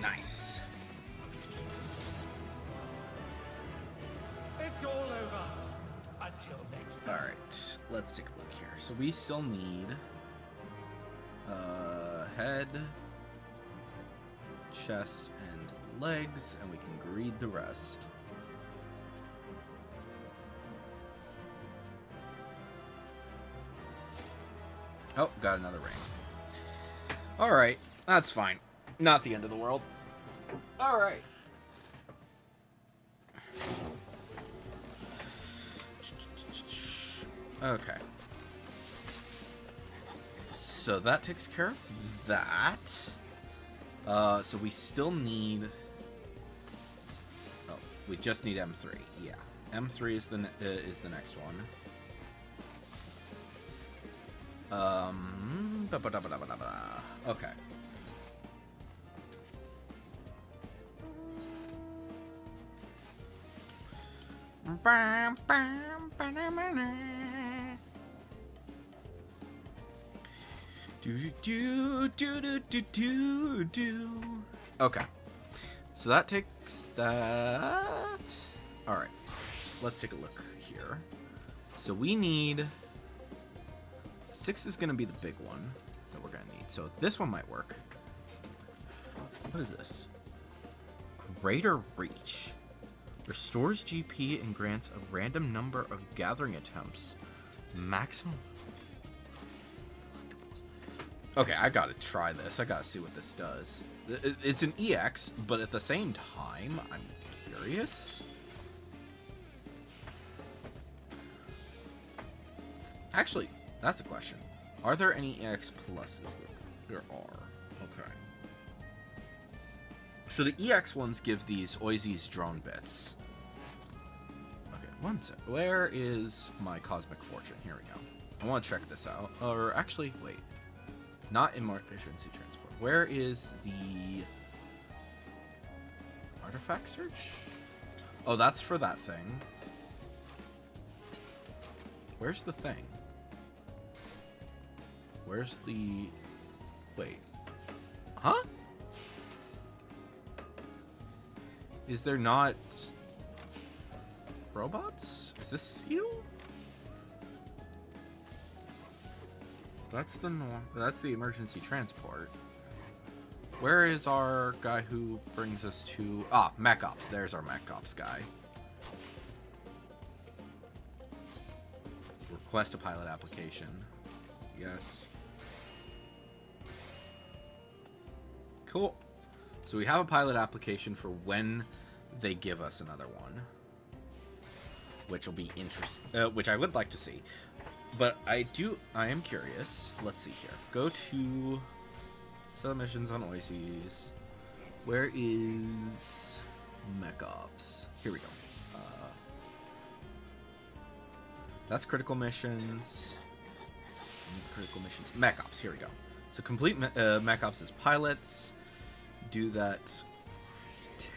Nice. It's all over. Until next time. Alright, let's take a look here. So we still need... head, chest, and legs, and we can greed the rest. Oh, got another ring. Alright, that's fine. Not the end of the world. Alright. Okay. So that takes care of that. So we still need... Oh, we just need M3. Yeah. M3 is the next one. Okay. Okay. So that takes that. Alright. Let's take a look here. So we need... 6 is going to be the big one that we're going to need. So this one might work. What is this? Greater reach. Restores GP and grants a random number of gathering attempts. Maximum. Okay, I gotta try this. I gotta see what this does. It's an EX, but at the same time, I'm curious. Actually, that's a question. Are there any EX pluses? There are. Okay. So the EX ones give these Oizi's drone bits. Okay, one sec. Where is my Cosmic Fortune? Here we go. I want to check this out. Or actually, wait. Not in emergency transport. Where is the artifact search? Oh, that's for that thing. Where's the thing? Where's the... Wait. Huh? Is there not... robots? Is this you? That's the norm. That's the emergency transport. Where is our guy who brings us to... Ah, Mech Ops. There's our Mech Ops guy. Request a pilot application. Yes. Cool. So we have a pilot application for when they give us another one, which will be interesting. Which I would like to see, but I am curious. Let's see here. Go to submissions on Oasis. Where is Mech Ops? Here we go. That's critical missions. Critical missions. Mech Ops. Here we go. So complete Mech Ops as pilots. Do that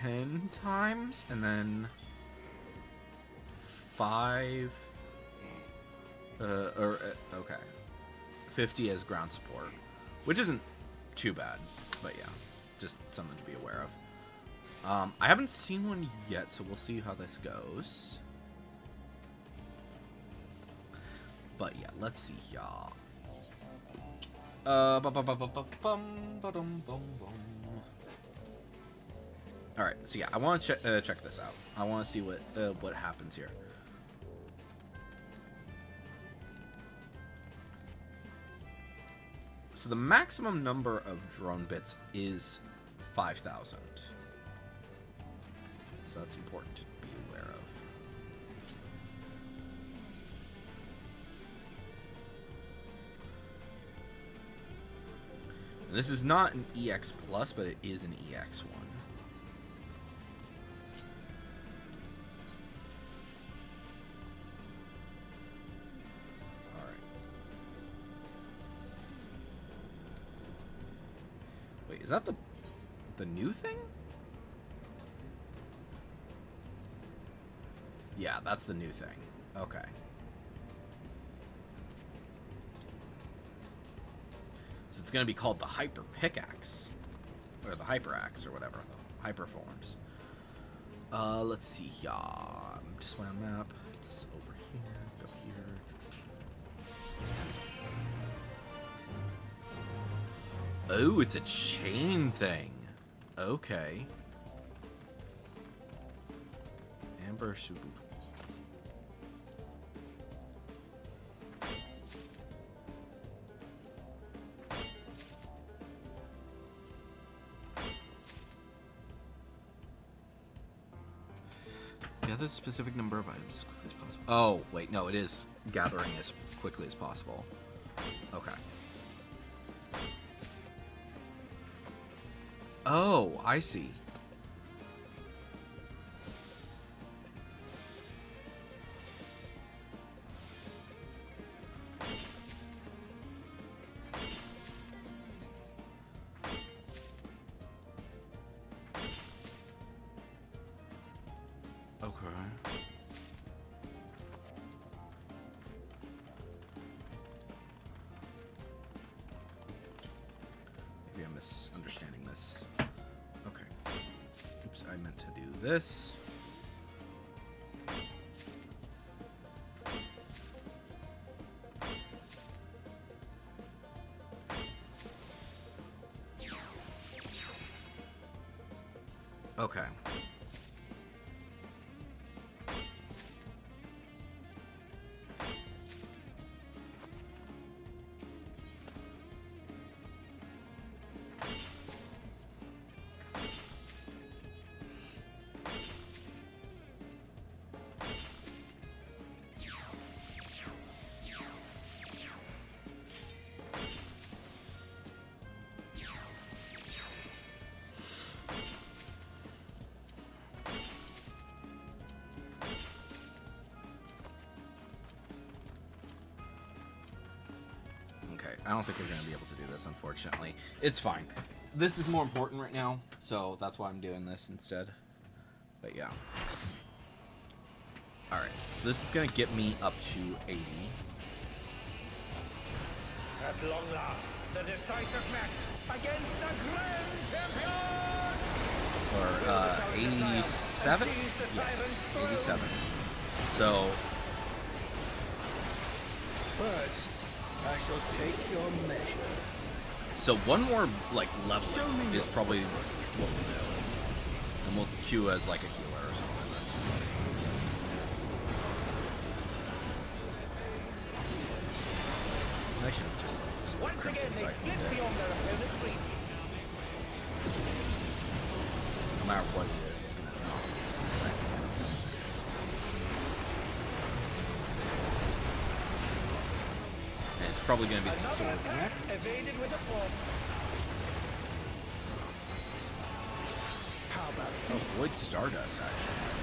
10 times, and then 5 okay, 50 as ground support, which isn't too bad, but yeah, just something to be aware of. I haven't seen one yet, so we'll see how this goes. But yeah, let's see here. All right, so yeah, I want to check this out. I want to see what happens here. So the maximum number of drone bits is 5,000. So that's important to be aware of. And this is not an EX plus, but it is an EX one. Is that the new thing? Yeah, that's the new thing. Okay. So it's going to be called the Hyper Pickaxe. Or the Hyper Axe, or whatever. The Hyper Forms. Let's see here. Just my map. It's over here. Go here. Oh, it's a chain thing. Okay. Amber Subu. Gather a specific number of items as quickly as possible. Oh, wait, no, it is gathering as quickly as possible. Okay. Oh, I see. Okay. Maybe I'm misunderstanding this. Okay. Oops, I meant to do this. Okay. I don't think we're gonna be able to do this, unfortunately. It's fine. This is more important right now, so that's why I'm doing this instead. But yeah. Alright, so this is gonna get me up to 80. At long last, the decisive match against the Grand Champion! Or 87? Yes, 87. So First, I shall take your measure. so one more like level is probably what we'll do. And we'll queue as like a healer or something. That's I should have just Once Crimson again, they Cycle slip there. beyond their opponent's reach. No matter what it is, it's gonna cycle. And it's probably gonna be the Another sword attack next. evaded with a form. How about Oh, Void Stardust actually.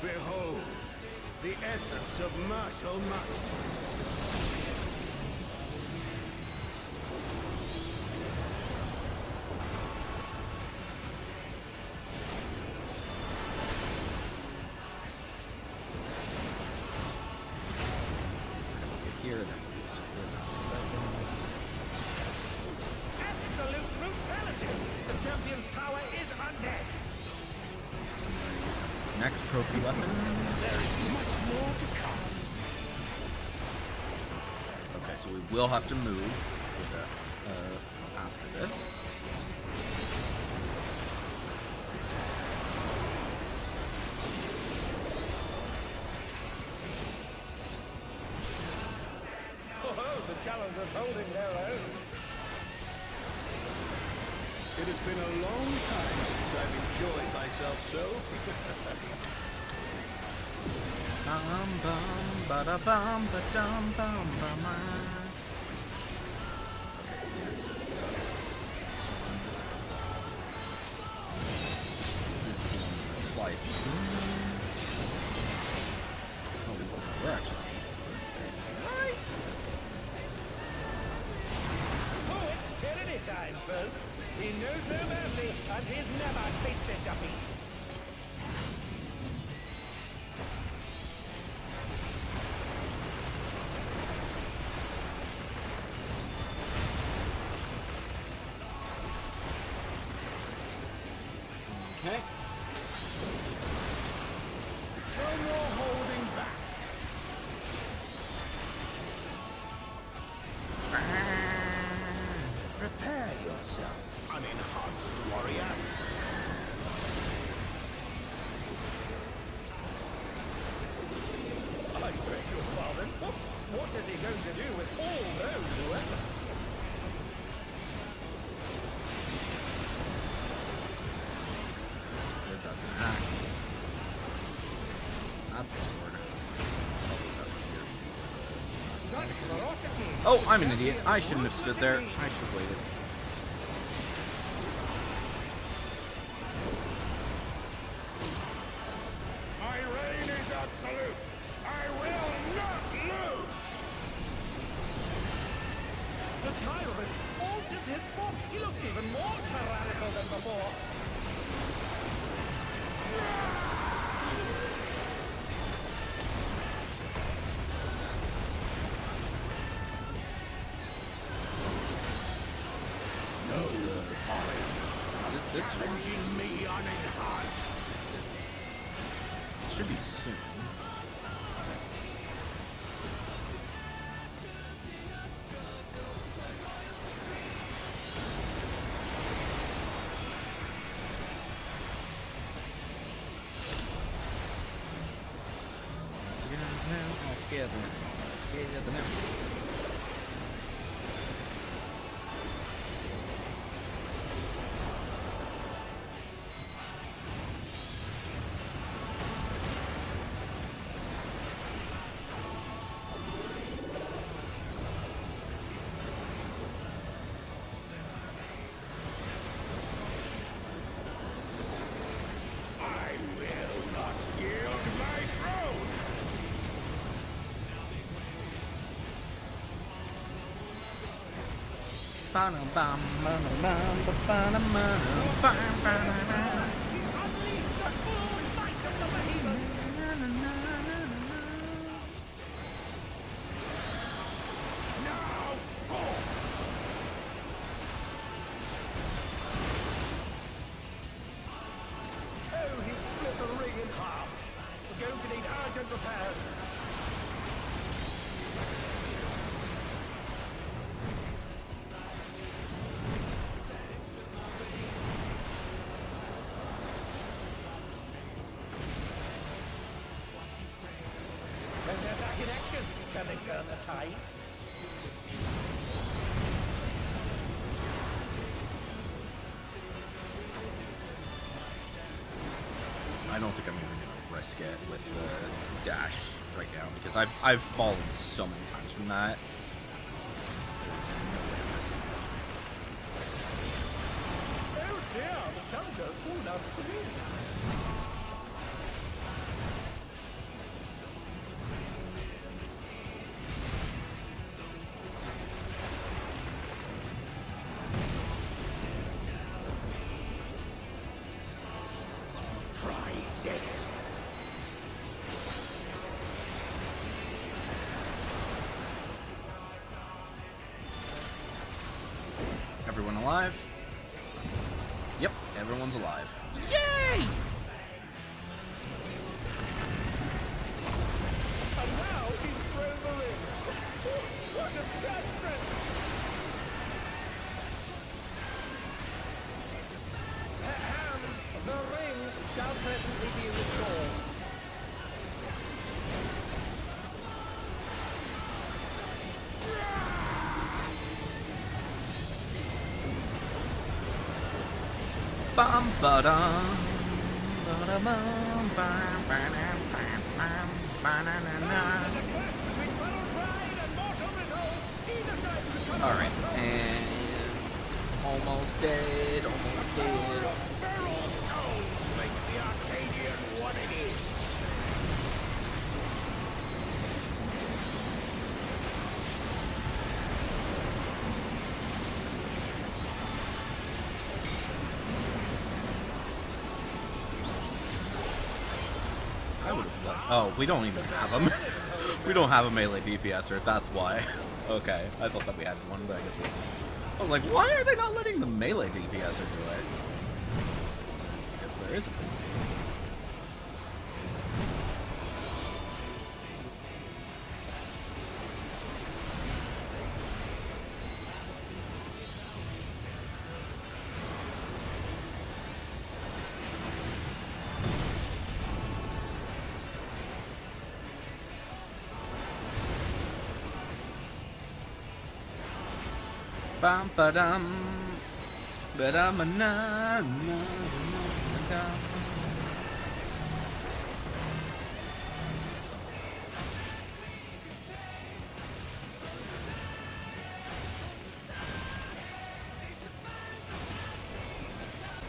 Behold, the essence of martial must. Here, then we'll use Absolute brutality! The champion's power is unmatched. next trophy weapon. There is much more to come. Okay, so we will have to move for the after this. Oh, the challengers holding their own. It has been a long time since I've enjoyed myself so. Bum bum ba da bum ba dum bum ba ma. Okay, dance. This is slice. Oh, we're actually. Oh, it's tyranny time, folks. He knows no mercy, and he's never tasted defeat. Okay. No more holding back. Prepare yourself, unenhanced warrior. I beg your pardon. What is he going to do with all those weapons? That's an axe. That's a sword. Such ferocity! Oh, I'm an idiot. I shouldn't have stood there. I should have waited. My reign is absolute. I will not lose. The tyrant altered his form. He looks even more tyrannical than before. No folly. Is it this one? Challenging me unenhanced. It should be soon. Together now. He's unleashed the full might of the behemoth! Now, fall! Oh, he split the ring in half. We're going to need urgent repairs. And they're back in action. Can they turn the tide? I don't think I'm even gonna risk it with the dash right now because I've fallen so many times from that. There's no way I'm risking it. Oh dear, the challenger's fallen out of the ring. Try this. Everyone alive? Yep, everyone's alive. Yay! And now he's thrown the ring. What absurd strength! Ahem, the ring shall presently be restored. Bum ba dum, ba da bum, bam, ba-dum, bam, bam, ba-na-na-na. The clash between Battle Pride and Mortal Resolve. Either side could come All out right, on top. and almost dead, almost dead. Feral souls makes the Arcadian what it is. I would have. Oh, we don't even have them. We don't have a melee DPSer. That's why. Okay, I thought that we had one, but I guess we. I was like, why are they not letting the melee DPSer do it? Because there isn't. Bum ba dum, ba dum na na na na.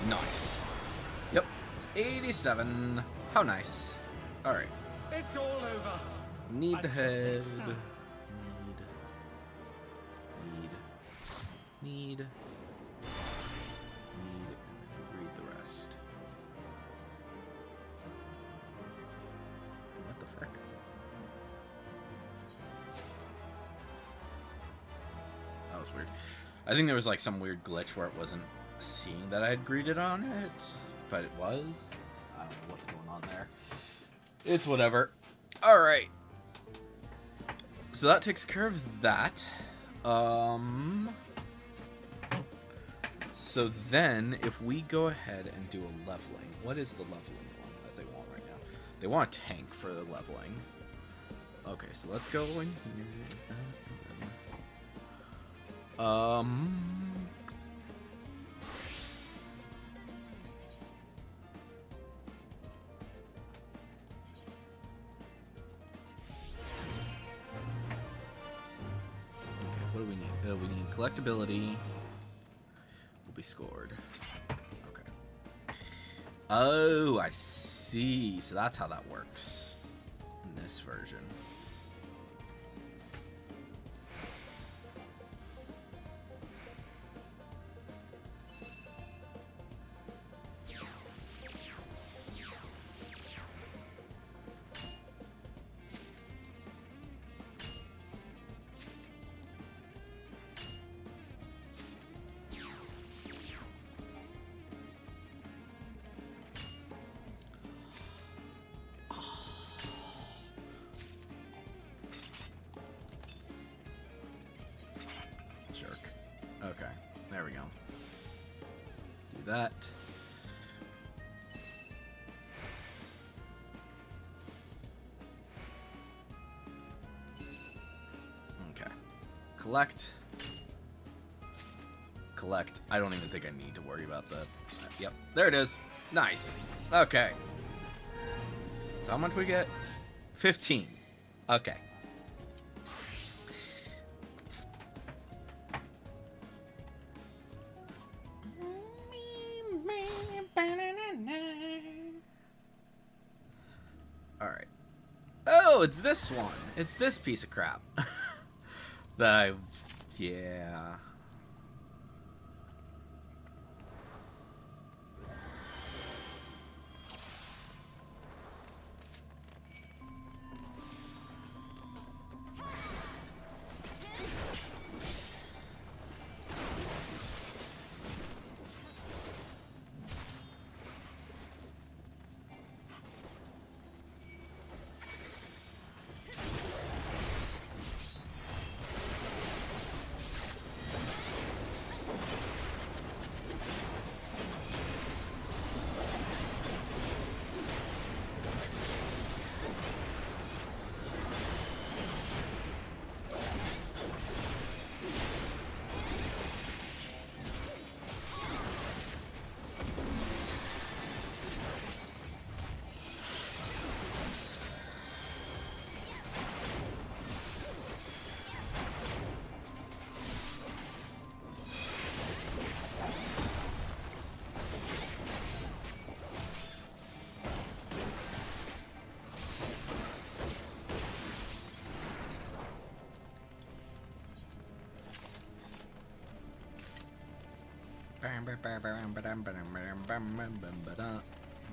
Nice. Yep. 87. How nice. Alright. It's all over. Need the Until head. next time. Need, and then read the rest. What the frick? That was weird. I think there was like some weird glitch where it wasn't seeing that I had greeted on it, but it was. I don't know what's going on there. It's whatever. Alright. So that takes care of that. So then, if we go ahead and do a leveling, what is the leveling one that they want right now? They want a tank for the leveling. Okay, so let's go in here. Okay, what do we need? We need collectability. Will be scored. Okay. Oh, I see. So that's how that works in this version. that. Okay. Collect. Collect. I don't even think I need to worry about that. Yep, there it is. Nice. Okay. So how much we get? 15. Okay. Alright. Oh, it's this one. It's this piece of crap. Yeah.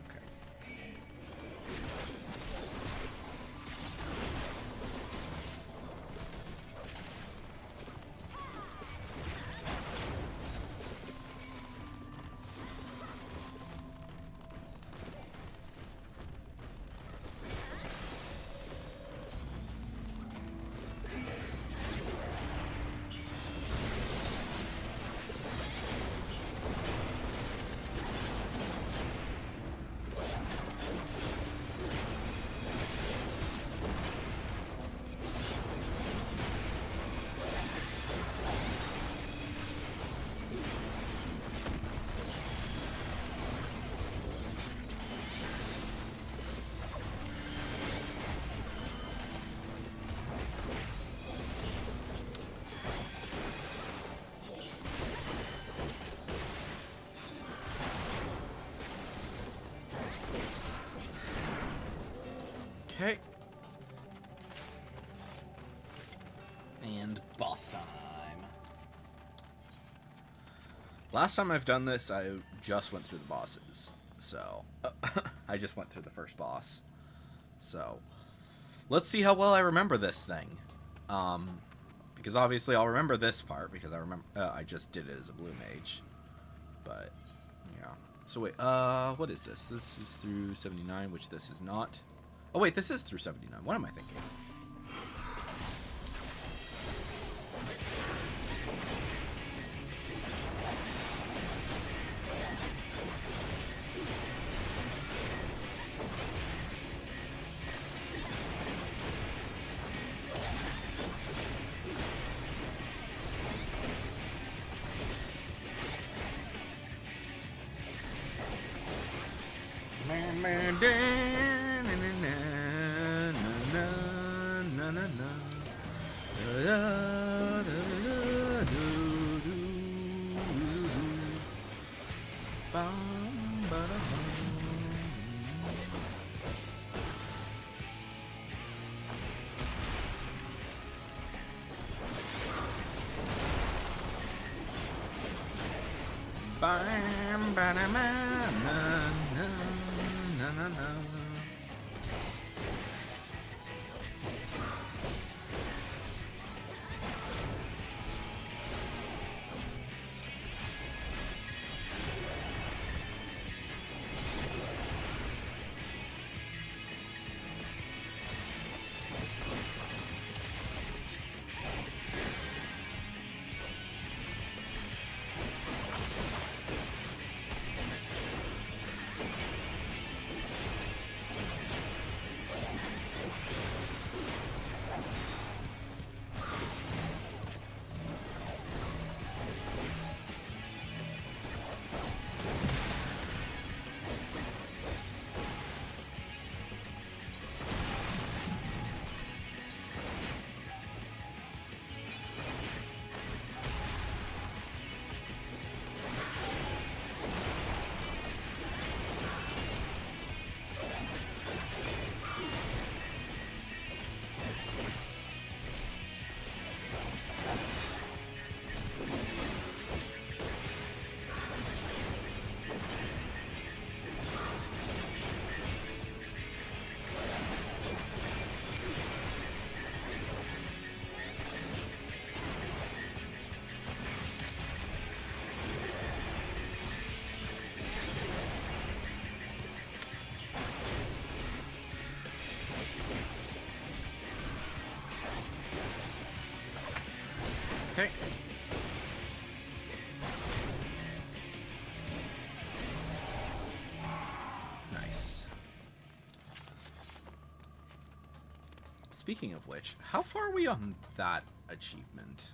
Okay. Okay. And boss time. Last time I've done this, I just went through the bosses. So, I just went through the first boss. So, let's see how well I remember this thing. Because obviously I'll remember this part because I remember I just did it as a blue mage. But, yeah. So wait, what is this? This is through 79, which this is not. Oh wait, this is through 79. What am I thinking? Okay. Nice. Speaking of which, how far are we on that achievement?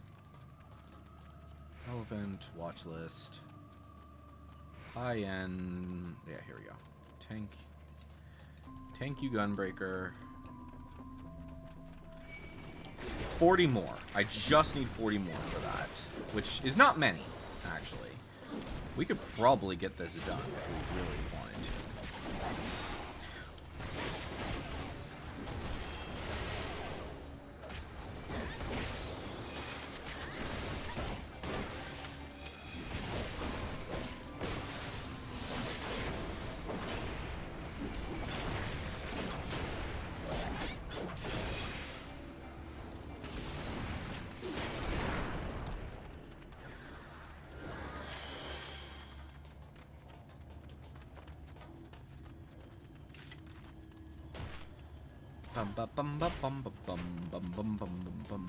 Relevant, watch list. High end. Yeah, here we go. Tank you Gunbreaker. 40 more. I just need 40 more for that, which is not many, actually. We could probably get this done if we really wanted to. Bum bum bum bum bum bum bum bum bum bum bum.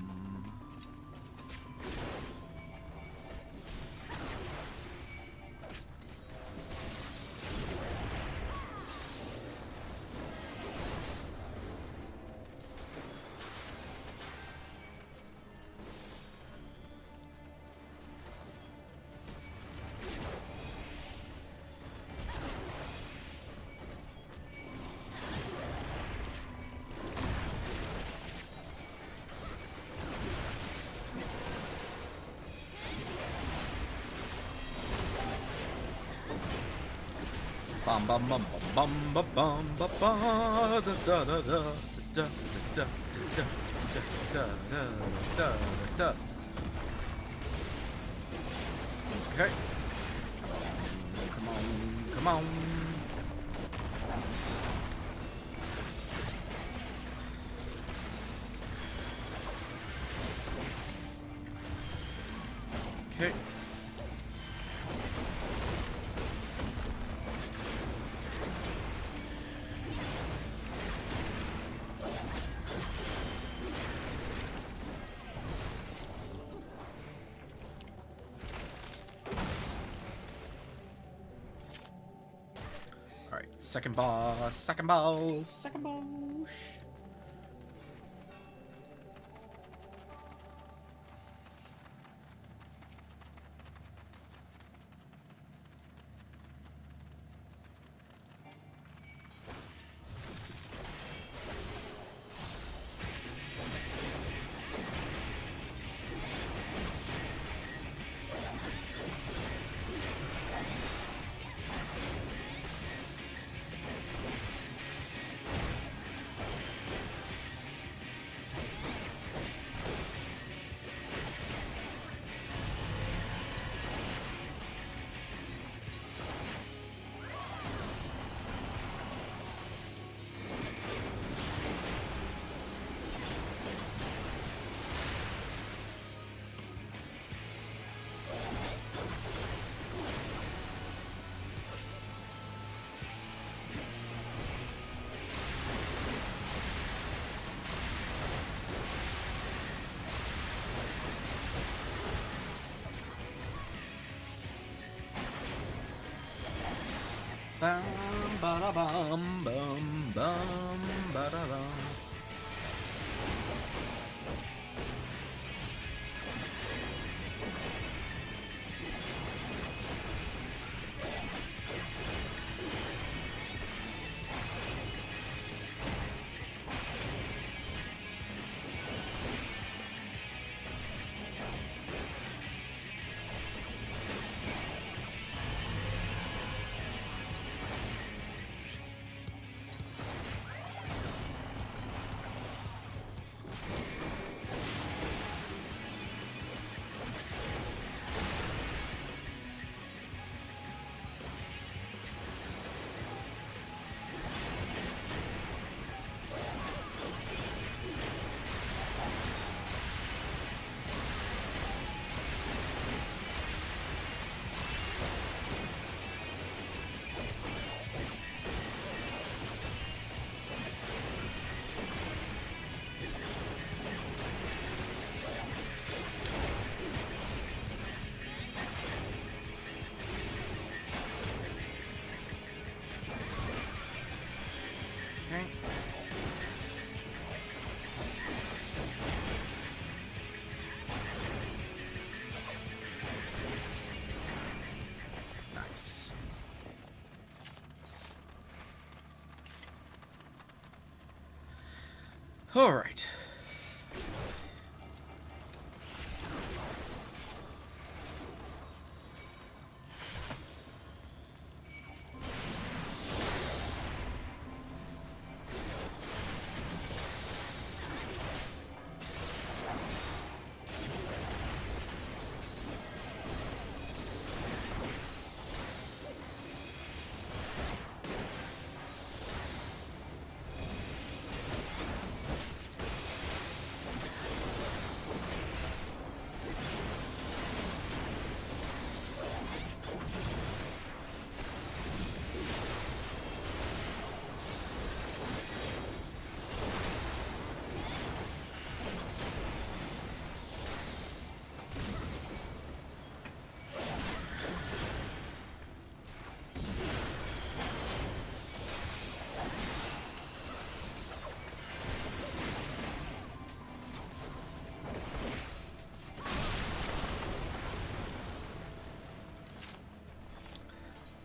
Bum bum bum bum bum bum bum bum da da da da da da da da da da. Okay. Come on, come on. Okay. Second boss, second boss, second boss. Bum ba da bum bum bum ba da bum. All right.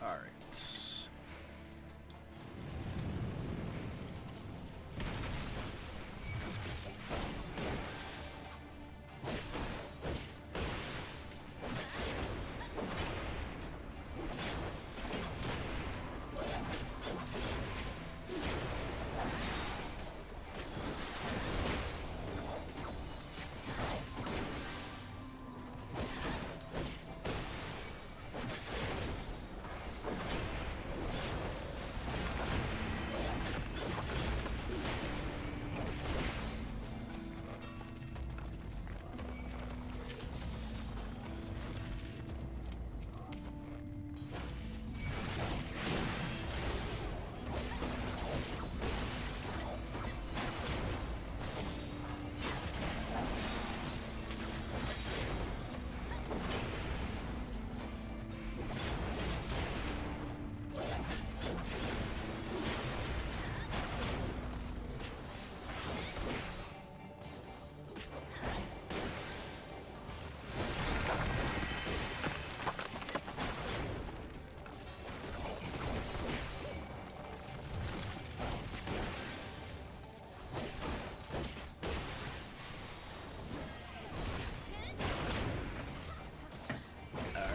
All right.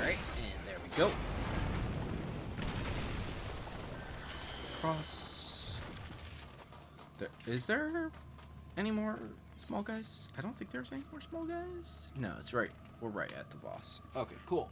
Alright, and there we go. Cross. Is there any more small guys? I don't think there's any more small guys. No, it's right. We're right at the boss. Okay, cool.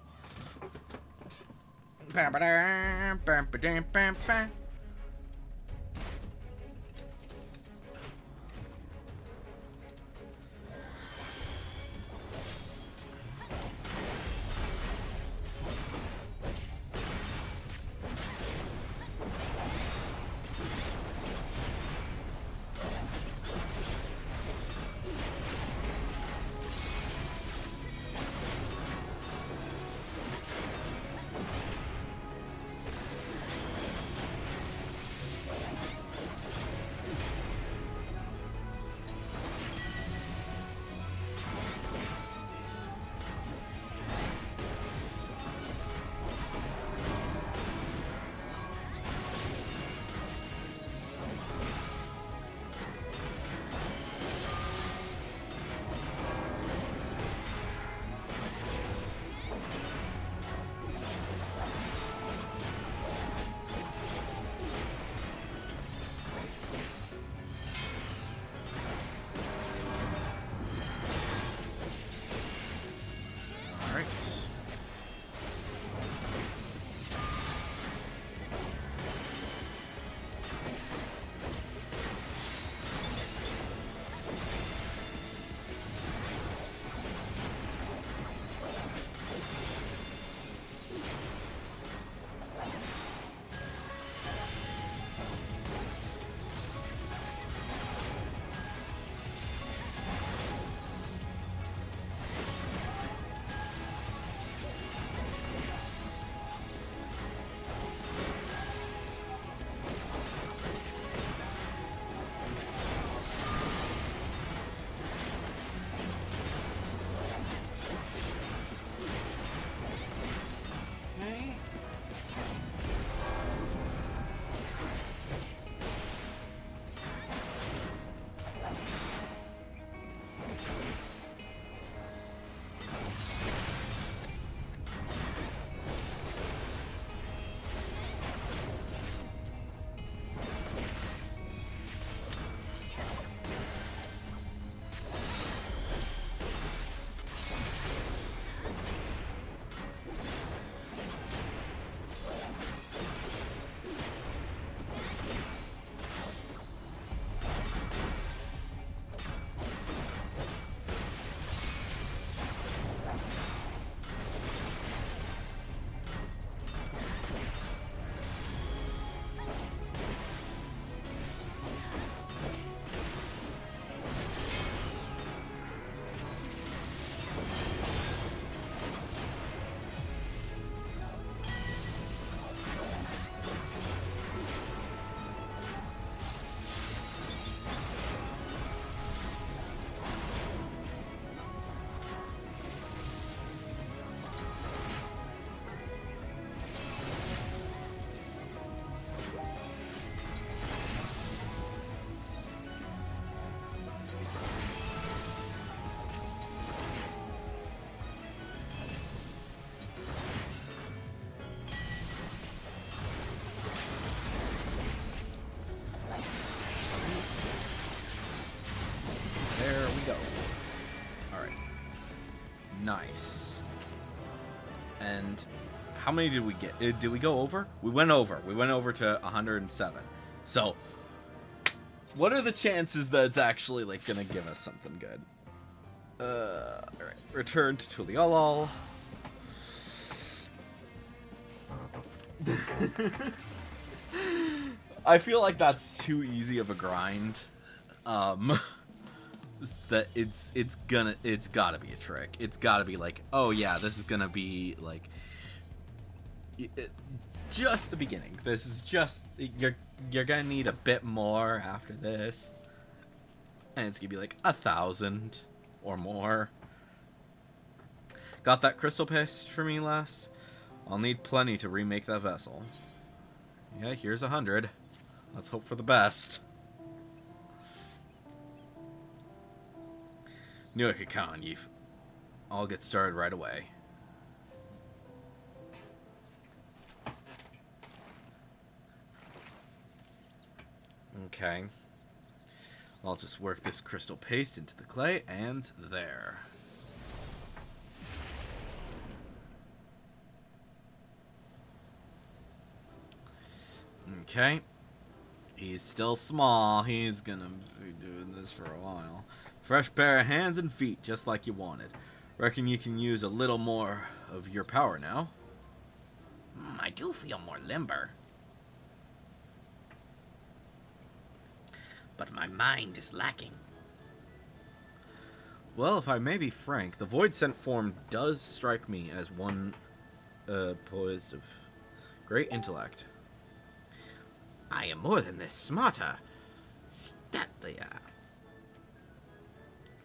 Nice. And how many did we get? Did we go over? We went over. We went over to 107. So, what are the chances that it's actually, like, gonna give us something good? Alright. Return to Tuliolol. I feel like that's too easy of a grind. That it's gotta be a trick. It's gotta be like, oh yeah, this is gonna be like just the beginning. This is just you're gonna need a bit more after this, and it's gonna be like 1,000 or more. Got that crystal paste for me, lass? I'll need plenty to remake that vessel. Yeah, here's 100. Let's hope for the best. Knew I could count on you. I'll get started right away. Okay. I'll just work this crystal paste into the clay, and there. Okay. He's still small. He's gonna be doing this for a while. Fresh pair of hands and feet, just like you wanted. Reckon you can use a little more of your power now. I do feel more limber. But my mind is lacking. Well, if I may be frank, the Void Scent form does strike me as one poised of great intellect. I am more than this, smarter, statlier.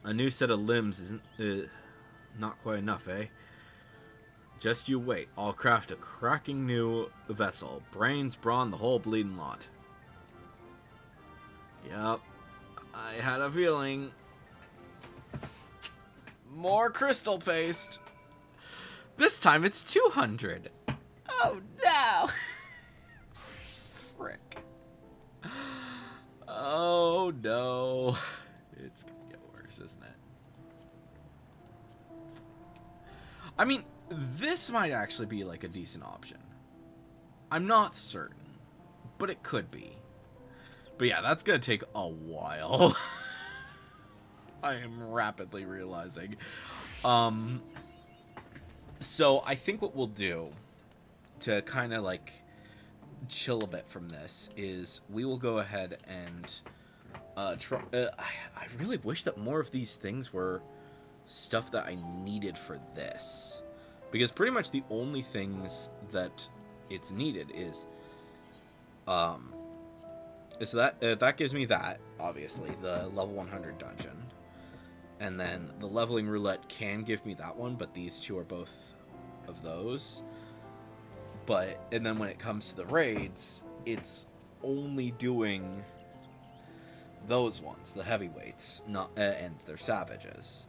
A new set of limbs isn't not quite enough, eh? Just you wait. I'll craft a cracking new vessel. Brains, brawn, the whole bleeding lot. Yep. I had a feeling. More crystal paste. This time it's 200. Oh no! Frick. Oh no. It's gonna get worse, isn't it? I mean, this might actually be like a decent option. I'm not certain, but it could be. But yeah, that's gonna take a while. I am rapidly realizing. So I think what we'll do to kind of like chill a bit from this is we will go ahead and try. I really wish that more of these things were stuff that I needed for this, because pretty much the only things that it's needed is so that gives me that, obviously, the level 100 dungeon, and then the leveling roulette can give me that one, but these two are both of those. And then when it comes to the raids, it's only doing those ones, the heavyweights, not and their savages.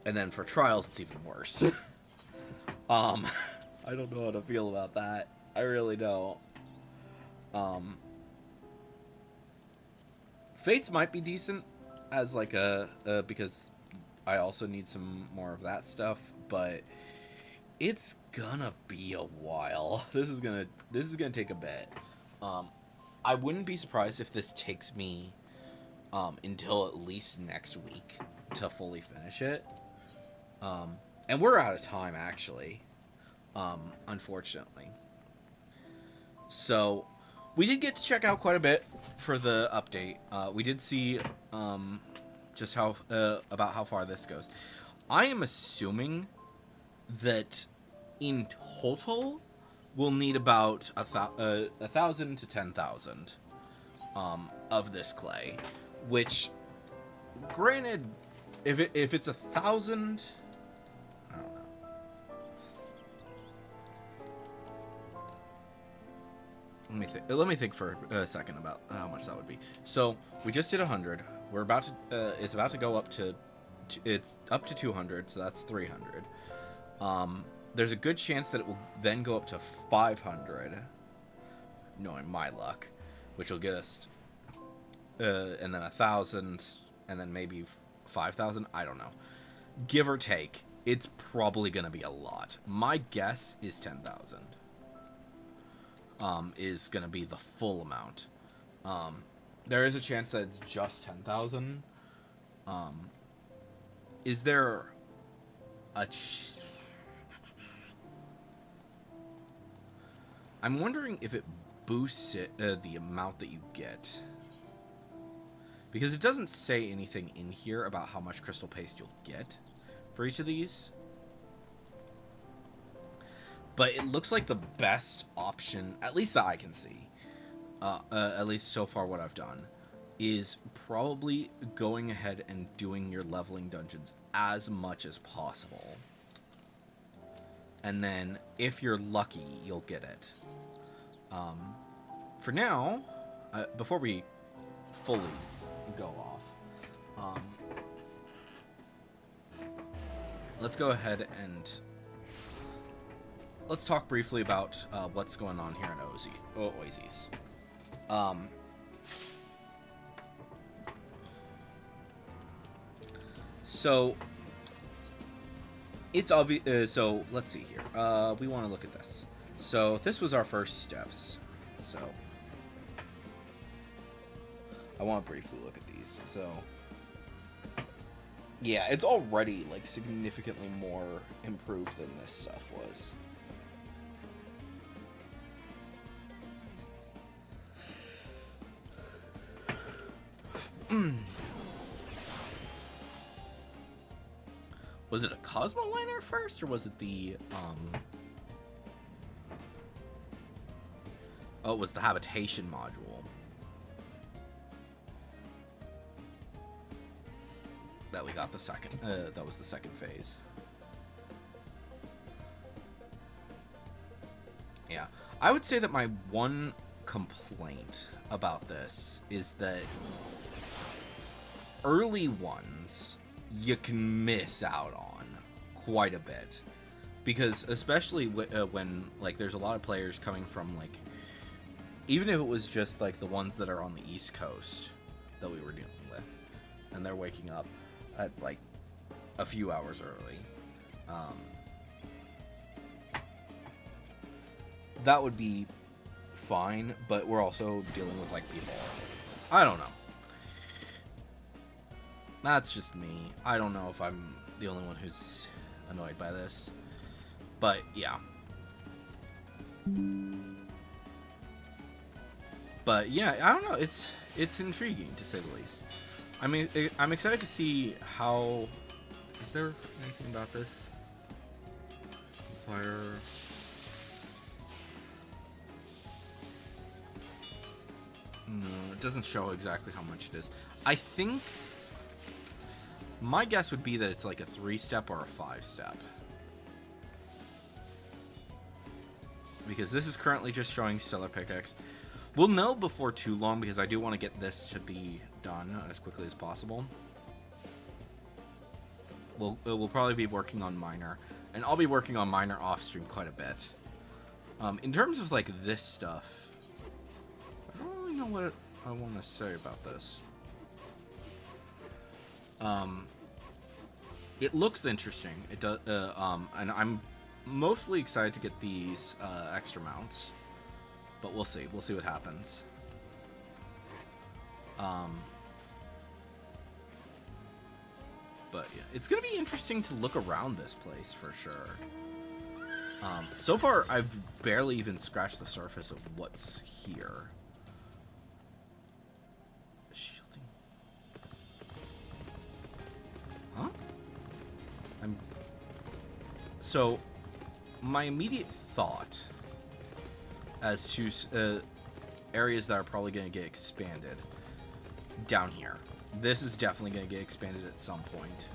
And then for trials, it's even worse. I don't know how to feel about that. I really don't. Fates might be decent as like because I also need some more of that stuff, but it's gonna be a while. This is gonna take a bit. I wouldn't be surprised if this takes me until at least next week to fully finish it. And we're out of time, actually, unfortunately. So we did get to check out quite a bit for the update. We did see just how about how far this goes. I am assuming that in total we'll need about 1,000 to 10,000 of this clay, which, granted, if it's 1,000, I don't know. Let me think for a second about how much that would be. So we just did 100. We're about to it's about to go up to it's up to 200, so that's 300. There's a good chance that it will then go up to 500, knowing my luck, which will get us and then 1,000, and then maybe 5,000. I don't know, give or take. it's probably going to be a lot. My guess is 10,000. Is going to be the full amount. There is a chance that it's just 10,000. Is there a... I'm wondering if it boosts it, the amount that you get. Because it doesn't say anything in here about how much crystal paste you'll get for each of these. But it looks like the best option, at least that I can see, at least so far what I've done, is probably going ahead and doing your leveling dungeons as much as possible. And then, if you're lucky, you'll get it. For now, before we fully go off, let's go ahead and let's talk briefly about what's going on here in Oasis. So it's obvious. So let's see here. We want to look at this. So this was our first steps. So I want to briefly look at these. So yeah, it's already like significantly more improved than this stuff was. Was it a Cosmo Liner first, or was it the oh, it was the habitation module. That we got the second, that was the second phase. Yeah, I would say that my one complaint about this is that early ones you can miss out on quite a bit, because especially when like there's a lot of players coming from, like, even if it was just like the ones that are on the East Coast that we were dealing with, and they're waking up at like a few hours early, that would be fine, but we're also dealing with like people, I don't know. That's just me. I don't know if I'm the only one who's annoyed by this. But, yeah. But, yeah, I don't know. It's intriguing, to say the least. I mean, I'm excited to see how... Is there anything about this? Fire... No, it doesn't show exactly how much it is. I think... My guess would be that it's like a 3-step or a 5-step. Because this is currently just showing Stellar Pickaxe. We'll know before too long, because I do want to get this to be done as quickly as possible. We'll probably be working on Miner. And I'll be working on Miner off-stream quite a bit. In terms of like this stuff, I don't really know what I want to say about this. It looks interesting. It does, and I'm mostly excited to get these extra mounts, but we'll see. We'll see what happens. But yeah, it's gonna be interesting to look around this place for sure. So far, I've barely even scratched the surface of what's here. Huh? So, my immediate thought as to areas that are probably going to get expanded down here. This is definitely going to get expanded at some point.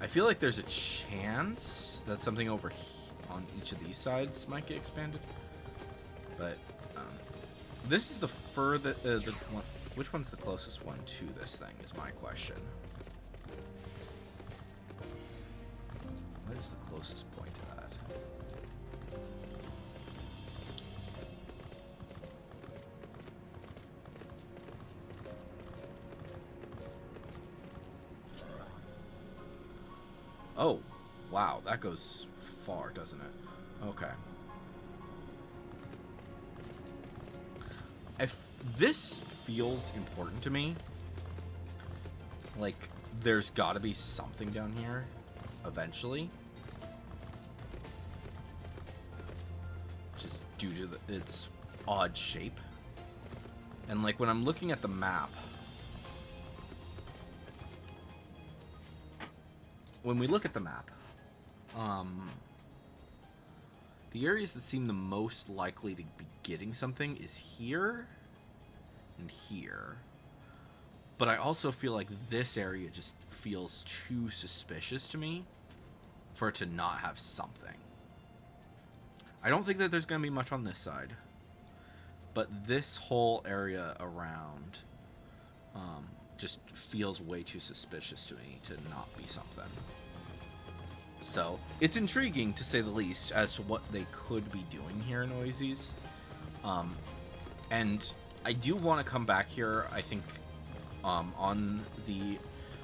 I feel like there's a chance that something over on each of these sides might get expanded, but this is the furthest. Which one's the closest one to this thing is my question. What is the closest point to that? Oh, wow, that goes far, doesn't it? Okay. If this feels important to me, like, there's got to be something down here eventually. Just due to its odd shape. And, like, when I'm looking at the map, when we look at the map, the areas that seem the most likely to be getting something is here and here. But I also feel like this area just feels too suspicious to me for it to not have something. I don't think that there's going to be much on this side. But this whole area around just feels way too suspicious to me to not be something. So, it's intriguing, to say the least, as to what they could be doing here in Oasis. And I do want to come back here, I think, on the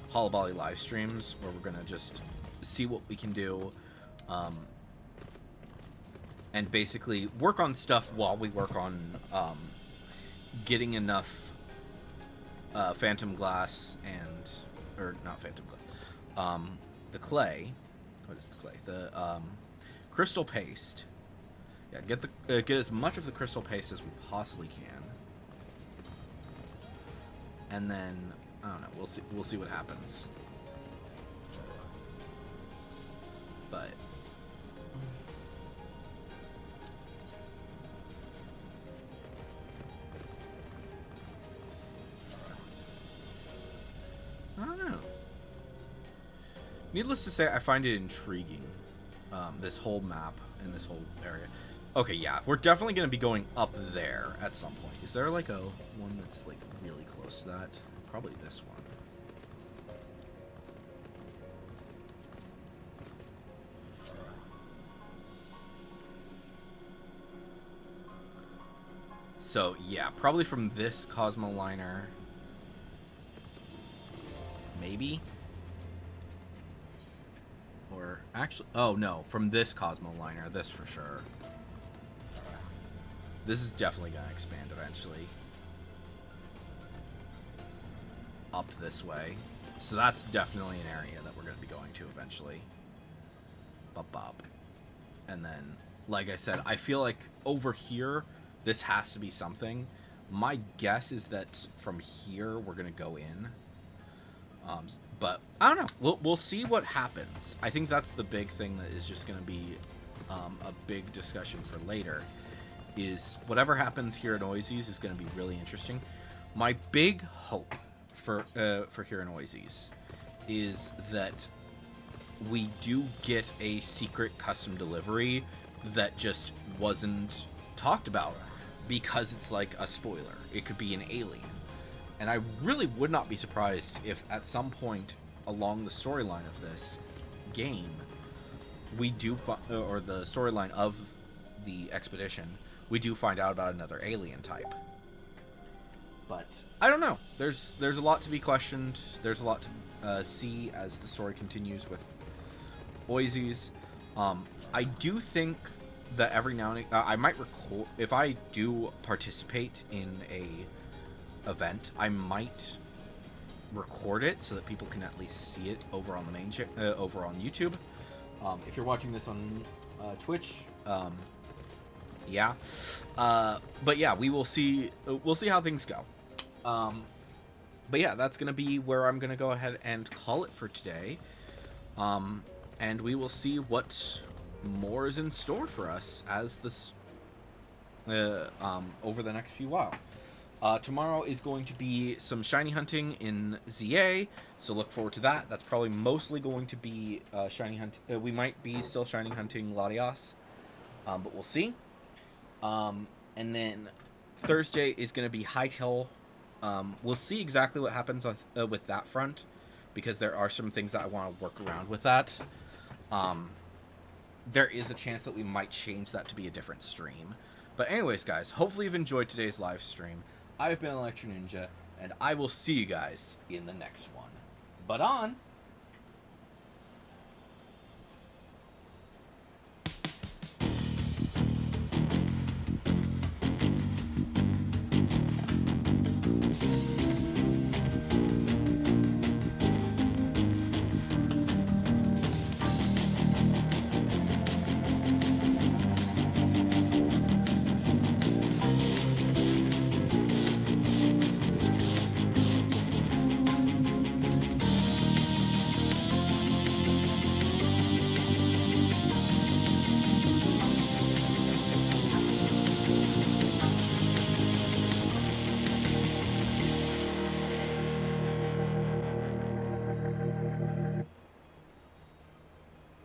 Hollow Bally live streams, where we're going to just see what we can do, and basically work on stuff while we work on getting enough Phantom Glass and... or, not Phantom Glass. The clay. What is the clay? The crystal paste. Yeah, get as much of the crystal paste as we possibly can. And then, I don't know, we'll see what happens. But I don't know. Needless to say, I find it intriguing, this whole map and this whole area. Okay, yeah, we're definitely going to be going up there at some point. Is there, like, one that's, like, really close to that? Probably this one. So, yeah, probably from this Cosmo Liner. Maybe? Or, actually, oh, no, from this Cosmo Liner, this for sure. This is definitely going to expand eventually. Up this way. So that's definitely an area that we're going to be going to eventually. Bop. And then, like I said, I feel like over here, this has to be something. My guess is that from here, we're going to go in. But, I don't know. We'll see what happens. I think that's the big thing that is just going to be a big discussion for later. Is whatever happens here in Oasis is going to be really interesting. My big hope for here in Oasis is that we do get a secret custom delivery that just wasn't talked about, because it's like a spoiler. It could be an alien. And I really would not be surprised if at some point along the storyline of this game, we do or the storyline of the expedition, we do find out about another alien type. But I don't know. There's a lot to be questioned. There's a lot to see as the story continues with Oasis. I do think that every now and again, I might record, if I do participate in a event, I might record it so that people can at least see it over on the main over on YouTube. If you're watching this on Twitch, yeah. But yeah, we'll see how things go. But yeah, that's gonna be where I'm gonna go ahead and call it for today. And we will see what more is in store for us as this over the next few while. Tomorrow is going to be some shiny hunting in ZA, so look forward to that. That's probably mostly going to be shiny hunt. We might be still shiny hunting Latias, but we'll see. And then Thursday is going to be Hytale. We'll see exactly what happens with that front, because there are some things that I want to work around with that. There is a chance that we might change that to be a different stream. But anyways, guys, hopefully you've enjoyed today's live stream. I've been Electro Ninja, and I will see you guys in the next one. But on!